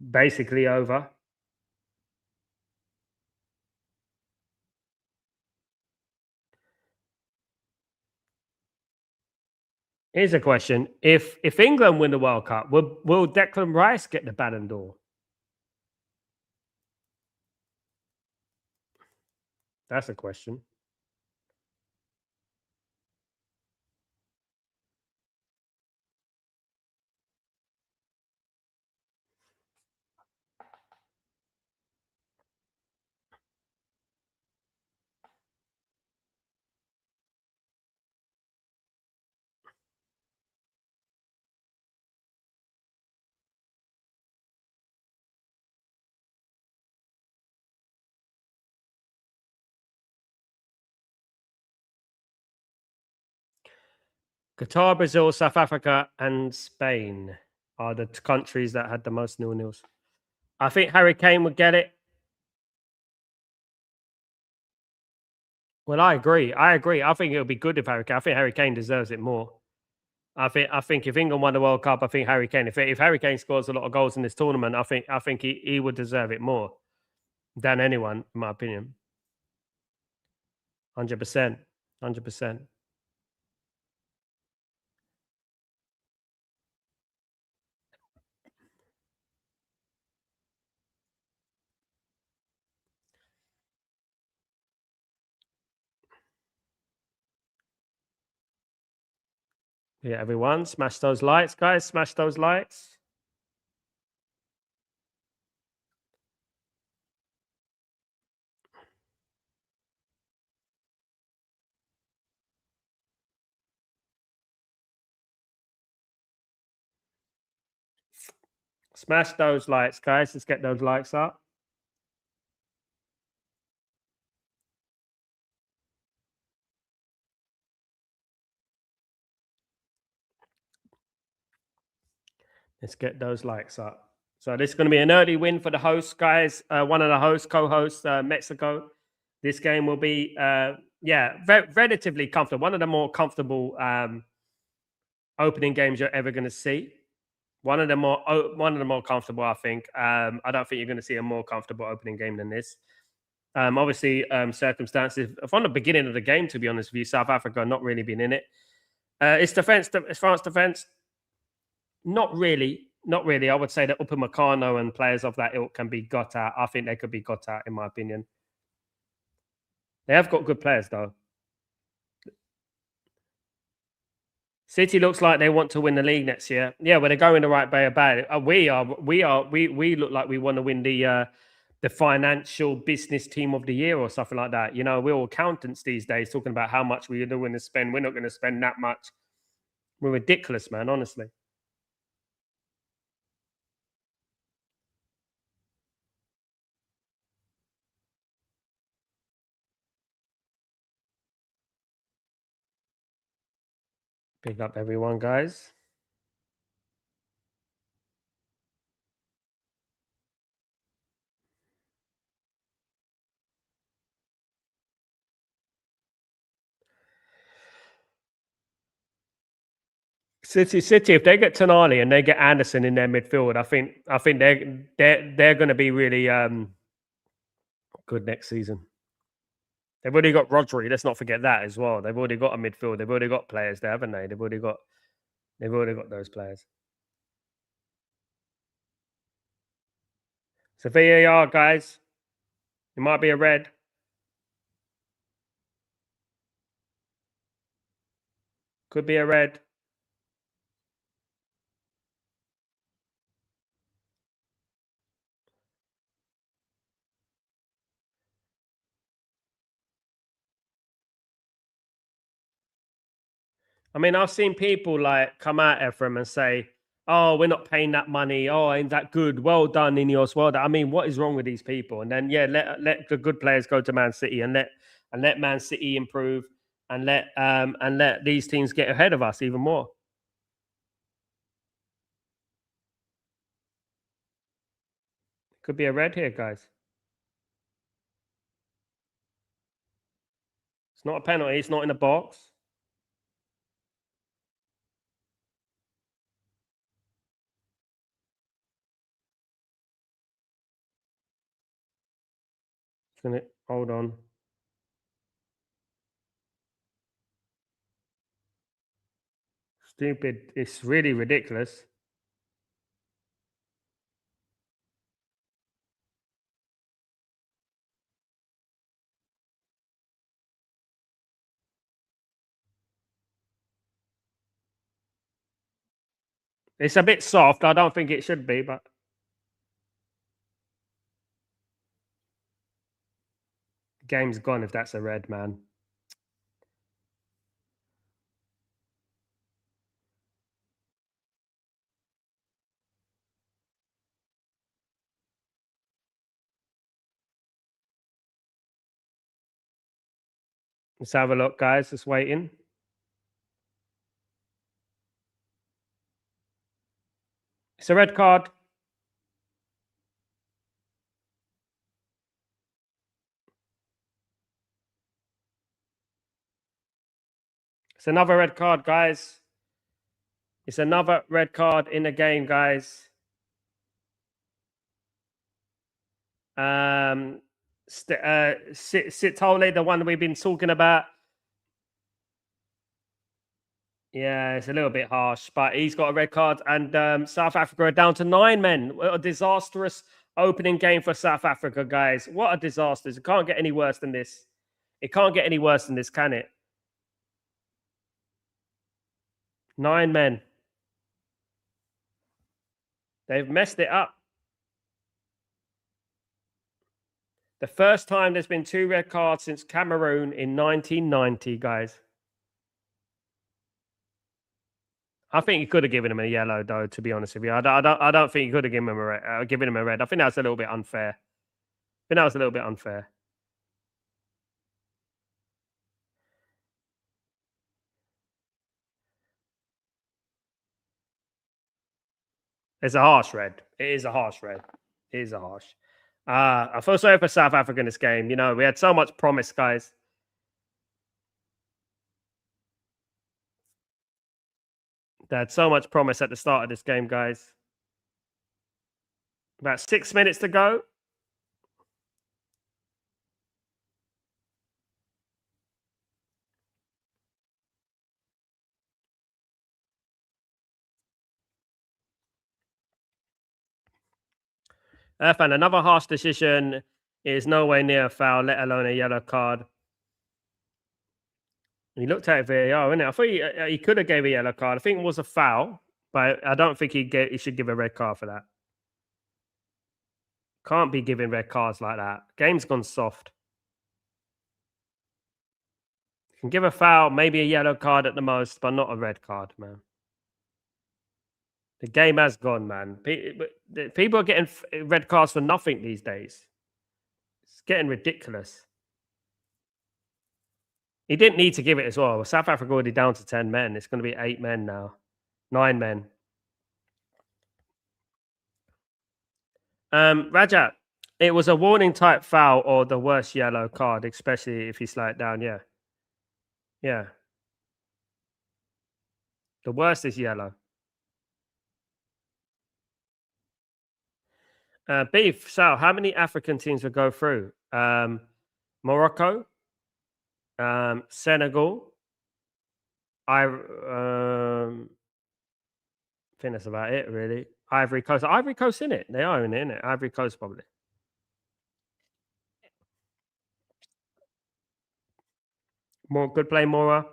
basically over. Here's a question: If England win the World Cup, will Declan Rice get the Ballon d'Or? That's a question. Qatar, Brazil, South Africa, and Spain are the countries that had the most nil-nils. I think Harry Kane would get it. Well, I agree. I think it would be good if Harry Kane. I think Harry Kane deserves it more. I think if England won the World Cup, I think Harry Kane. If Harry Kane scores a lot of goals in this tournament, I think he would deserve it more than anyone, in my opinion. 100%. 100%. Yeah, everyone, smash those lights, guys. Smash those lights. Smash those lights, guys. Let's get those lights up. Let's get those likes up. So this is going to be an early win for the hosts, guys. One of the hosts, co-hosts, Mexico. This game will be, relatively comfortable. One of the more comfortable opening games you're ever going to see. One of the more comfortable, I think. I don't think you're going to see a more comfortable opening game than this. Obviously, circumstances from the beginning of the game, to be honest with you, South Africa not really been in it. It's defense, it's France defense. Not really, not really. I would say that Upamecano and players of that ilk can be got out. I think they could be got out, in my opinion. They have got good players, though. City looks like they want to win the league next year. Yeah, well, they're going the right way about it. We look like we want to win the financial business team of the year or something like that. You know, we're all accountants these days talking about how much we're going to spend. We're not going to spend that much. We're ridiculous, man, honestly. Big up everyone, guys. City, if they get Tonali and they get Anderson in their midfield, I think they're going to be really good next season. They've already got Rodri. Let's not forget that as well. They've already got a midfield. They've already got players there, haven't they? They've already got those players. So VAR, guys, it might be a red. Could be a red. I mean, I've seen people like come out Ephraim and say, "Oh, we're not paying that money. Oh, ain't that good? Well done, Ineos. Well done." I mean, what is wrong with these people? And then let the good players go to Man City and let Man City improve and let these teams get ahead of us even more. Could be a red here, guys. It's not a penalty. It's not in the box. It's gonna hold on. Stupid. It's really ridiculous. It's a bit soft. I don't think it should be, but game's gone if that's a red, man. Let's have a look, guys. Just waiting. It's a red card. It's another red card, guys. It's another red card in the game, guys. Sitole, the one we've been talking about. Yeah, it's a little bit harsh, but he's got a red card, and South Africa are down to 9 men. What a disastrous opening game for South Africa, guys. What a disaster. It can't get any worse than this. It can't get any worse than this, can it? 9 men. They've messed it up. The first time there's been 2 red cards since Cameroon in 1990, guys. I think you could have given him a yellow, though. To be honest with you, I don't think you could have given him a red. I think that's a little bit unfair. I think that was a little bit unfair. It's a harsh red. It is a harsh red. It is a harsh. I feel sorry for South Africa in this game. You know, we had so much promise, guys. They had so much promise at the start of this game, guys. About 6 minutes to go. And another harsh decision is nowhere near a foul, let alone a yellow card. He looked at VAR, innit? I thought he could have gave a yellow card. I think it was a foul, but I don't think he should give a red card for that. Can't be giving red cards like that. Game's gone soft. You can give a foul, maybe a yellow card at the most, but not a red card, man. The game has gone, man. People are getting red cards for nothing these days. It's getting ridiculous. He didn't need to give it as well. South Africa already down to 10 men. It's going to be 8 men now. 9 men. Rajat, it was a warning type foul or the worst yellow card, especially if you slow it down. Yeah. Yeah. The worst is yellow. Beef, Sal, how many African teams will go through? Morocco, Senegal. I think that's about it, really. Ivory Coast. Ivory Coast in it. They are in it, innit? Ivory Coast, probably. More good play, Mora.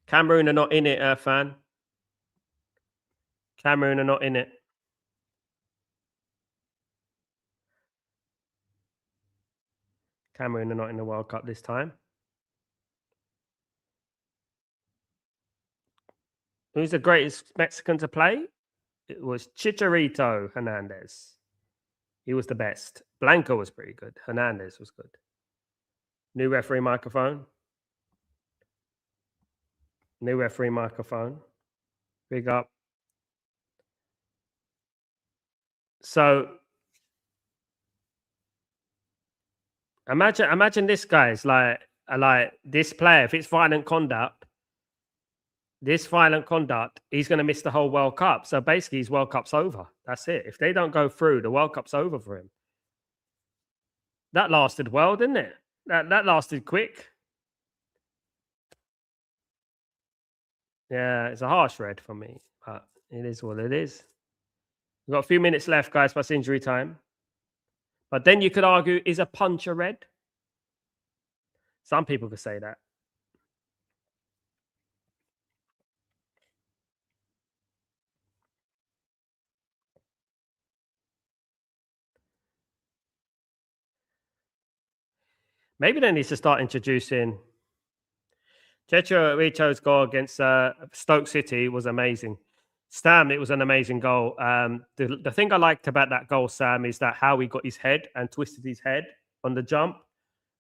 Cameroon are not in it, Fan. Cameroon are not in it. Cameroon are not in the World Cup this time. Who's the greatest Mexican to play? It was Chicharito Hernandez. He was the best. Blanco was pretty good. Hernandez was good. New referee microphone. New referee microphone. Big up. So imagine this guy's like this player. If it's violent conduct, he's going to miss the whole World Cup. So basically, his World Cup's over. That's it. If they don't go through, the World Cup's over for him. That lasted well, didn't it? That lasted quick. Yeah, it's a harsh red for me, but it is what it is. We've got a few minutes left, guys, past injury time. But then you could argue, is a punch a red? Some people could say that. Maybe they need to start introducing. Chetcherito's goal against Stoke City was amazing. Sam, it was an amazing goal. The thing I liked about that goal, Sam, is that how he got his head and twisted his head on the jump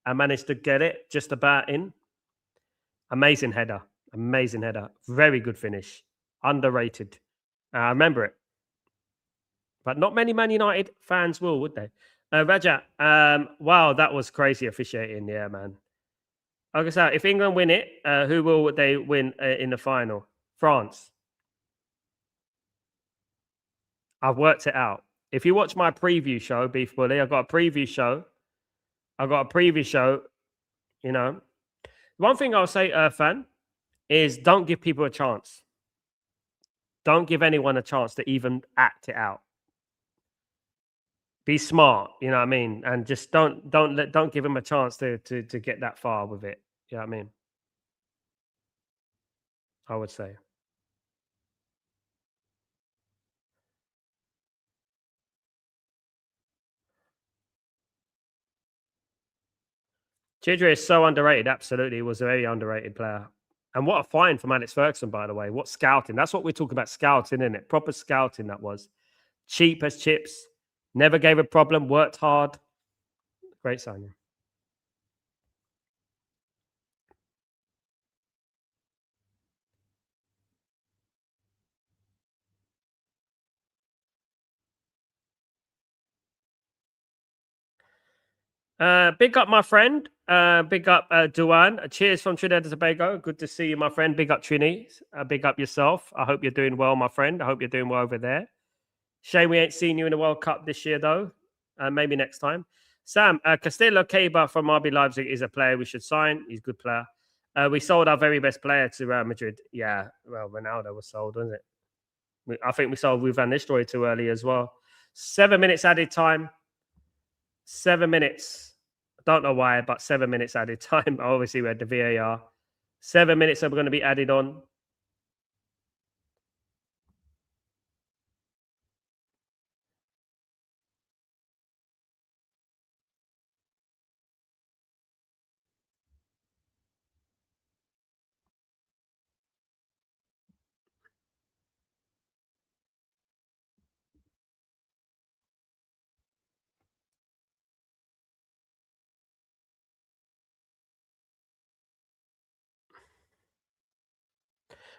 and managed to get it just about in. Amazing header. Amazing header. Very good finish. Underrated. I remember it. But not many Man United fans will, would they? Raja, wow, that was crazy officiating. Yeah, man. Like I said, if England win it, who will they win in the final? France. I've worked it out. If you watch my preview show, Beef Bully, I've got a preview show. You know. One thing I'll say, Fan, is don't give people a chance. Don't give anyone a chance to even act it out. Be smart, you know what I mean? And just don't give him a chance to get that far with it. You know what I mean? I would say. Chidra is so underrated. Absolutely. He was a very underrated player. And what a find from Alex Ferguson, by the way. What scouting. That's what we're talking about, scouting, isn't it? Proper scouting that was. Cheap as chips. Never gave a problem. Worked hard. Great signing. Big up my friend. Big up Duan. Cheers from Trinidad and Tobago. Good to see you, my friend. Big up Trini. Big up yourself. I hope you're doing well, my friend. I hope you're doing well over there. Shame we ain't seen you in the World Cup this year, though. Maybe next time. Sam, Castillo Keba from RB Leipzig is a player we should sign. He's a good player. We sold our very best player to Real Madrid. Yeah, well, Ronaldo was sold, wasn't it? I think we sold Van Nistelrooy too early as well. 7 minutes added time. 7 minutes. I don't know why, but 7 minutes added time. Obviously, we had the VAR. 7 minutes are going to be added on.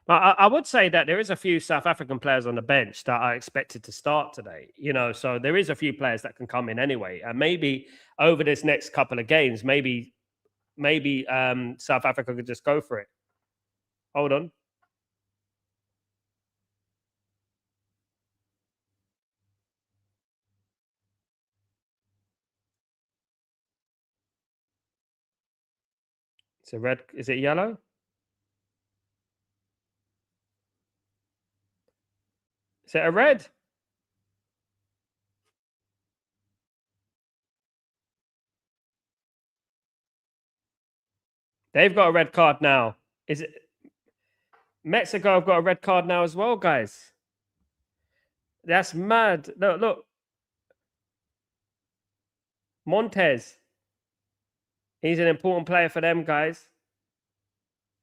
But I would say that there is a few South African players on the bench that are expected to start today. So there is a few players that can come in anyway, and maybe over this next couple of games, maybe South Africa could just go for it. Hold on. It's a red. Is it yellow? Is it a red? They've got a red card now. Is it Mexico have got a red card now as well, guys? That's mad. Look. Montez. He's an important player for them, guys.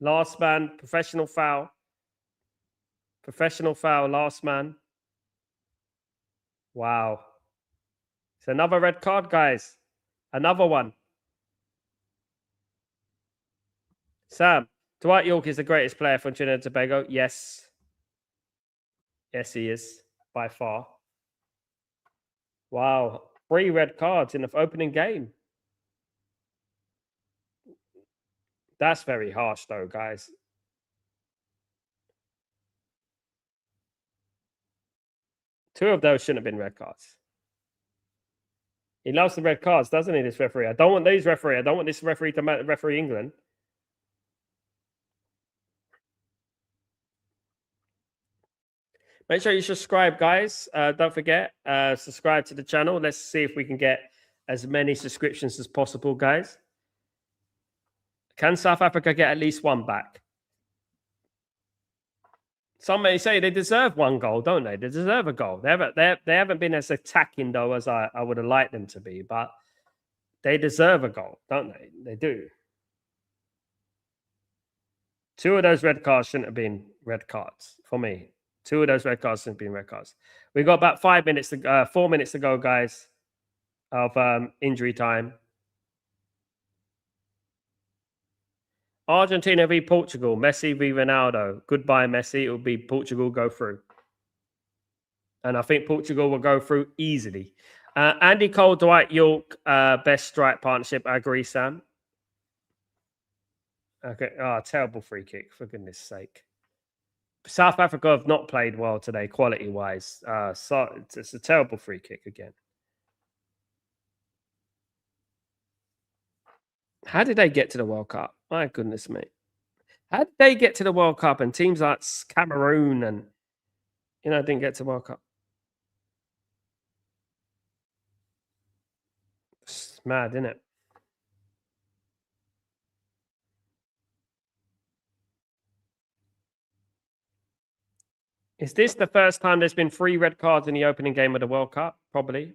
Last man, professional foul. Professional foul, last man. Wow. It's another red card, guys. Another one. Sam, Dwight York is the greatest player from Trinidad and Tobago. Yes. Yes, he is. By far. Wow. 3 red cards in the opening game. That's very harsh, though, guys. Two of those shouldn't have been red cards. He loves the red cards, doesn't he, this referee? I don't want these referee. I don't want this referee to referee England. Make sure you subscribe, guys. Don't forget, subscribe to the channel. Let's see if we can get as many subscriptions as possible, guys. Can South Africa get at least one back? Some may say they deserve 1 goal, don't they? They deserve a goal. They haven't been as attacking, though, as I would have liked them to be, but they deserve a goal, don't they? They do. 2 of those red cards shouldn't have been red cards for me. 2 of those red cards shouldn't have been red cards. We've got about 4 minutes to go, guys, of injury time. Argentina v Portugal. Messi v Ronaldo. Goodbye, Messi. It will be Portugal go through. And I think Portugal will go through easily. Andy Cole, Dwight York, best strike partnership. I agree, Sam. Okay. Terrible free kick, for goodness sake. South Africa have not played well today, quality-wise. So it's a terrible free kick again. How did they get to the World Cup? My goodness me. How did they get to the World Cup and teams like Cameroon and, didn't get to the World Cup? It's mad, isn't it? Is this the first time there's been 3 red cards in the opening game of the World Cup? Probably.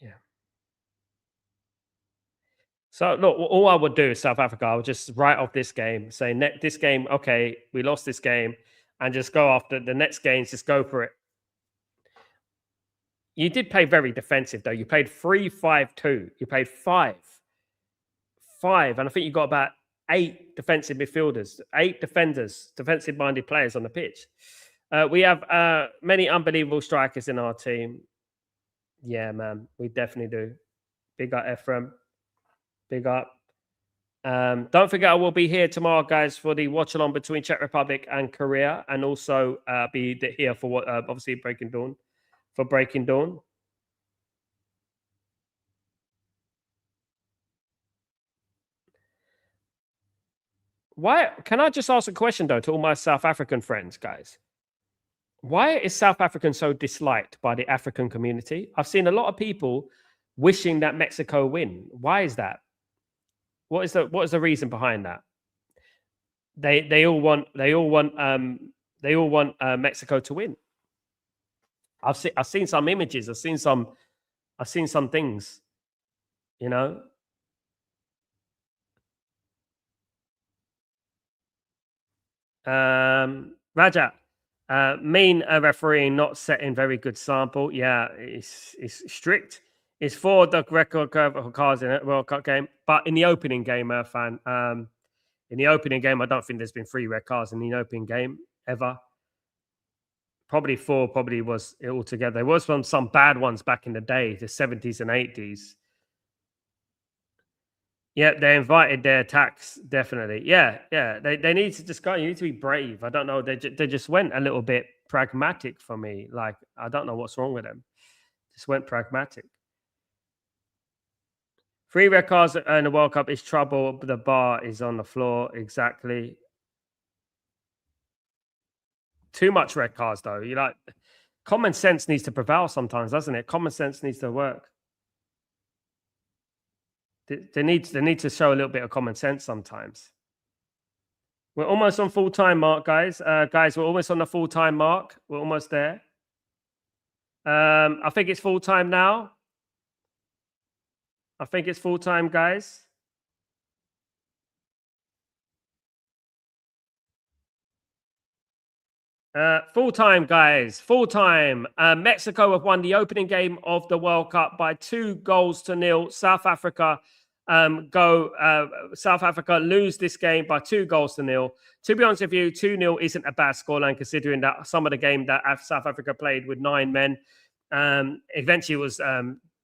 Yeah. So, look, all I would do is South Africa, I would just write off this game, say, this game, okay, we lost this game, and just go after the next games, just go for it. You did play very defensive, though. You played 3-5-2. You played 5. And I think you got about 8 defensive midfielders, 8 defenders, defensive-minded players on the pitch. We have many unbelievable strikers in our team. Yeah, man, we definitely do. Big up, Ephraim. Big up. Don't forget, I will be here tomorrow, guys, for the watch along between Czech Republic and Korea, and also be here for what obviously Breaking Dawn. For Breaking Dawn. Why? Can I just ask a question though to all my South African friends, guys? Why is South African so disliked by the African community? I've seen a lot of people wishing that Mexico win. Why is that? What is the reason behind that? They all want Mexico to win. I've seen some images. I've seen some things. You know. Raja, mean refereeing not setting very good sample. Yeah, it's strict. It's for the record curve of cards in a World Cup game, but in the opening game, fan. In the opening game, I don't think there's been 3 red cards in the opening game ever. Probably 4. Probably was it altogether. There was some bad ones back in the day, the 70s and 80s. Yeah, they invited their attacks, definitely. Yeah. They need to just go. You need to be brave. I don't know. They just went a little bit pragmatic for me. Like, I don't know what's wrong with them. Just went pragmatic. 3 red cards in the World Cup is trouble. The bar is on the floor. Exactly. Too much red cards, though. You like common sense needs to prevail sometimes, doesn't it? Common sense needs to work. They need to show a little bit of common sense sometimes. We're almost on full time mark, guys. Guys, we're almost on the full time mark. We're almost there. I think it's full time now. I think it's full time, guys. Full time, guys. Full time. Mexico have won the opening game of the World Cup by 2-0. South Africa South Africa lose this game by 2-0. To be honest with you, 2-0 isn't a bad scoreline considering that some of the game that South Africa played with 9 men. Eventually it was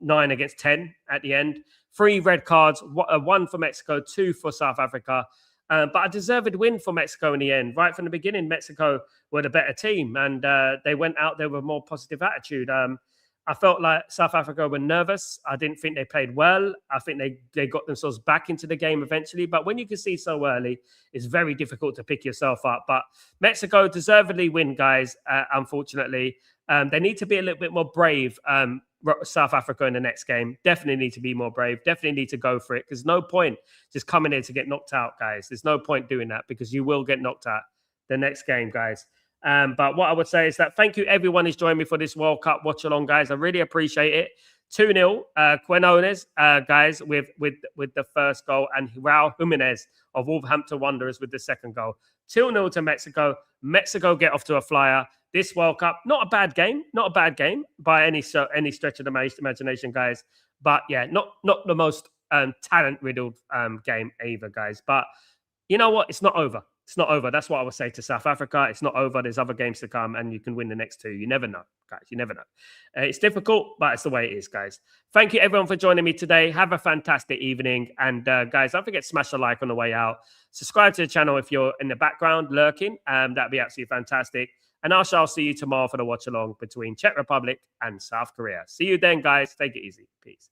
9 against 10 at the end. 3 red cards, 1 for Mexico, 2 for South Africa. But a deserved win for Mexico in the end. Right from the beginning, Mexico were the better team, and they went out there with a more positive attitude. I felt like South Africa were nervous. I didn't think they played well. I think they got themselves back into the game eventually. But when you can see so early, it's very difficult to pick yourself up. But Mexico deservedly win, guys, unfortunately. They need to be a little bit more brave, South Africa, in the next game. Definitely need to be more brave. Definitely need to go for it. There's no point just coming in to get knocked out, guys. There's no point doing that because you will get knocked out the next game, guys. But what I would say is that thank you everyone who's joined me for this World Cup watch along, guys. I really appreciate it. 2-0, Quinones, guys, with the first goal, and Raul Jimenez of Wolverhampton Wanderers with the second goal. 2-0 to Mexico. Mexico get off to a flyer. This World Cup, not a bad game by any stretch of the imagination, guys. But yeah, not the most talent-riddled game either, guys. But you know what? It's not over. It's not over. That's what I would say to South Africa. It's not over. There's other games to come, and you can win the next 2. You never know, guys. You never know. It's difficult, but it's the way it is, guys. Thank you, everyone, for joining me today. Have a fantastic evening. And, guys, don't forget to smash a like on the way out. Subscribe to the channel if you're in the background lurking. That'd be absolutely fantastic. And I shall see you tomorrow for the watch-along between Czech Republic and South Korea. See you then, guys. Take it easy. Peace.